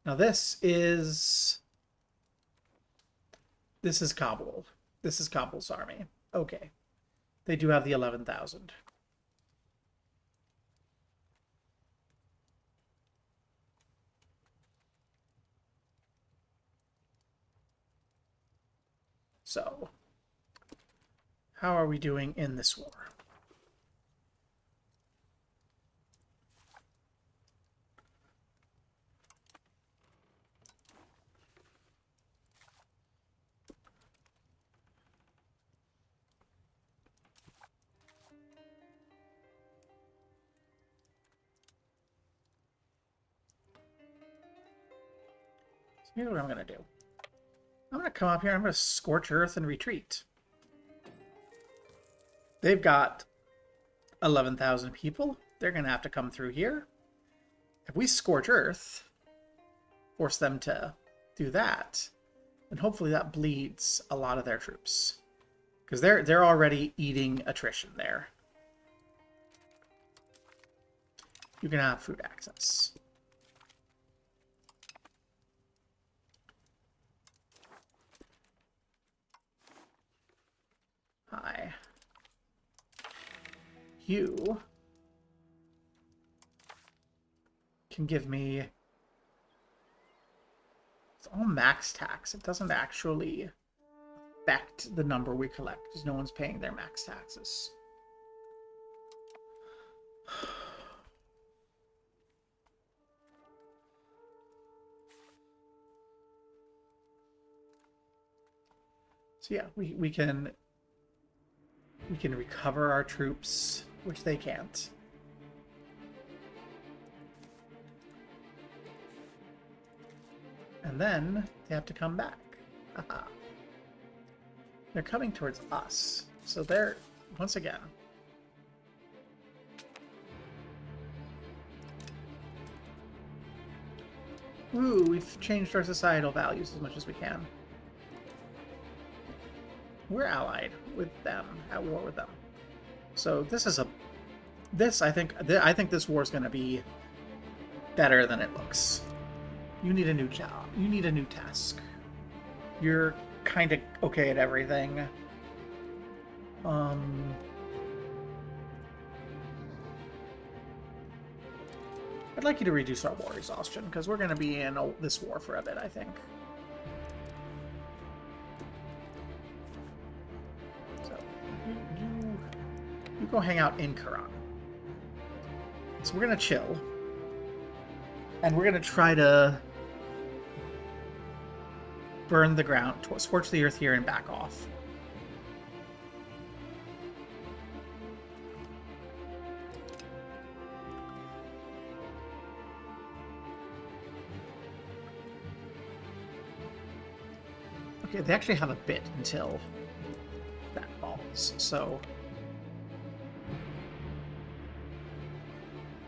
Now this is Kabul. This is Kabul's army. Okay. They do have the 11,000. So, how are we doing in this war? So here's what I'm going to do. I'm going to come up here. I'm going to scorch earth and retreat. They've got 11,000 people. They're going to have to come through here. If we scorch earth, force them to do that, then hopefully that bleeds a lot of their troops. Because they're already eating attrition there. You can have food access. Hi. You can give me... It's all max tax. It doesn't actually affect the number we collect because no one's paying their max taxes. So yeah, we can recover our troops, which they can't. And then they have to come back. Aha. They're coming towards us. So they're, once again... Ooh, we've changed our societal values as much as we can. We're allied with them, at war with them. So this is I think this war is going to be better than it looks. You need a new job. You need a new task. You're kind of okay at everything. I'd like you to reduce our war exhaustion, because we're going to be in this war for a bit, I think. So, you go hang out in Quran. So we're going to chill. And we're going to try to burn the ground, scorch the earth here and back off. Okay, they actually have a bit until that falls, so...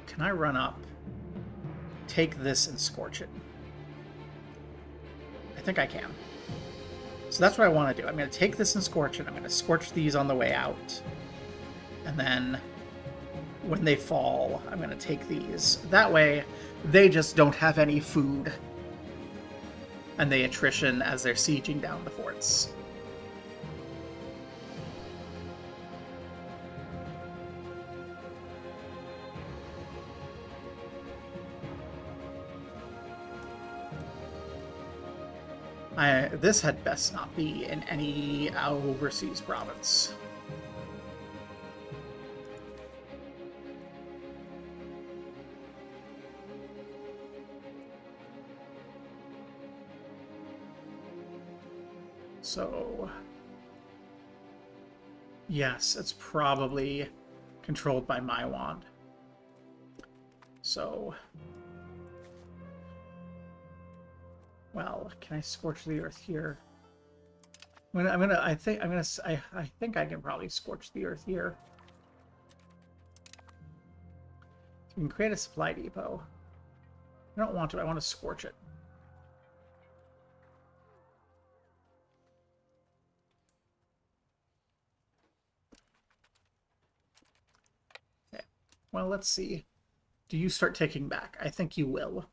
Can I run up, take this, and scorch it? I think I can. So that's what I want to do. I'm going to take this and scorch it. I'm going to scorch these on the way out. And then when they fall, I'm going to take these. That way, they just don't have any food. And they attrition as they're sieging down the forts. This had best not be in any overseas province. So, yes, it's probably controlled by my wand. So, well, can I scorch the earth here? I think I can probably scorch the earth here. So we can create a supply depot. I don't want to. I want to scorch it. Okay. Well, let's see. Do you start taking back? I think you will.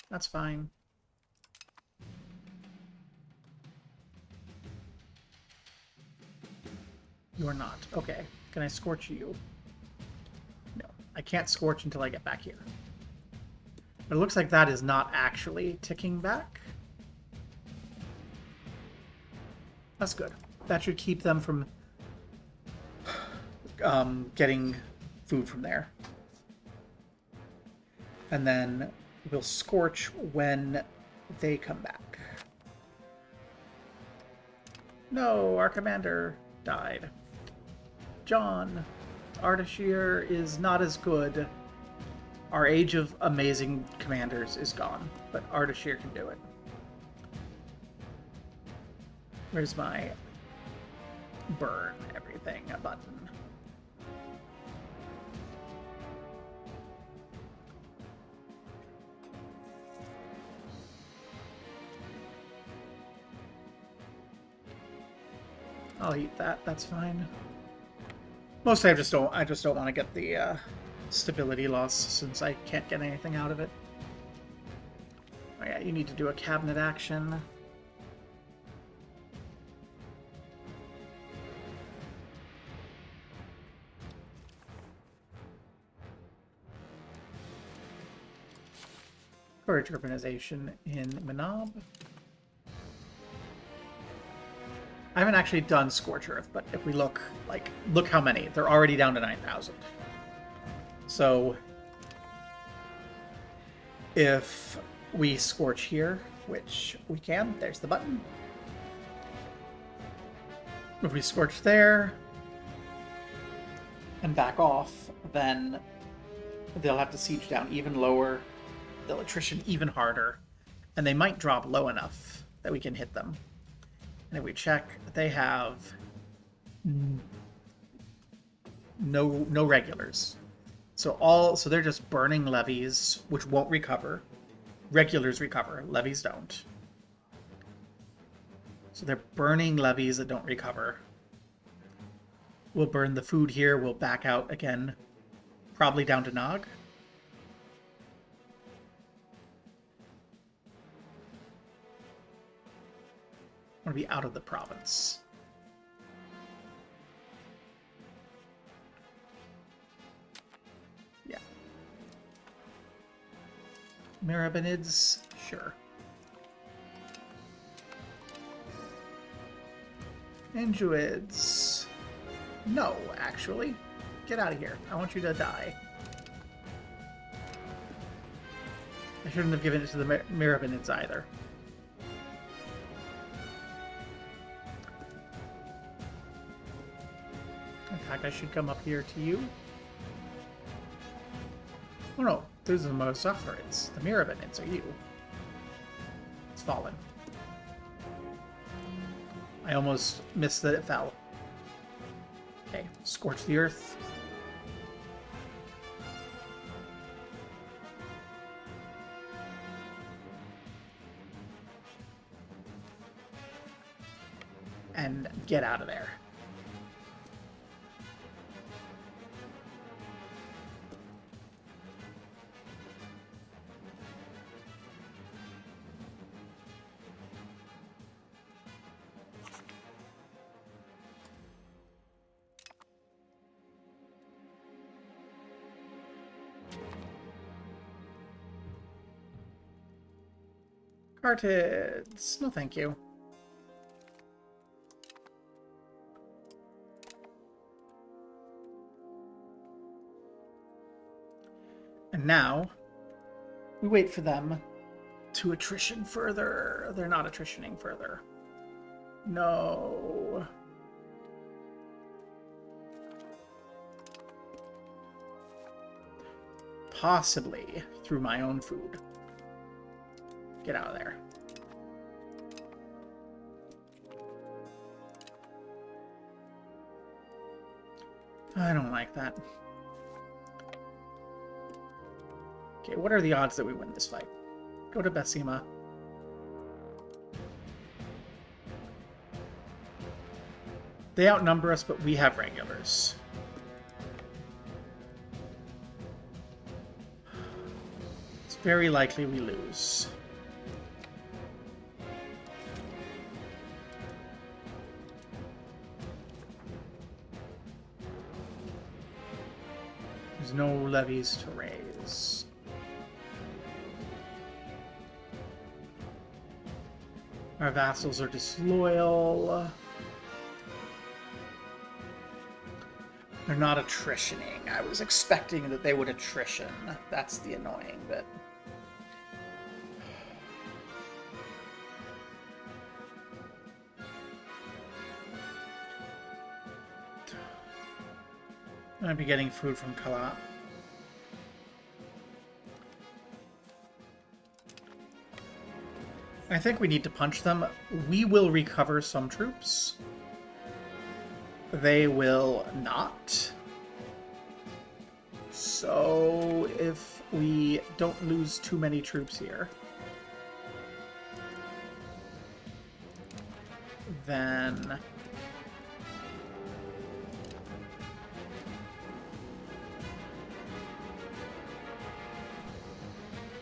That's fine. You're not. Okay. Can I scorch you? No. I can't scorch until I get back here. But it looks like that is not actually ticking back. That's good. That should keep them from getting food from there. And then we'll scorch when they come back. No, our commander died. John, Ardashir is not as good. Our age of amazing commanders is gone, but Ardashir can do it. Where's my burn everything button? I'll eat that. That's fine. Mostly, I just don't want to get the stability loss since I can't get anything out of it. Oh yeah, you need to do a cabinet action. Courage urbanization in Minab. I haven't actually done Scorch Earth, but if we look, look how many. They're already down to 9,000. So, if we Scorch here, which we can, there's the button. If we Scorch there, and back off, then they'll have to siege down even lower, they'll attrition even harder, and they might drop low enough that we can hit them. And if we check, they have no regulars. So they're just burning levies, which won't recover. Regulars recover, levies don't. So they're burning levies that don't recover. We'll burn the food here, we'll back out again, probably down to Nog. I want to be out of the province. Yeah. Mirabinids? Sure. Druids? No, actually. Get out of here. I want you to die. I shouldn't have given it to the Mirabinids either. In fact, I should come up here to you. Oh no, those are the Mosatharids. The Mirabinids are you. It's fallen. I almost missed that it fell. Okay, scorch the earth. And get out of there. Cartids. No, thank you. And now, we wait for them to attrition further. They're not attritioning further. No. Possibly through my own food. Get out of there. I don't like that. Okay, what are the odds that we win this fight? Go to Besima. They outnumber us, but we have regulars. It's very likely we lose. There's no levies to raise. Our vassals are disloyal. They're not attritioning. I was expecting that they would attrition. That's the annoying bit. I'm going to be getting food from Kala. I think we need to punch them. We will recover some troops. They will not. So if we don't lose too many troops here, then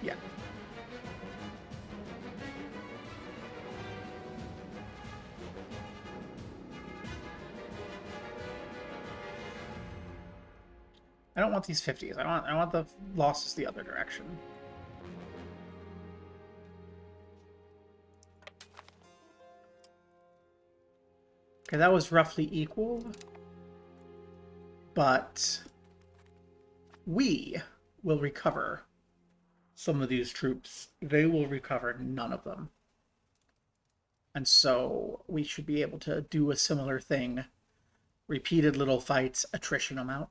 yeah. I don't want these 50s. I want the losses the other direction. Okay, that was roughly equal. But we will recover some of these troops. They will recover none of them. And so we should be able to do a similar thing. Repeated little fights, attrition them out.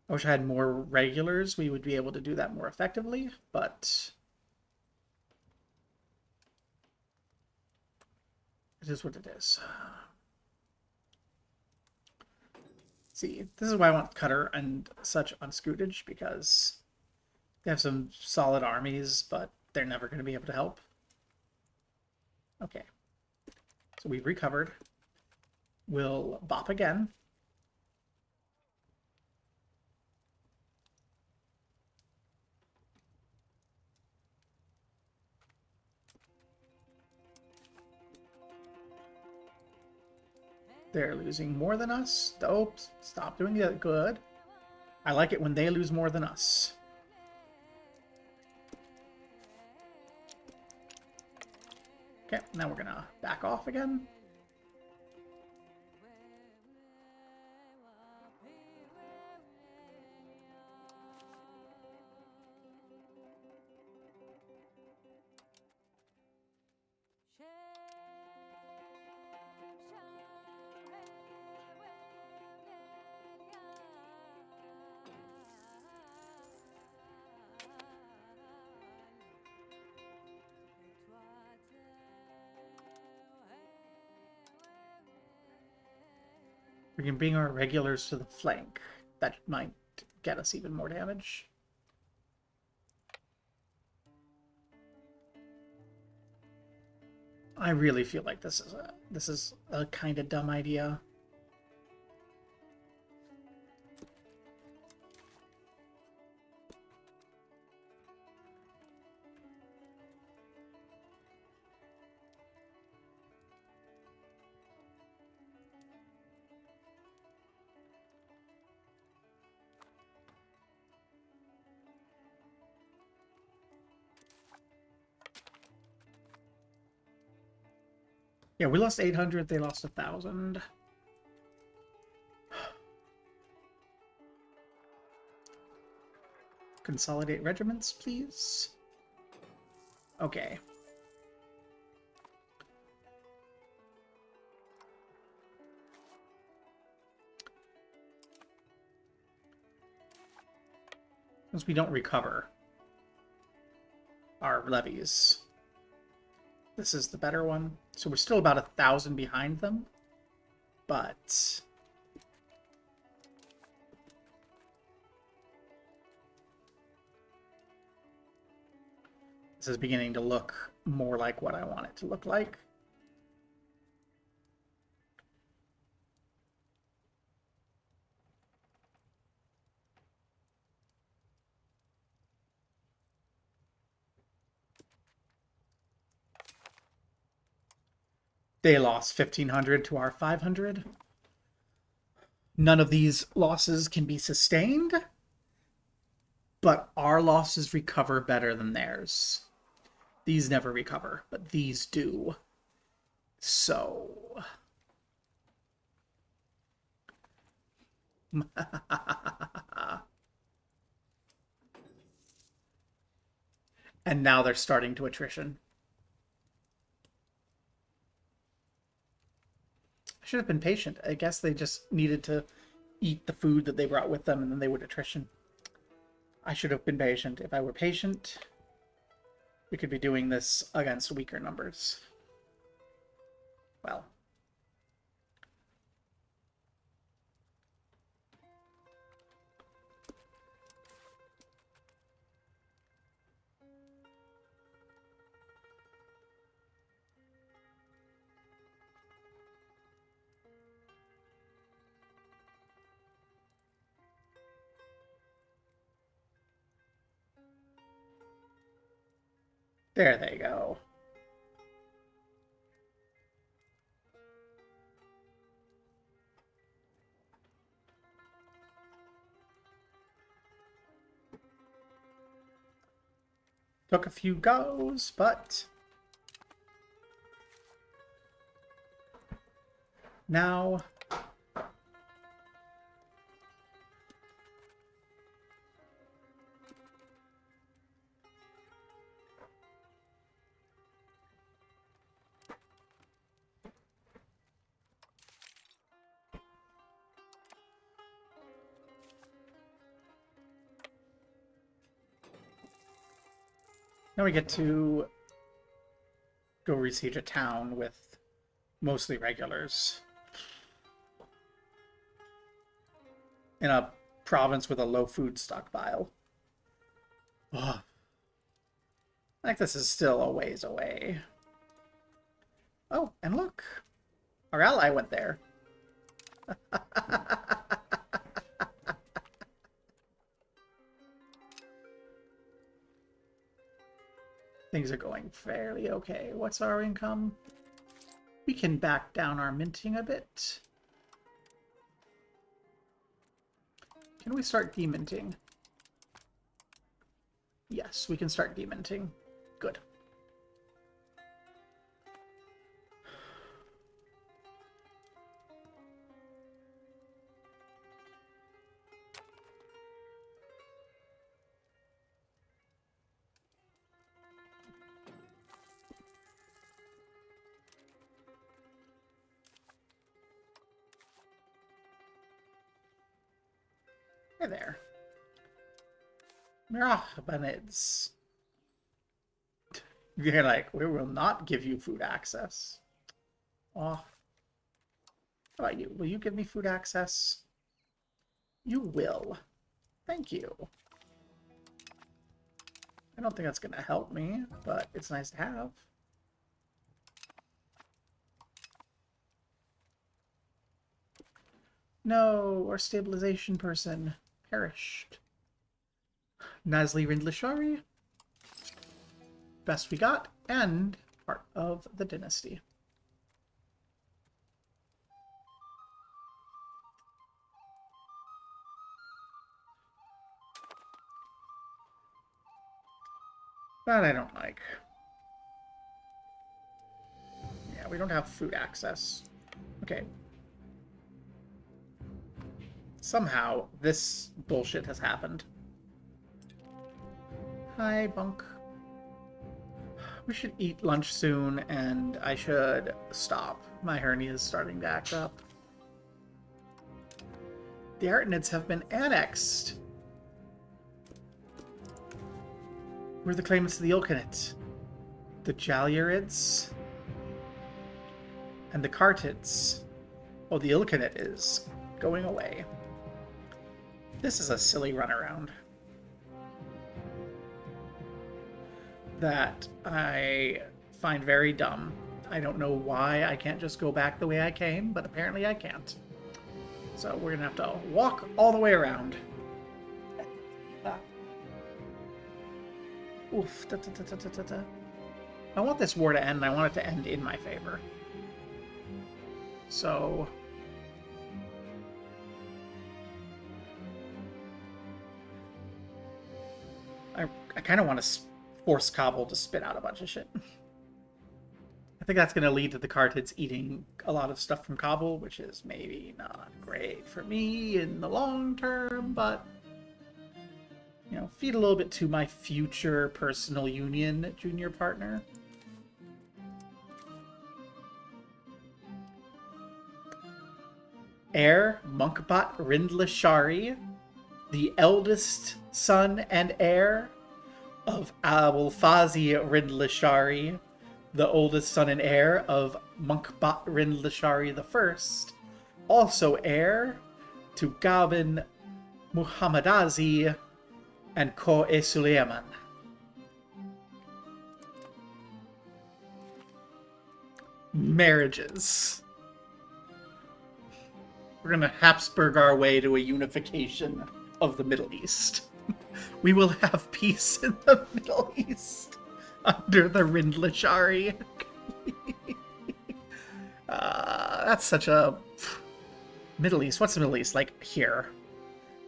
I wish I had more regulars. We would be able to do that more effectively, but it is what it is. See, this is why I want Cutter and such on Scootage, because they have some solid armies, but they're never going to be able to help. Okay. So we've recovered. We'll bop again. They're losing more than us. Oh, stop doing that. Good. I like it when they lose more than us. Okay, now we're gonna back off again. We can bring our regulars to the flank. That might get us even more damage. I really feel like this is a kind of dumb idea. Yeah, we lost 800, they lost 1,000. Consolidate regiments, please. Okay. Since we don't recover our levies, this is the better one. So we're still about 1,000 behind them, but This is beginning to look more like what I want it to look like. They lost 1,500 to our 500. None of these losses can be sustained, but our losses recover better than theirs. These never recover, but these do. So... and now they're starting to attrition. I should have been patient. I guess they just needed to eat the food that they brought with them, and then they would attrition. I should have been patient. If I were patient, we could be doing this against weaker numbers. Well. There they go. Took a few goes, but now we get to go besiege a town with mostly regulars in a province with a low food stockpile. Ugh. I think this is still a ways away. Oh, and look, our ally went there. Things are going fairly okay. What's our income? We can back down our minting a bit. Can we start deminting? Yes, we can start deminting. Good. Hey there. Mirahbanids. You're like, we will not give you food access. Oh. How about you? Will you give me food access? You will. Thank you. I don't think that's going to help me, but it's nice to have. No, our stabilization person perished. Nazli Rindlishari. Best we got, and part of the dynasty. That I don't like. Yeah, we don't have food access. Okay. Somehow, this bullshit has happened. Hi, Bunk. We should eat lunch soon, and I should stop. My hernia is starting to act up. The Artinids have been annexed. We're the claimants to the Ilkhanate. The Jalurids and the Kartids. Oh, the Ilkhanate is going away. This is a silly runaround. that I find very dumb. I don't know why I can't just go back the way I came, but apparently I can't. So we're gonna have to walk all the way around. Oof. Da, da, da, da, da, da. I want this war to end, and I want it to end in my favor. So... I kind of want to force Kabul to spit out a bunch of shit. I think that's going to lead to the Kartids eating a lot of stuff from Kabul, which is maybe not great for me in the long term, but, you know, feed a little bit to my future personal union junior partner. Heir Munkbat Rindlashari, the eldest son and heir of Abulfazi Rindlashari, the oldest son and heir of Munkbat Rindlashari I, also heir to Gabin Muhammadazi and Ko-e Suleiman. Marriages. We're going to Habsburg our way to a unification of the Middle East. We will have peace in the Middle East under the Rindlashari. That's such a... Middle East? What's the Middle East? Like, here.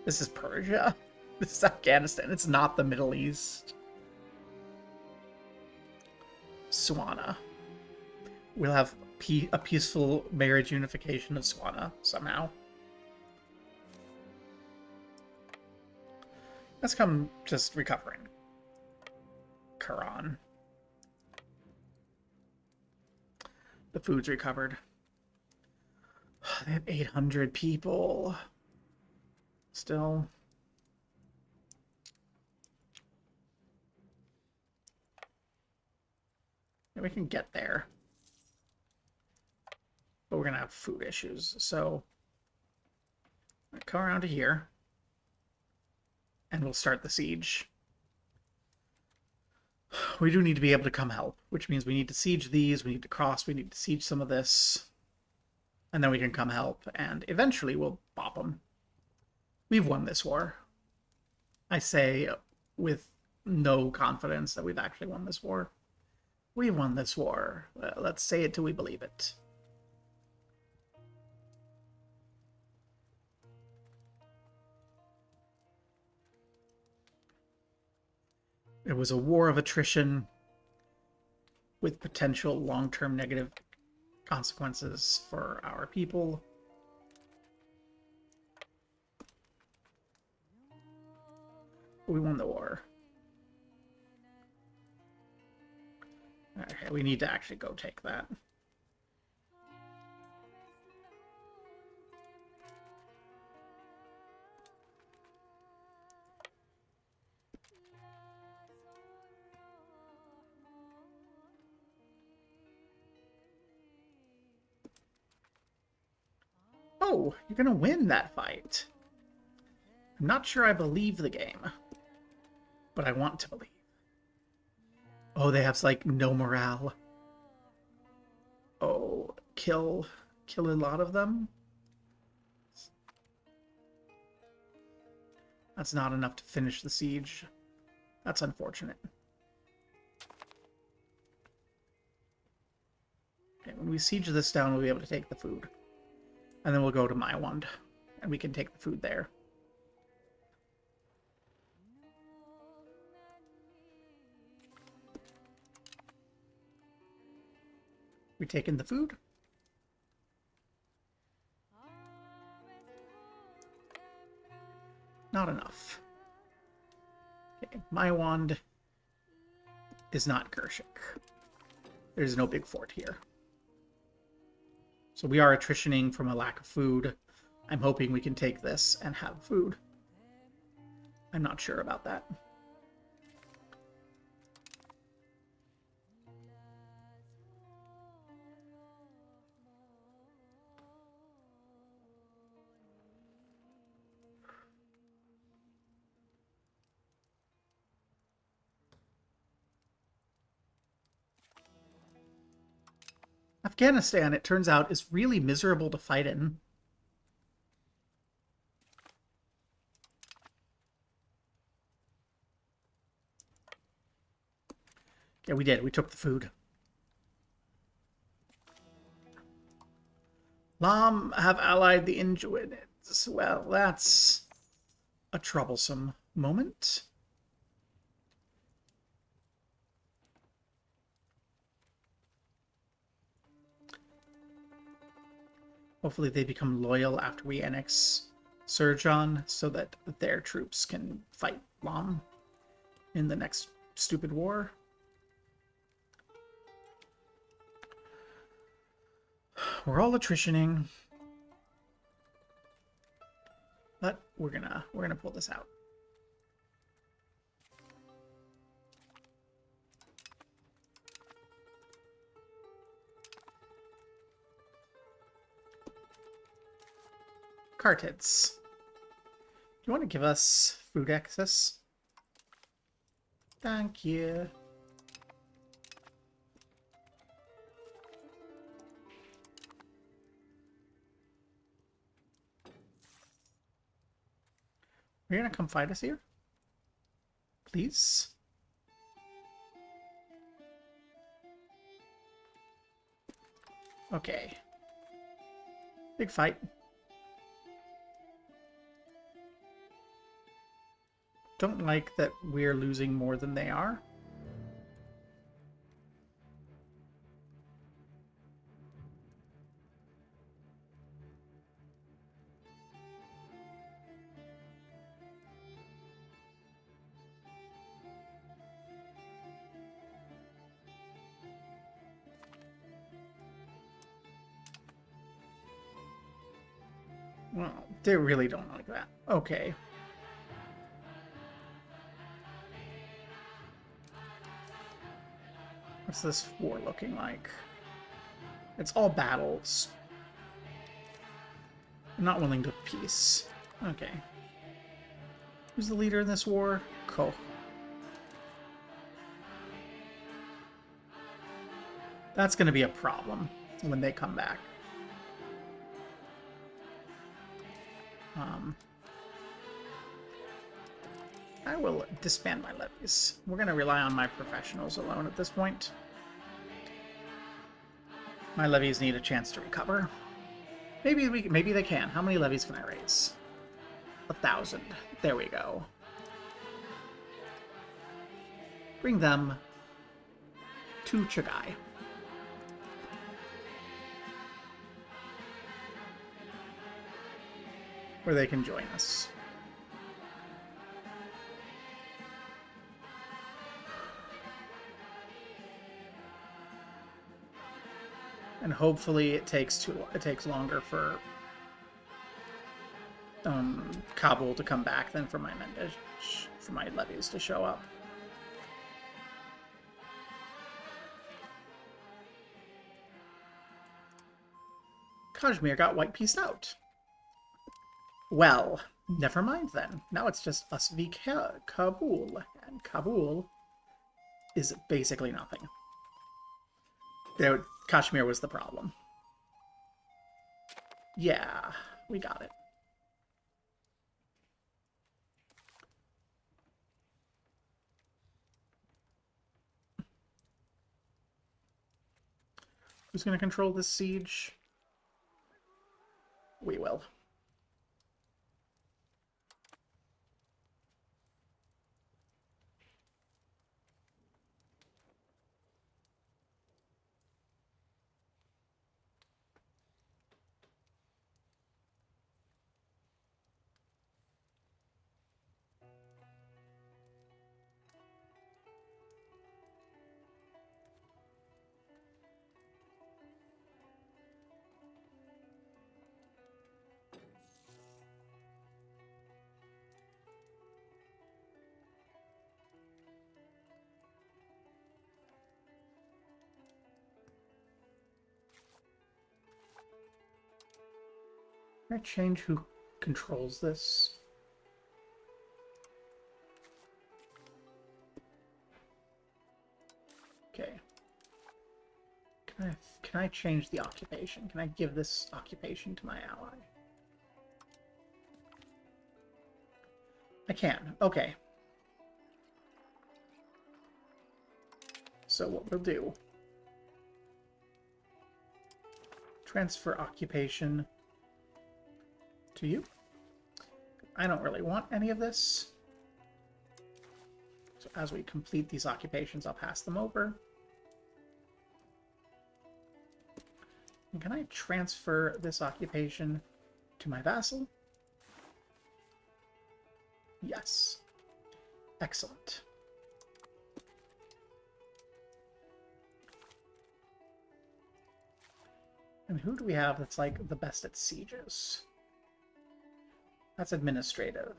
This is Persia. This is Afghanistan. It's not the Middle East. Swana. We'll have a peaceful marriage unification of Swana somehow. Let's come just recovering. Quran. The food's recovered. They have 800 people. Still. Yeah, we can get there. But we're going to have food issues. So, come around to here. And we'll start the siege. We do need to be able to come help, which means we need to siege these, we need to cross, we need to siege some of this. And then we can come help, and eventually we'll bop them. We've won this war. I say with no confidence that we've actually won this war. We won this war. Let's say it till we believe it. It was a war of attrition with potential long-term negative consequences for our people. We won the war. Okay, we need to actually go take that. Oh, you're gonna win that fight. I'm not sure I believe the game, but I want to believe. Oh, they have, like, no morale. Oh, kill a lot of them? That's not enough to finish the siege. That's unfortunate. Okay, when we siege this down, we'll be able to take the food. And then we'll go to Maiwand, and we can take the food there. We taking the food? Not enough. Okay, Maiwand is not Gershik. There's no big fort here. So we are attritioning from a lack of food. I'm hoping we can take this and have food. I'm not sure about that. Afghanistan, it turns out, is really miserable to fight in. Yeah, we did. We took the food. Lam have allied the Inuits. Well, that's a troublesome moment. Hopefully they become loyal after we annex Surjan so that their troops can fight Lam in the next stupid war. We're all attritioning. But we're gonna pull this out. Cartids. Do you want to give us food access? Thank you. You're gonna come fight us here? Please? Okay. Big fight. Don't like that we're losing more than they are. Well, they really don't like that. Okay. What's this war looking like? It's all battles. I'm not willing to peace. Okay. Who's the leader in this war? Koh. That's going to be a problem when they come back. I will disband my levies. We're going to rely on my professionals alone at this point. My levies need a chance to recover. Maybe they can. How many levies can I raise? 1,000. There we go. Bring them to Chagai. Where they can join us. And hopefully it takes longer for Kabul to come back than for my levies to show up. Kashmir got white pieced out. Well, never mind then. Now it's just us v Kabul, and Kabul is basically nothing. Kashmir was the problem. Yeah, we got it. Who's going to control this siege? We will. Can I change who controls this? Okay. Can I change the occupation? Can I give this occupation to my ally? I can. Okay. So what we'll do... transfer occupation to you. I don't really want any of this. So as we complete these occupations, I'll pass them over. And can I transfer this occupation to my vassal? Yes. Excellent. And who do we have that's like the best at sieges? That's administrative.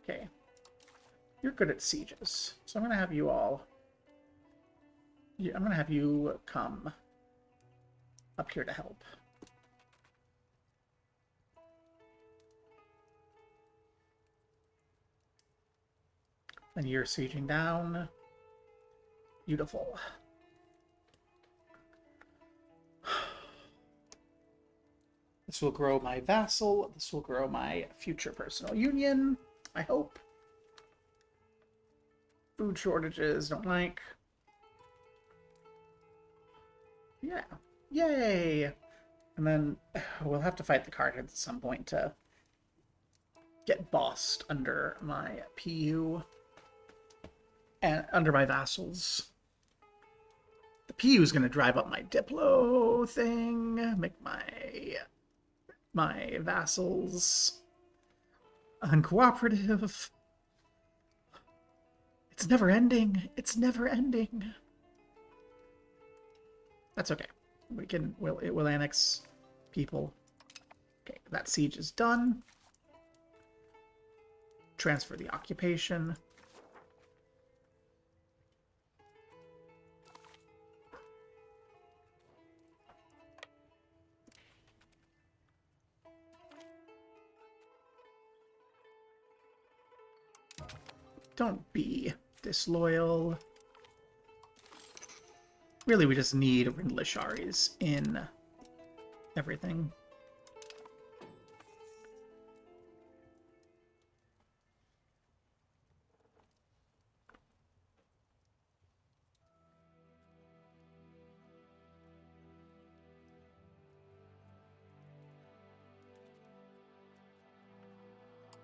Okay. You're good at sieges. So I'm going to have you all... I'm going to have you come up here to help. And you're sieging down. Beautiful. This will grow my vassal. This will grow my future personal union, I hope. Food shortages, don't like. Yeah. Yay! And then we'll have to fight the Carthage at some point to get bossed under my PU and under my vassals. The PU is going to drive up my Diplo thing, make my vassals uncooperative. It's never ending. It's never ending. That's okay. It will annex people. Okay, that siege is done. Transfer the occupation. Don't be disloyal. Really, we just need Rindlisharis in everything.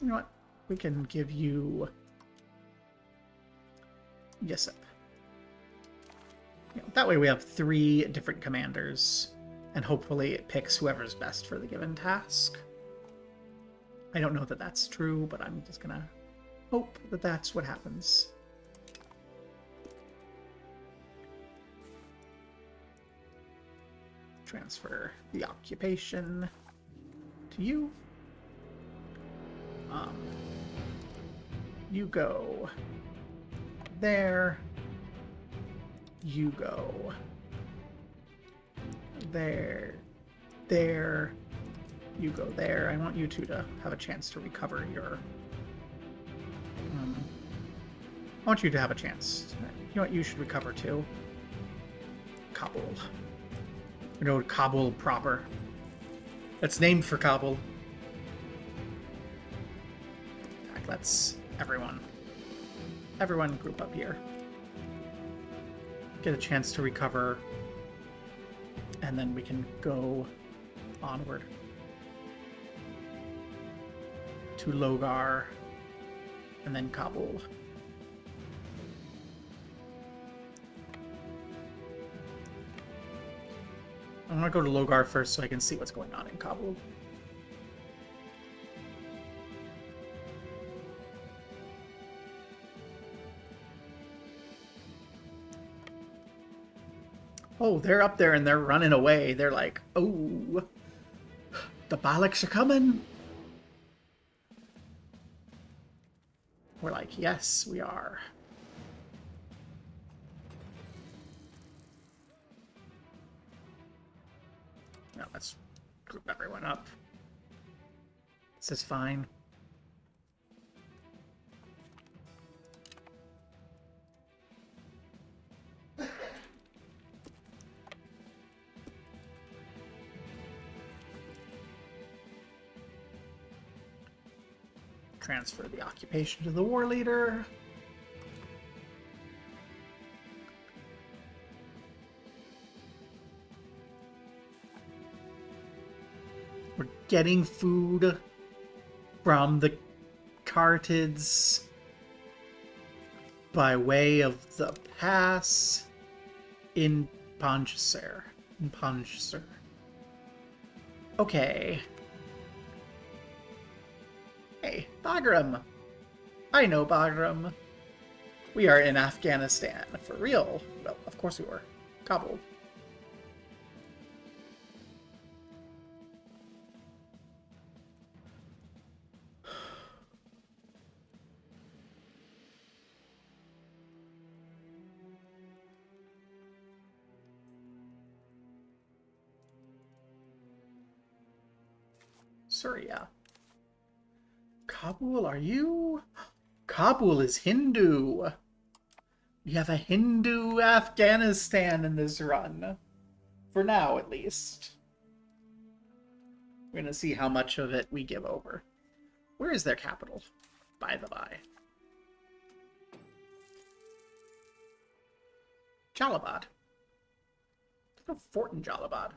You know what? We can give you Yesip. That way we have 3 different commanders, and hopefully it picks whoever's best for the given task. I don't know that that's true, but I'm just gonna hope that that's what happens. Transfer the occupation to you. You go there. You go there. There. You go there. I want you two to have a chance to recover your... I want you to have a chance. You know what? You should recover too. Kabul. You know, Kabul proper. It's named for Kabul. Let's everyone group up here. Get a chance to recover, and then we can go onward to Logar and then Kabul. I want to go to Logar first so I can see what's going on in Kabul. Oh, they're up there and they're running away. They're like, oh, the Baloks are coming. We're like, yes, we are. Now let's group everyone up. This is fine. transfer the occupation to the war leader. We're getting food from the Cartids by way of the pass in Panjser. Okay. Hey, Bagram. I know Bagram. We are in Afghanistan. For real. Well, of course we were. Kabul. Surya. Kabul, are you? Kabul is Hindu. We have a Hindu Afghanistan in this run. For now, at least. We're going to see how much of it we give over. Where is their capital, by the by? Jalabad. There's no fort in Jalabad.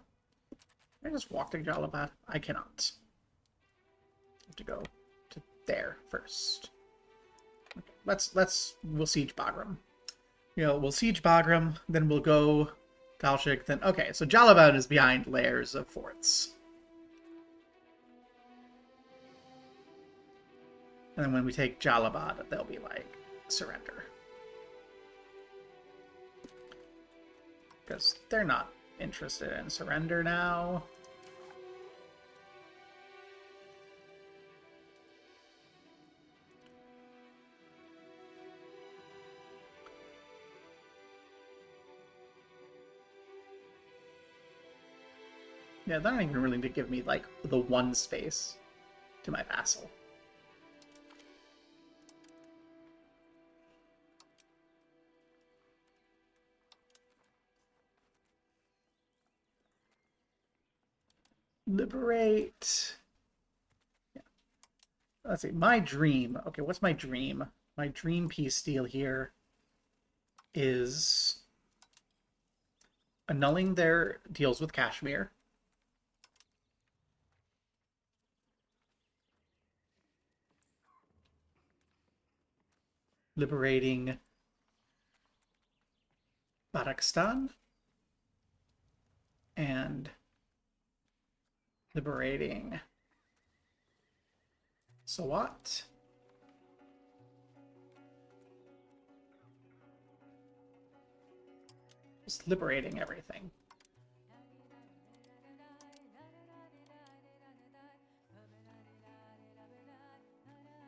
Can I just walk to Jalabad? I cannot. I have to go to there first. Okay, we'll siege Bagram. We'll siege Bagram, then we'll go Kalchik, then okay, so Jalabad is behind layers of forts. And then when we take Jalabad, they'll be like, surrender. Because they're not interested in surrender now. Yeah, they're not even willing to give me, like, the one space to my vassal. Liberate. Yeah. Let's see. My dream. Okay, what's my dream? My dream peace deal here is annulling their deals with Kashmir. Liberating Badakhshan. And liberating Swat. Just liberating everything.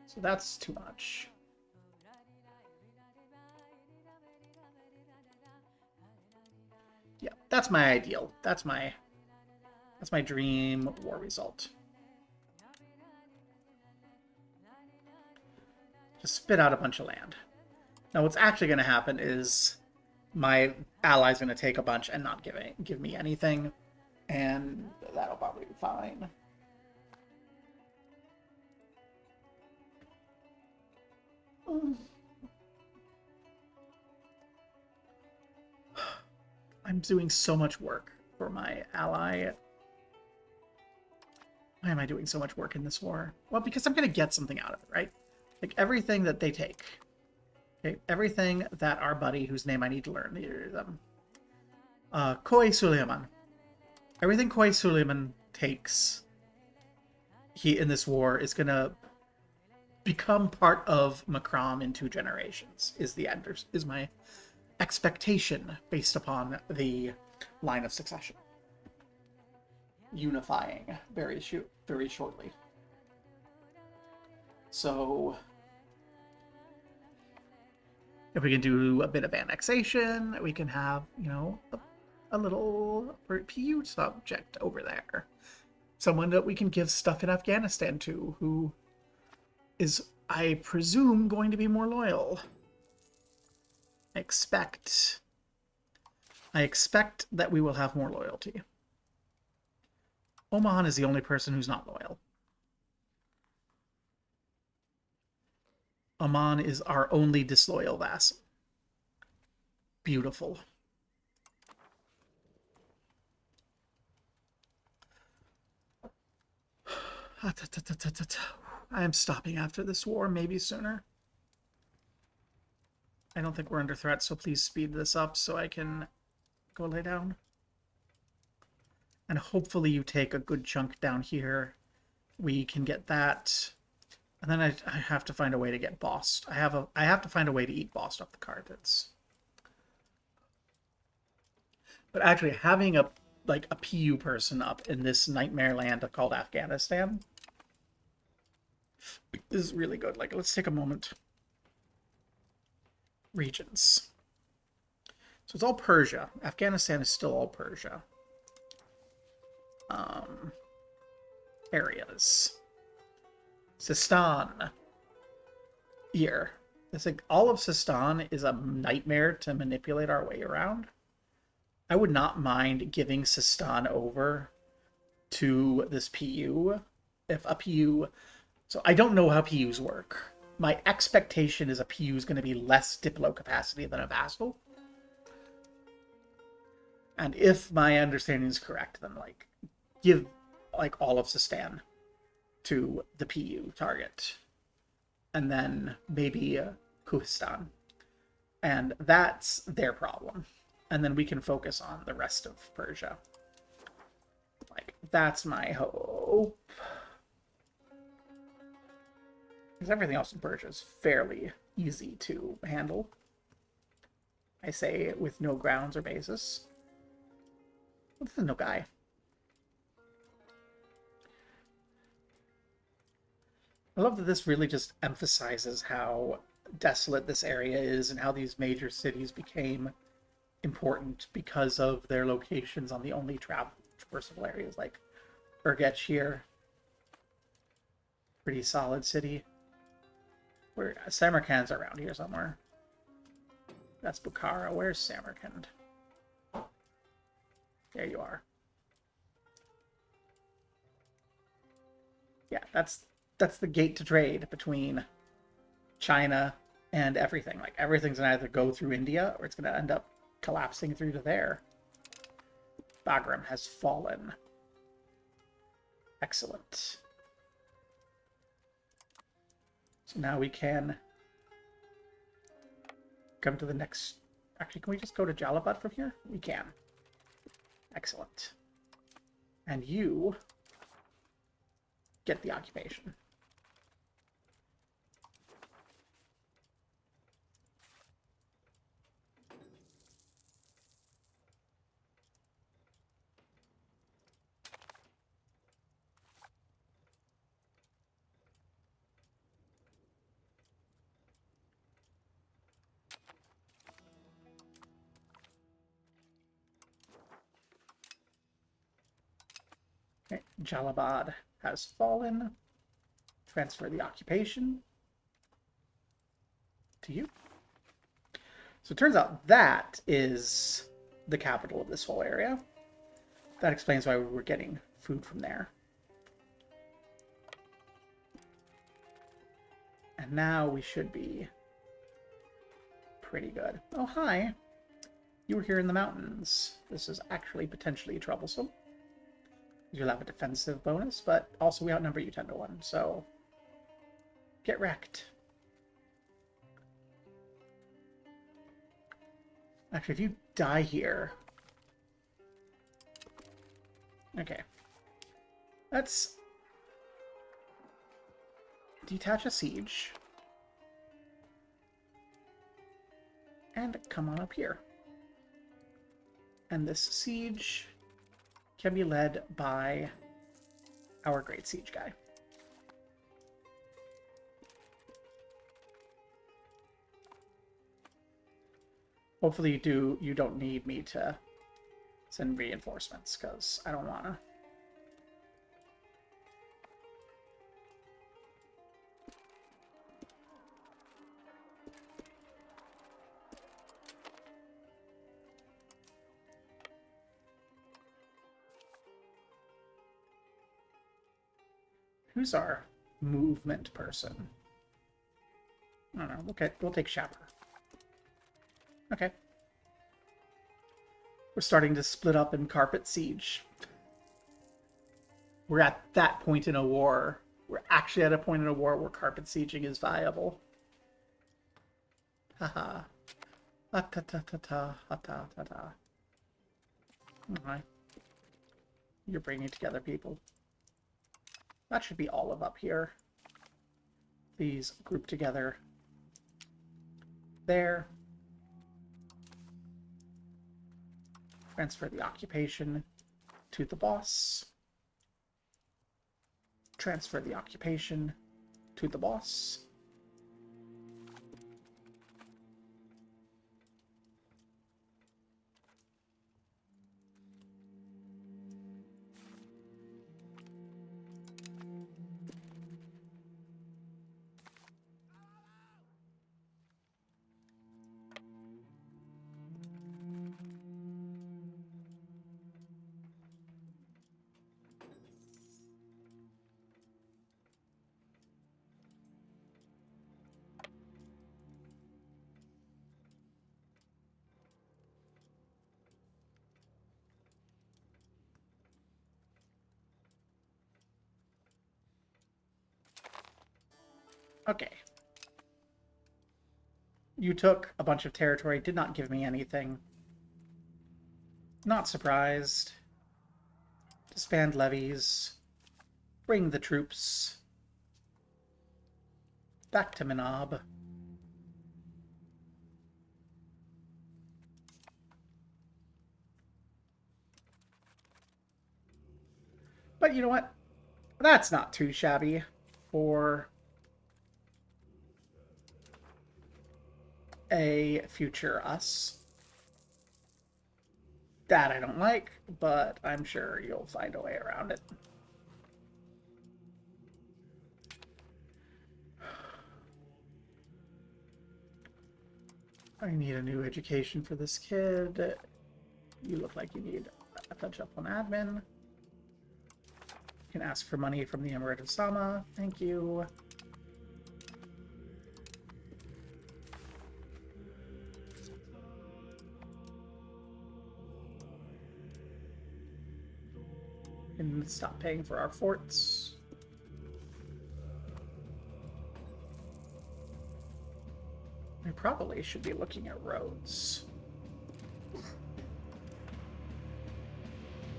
So that's too much. Yeah, that's my ideal. That's my dream war result. Just spit out a bunch of land. Now what's actually going to happen is my ally's going to take a bunch and not give me anything, and that'll probably be fine. I'm doing so much work for my ally. Why am I doing so much work in this war? Well, because I'm going to get something out of it, right? Like, everything that they take. Okay, everything that our buddy, whose name I need to learn, Koi Suleiman. Everything Koi Suleiman takes in this war is going to become part of Makran in 2 generations, is my expectation based upon the line of succession. Unifying very shortly. So if we can do a bit of annexation, we can have, a little PU subject over there. Someone that we can give stuff in Afghanistan to, who is, I presume, going to be more loyal. I expect that we will have more loyalty. Oman is the only person who's not loyal. Oman is our only disloyal vassal. Beautiful. I am stopping after this war, maybe sooner. I don't think we're under threat, so please speed this up so I can go lay down. And hopefully you take a good chunk down here. We can get that. And then I have to find a way to get bossed. I have to find a way to eat bossed off the card. But actually having a PU person up in this nightmare land called Afghanistan is really good. Like, let's take a moment. Regions. So it's all Persia. Afghanistan is still all Persia. Areas. Sistan. Here. It's like all of Sistan is a nightmare to manipulate our way around. I would not mind giving Sistan over to this PU. If a PU... So I don't know how PUs work. My expectation is a PU is going to be less diplo capacity than a vassal. And if my understanding is correct, then give all of Sistan to the PU target. And then maybe Kurdistan. And that's their problem. And then we can focus on the rest of Persia. That's my hope. Because everything else in Persia is fairly easy to handle. I say with no grounds or basis. Well, this is no guy. I love that this really just emphasizes how desolate this area is and how these major cities became important because of their locations on the only traversable areas like Urgetch here. Pretty solid city. Where Samarkand's around here somewhere. That's Bukhara. Where's Samarkand? There you are. Yeah, that's the gate to trade between China and everything. Everything's gonna either go through India or it's gonna end up collapsing through to there. Bagram has fallen. Excellent. So now we can come to the next... Actually, can we just go to Jalabad from here? We can. Excellent. And you get the occupation. Okay, Jalabad has fallen. Transfer the occupation to you. So it turns out that is the capital of this whole area. That explains why we were getting food from there. And now we should be pretty good. Oh, hi. You were here in the mountains. This is actually potentially troublesome. You'll have a defensive bonus, but also we outnumber you 10 to 1, so get wrecked. Actually, if you die here... Okay. Let's detach a siege. And come on up here. And this siege can be led by our great siege guy. Hopefully you don't need me to send reinforcements, because I don't wanna. Who's our movement person? I don't know. Okay, we'll take Shabber. Okay. We're starting to split up in Carpet Siege. We're at that point in a war. We're actually at a point in a war where carpet sieging is viable. Haha. Ha-ta-ta-ta-ta. Alright. You're bringing together people. That should be all of up here. These group together. There. Transfer the occupation to the boss. Transfer the occupation to the boss. Okay. You took a bunch of territory, did not give me anything. Not surprised. Disband levies. Bring the troops back to Minab. But you know what? That's not too shabby for a future us. That I don't like, but I'm sure you'll find a way around it. I need a new education for this kid. You look like you need a touch up on admin. You can ask for money from the Emirate of Sama. Thank you. And stop paying for our forts. I probably should be looking at roads.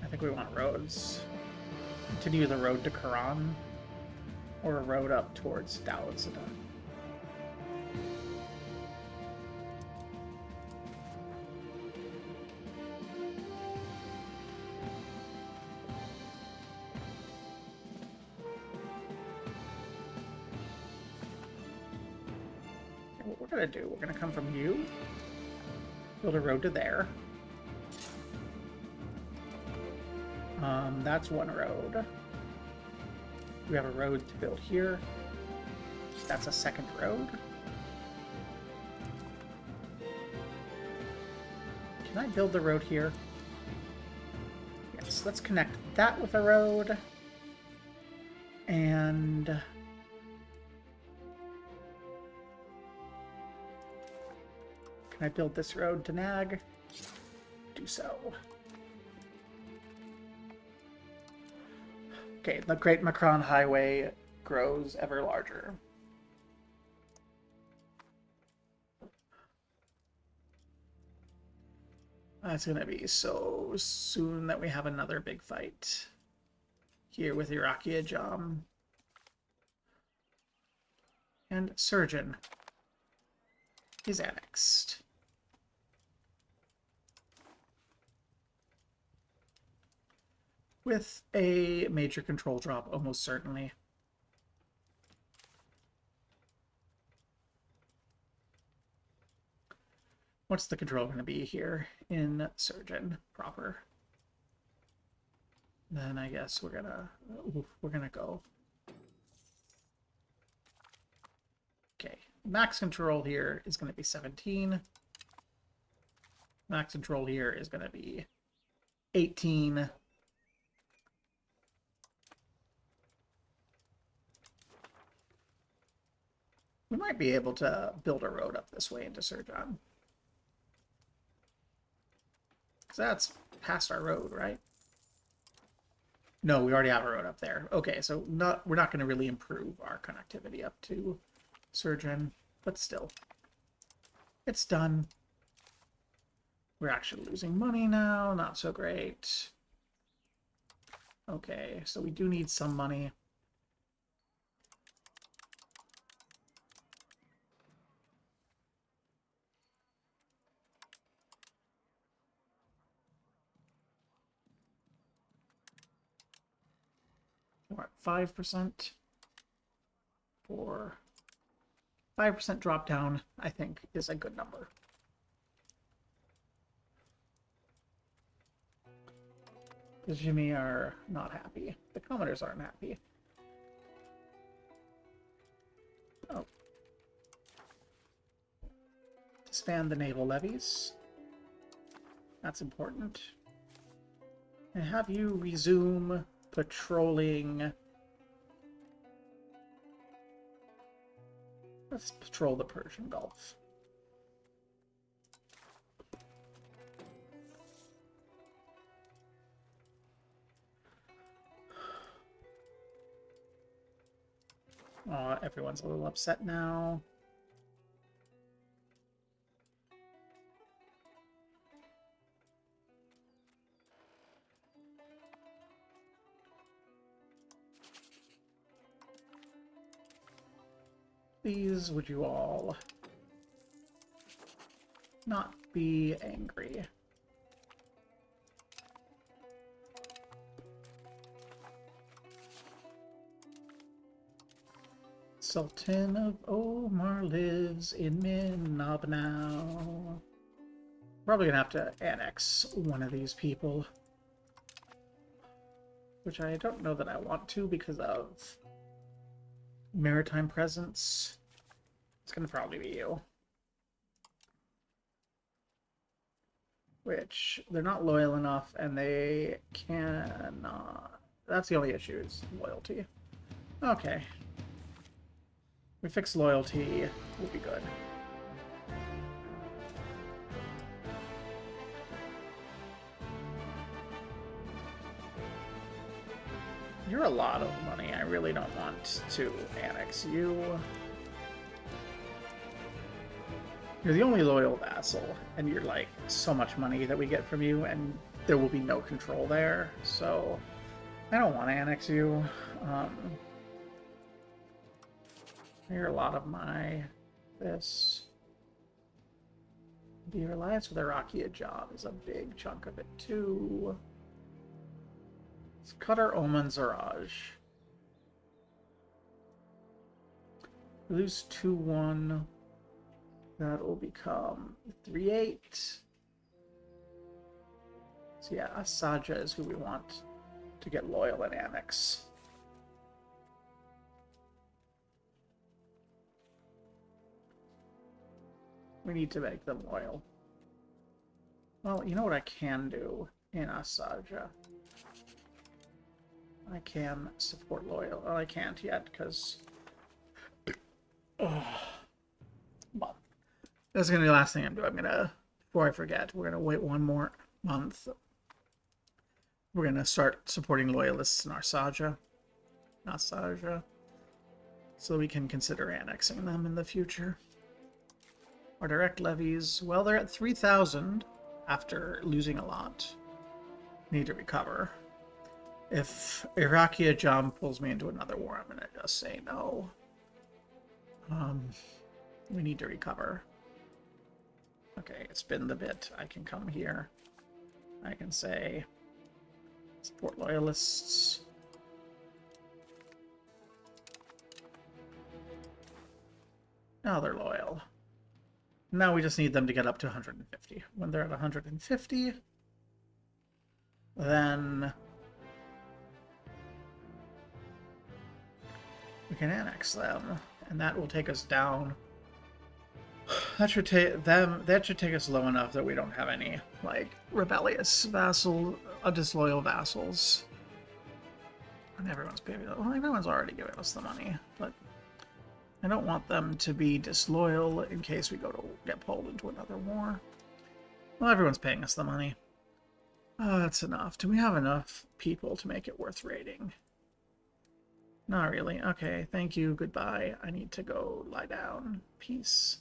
I think we want roads. Continue the road to Quran, or a road up towards Dallas. What we're gonna do, we're gonna come from you, build a road to there. That's one road. We have a road to build here. That's a second road. Can I build the road here? Yes, let's connect that with a road. And can I build this road to Nag? Do so. Okay, the Great Makran Highway grows ever larger. It's gonna be so soon that we have another big fight here with Iraqi Ajam. And Surgeon is annexed. With a major control drop, almost certainly. What's the control going to be here in Surgeon proper? Then I guess we're gonna go. Okay, max control here is going to be 17. Max control here is going to be 18. We might might be able to build a road up this way into Surjan. Because that's past our road, right? No, we already have a road up there. Okay, so we're not going to really improve our connectivity up to Surjan, but still. It's done. We're actually losing money now. Not so great. Okay, so we do need some money. We're at 5%. For 5% drop down, I think, is a good number. The Jimmy are not happy. The Commodores aren't happy. Oh. Expand the naval levies. That's important. And have you resume patrolling. Let's patrol the Persian Gulf. Everyone's a little upset now. Please, would you all not be angry? Sultan of Oman lives in Minab now. Probably gonna have to annex one of these people. Which I don't know that I want to because of maritime presence. It's gonna probably be you. Which, they're not loyal enough and they cannot... That's the only issue, is loyalty. Okay. We fix loyalty, we'll be good. You're a lot of money. I really don't want to annex you. You're the only loyal vassal, and you're like so much money that we get from you, and there will be no control there. So I don't want to annex you. You're a lot of my this. The alliance with Iraqi job is a big chunk of it too. Let's cut our Oman Zaraj. Lose 2-1. That will become 3-8. So yeah, Asaja is who we want to get loyal and annex. We need to make them loyal. Well, you know what I can do in Asaja? I can support loyal. Well, I can't yet because... Well, that's going to be the last thing I'm doing. I'm going to, before I forget, we're going to wait one more month. We're going to start supporting loyalists in Asaja. So we can consider annexing them in the future. Our direct levies, well, they're at 3,000 after losing a lot. Need to recover. If Iraqi Ajam pulls me into another war, I'm going to just say no. We need to recover. Okay, it's been the bit. I can come here. I can say support loyalists. Now they're loyal. Now we just need them to get up to 150. When they're at 150, then we can annex them, and that will take us down. That should take them. That should take us low enough that we don't have any like rebellious disloyal vassals. And everyone's already giving us the money, but I don't want them to be disloyal in case we go to get pulled into another war. Well, everyone's paying us the money. That's enough. Do we have enough people to make it worth raiding? Not really. Okay, thank you. Goodbye. I need to go lie down. Peace.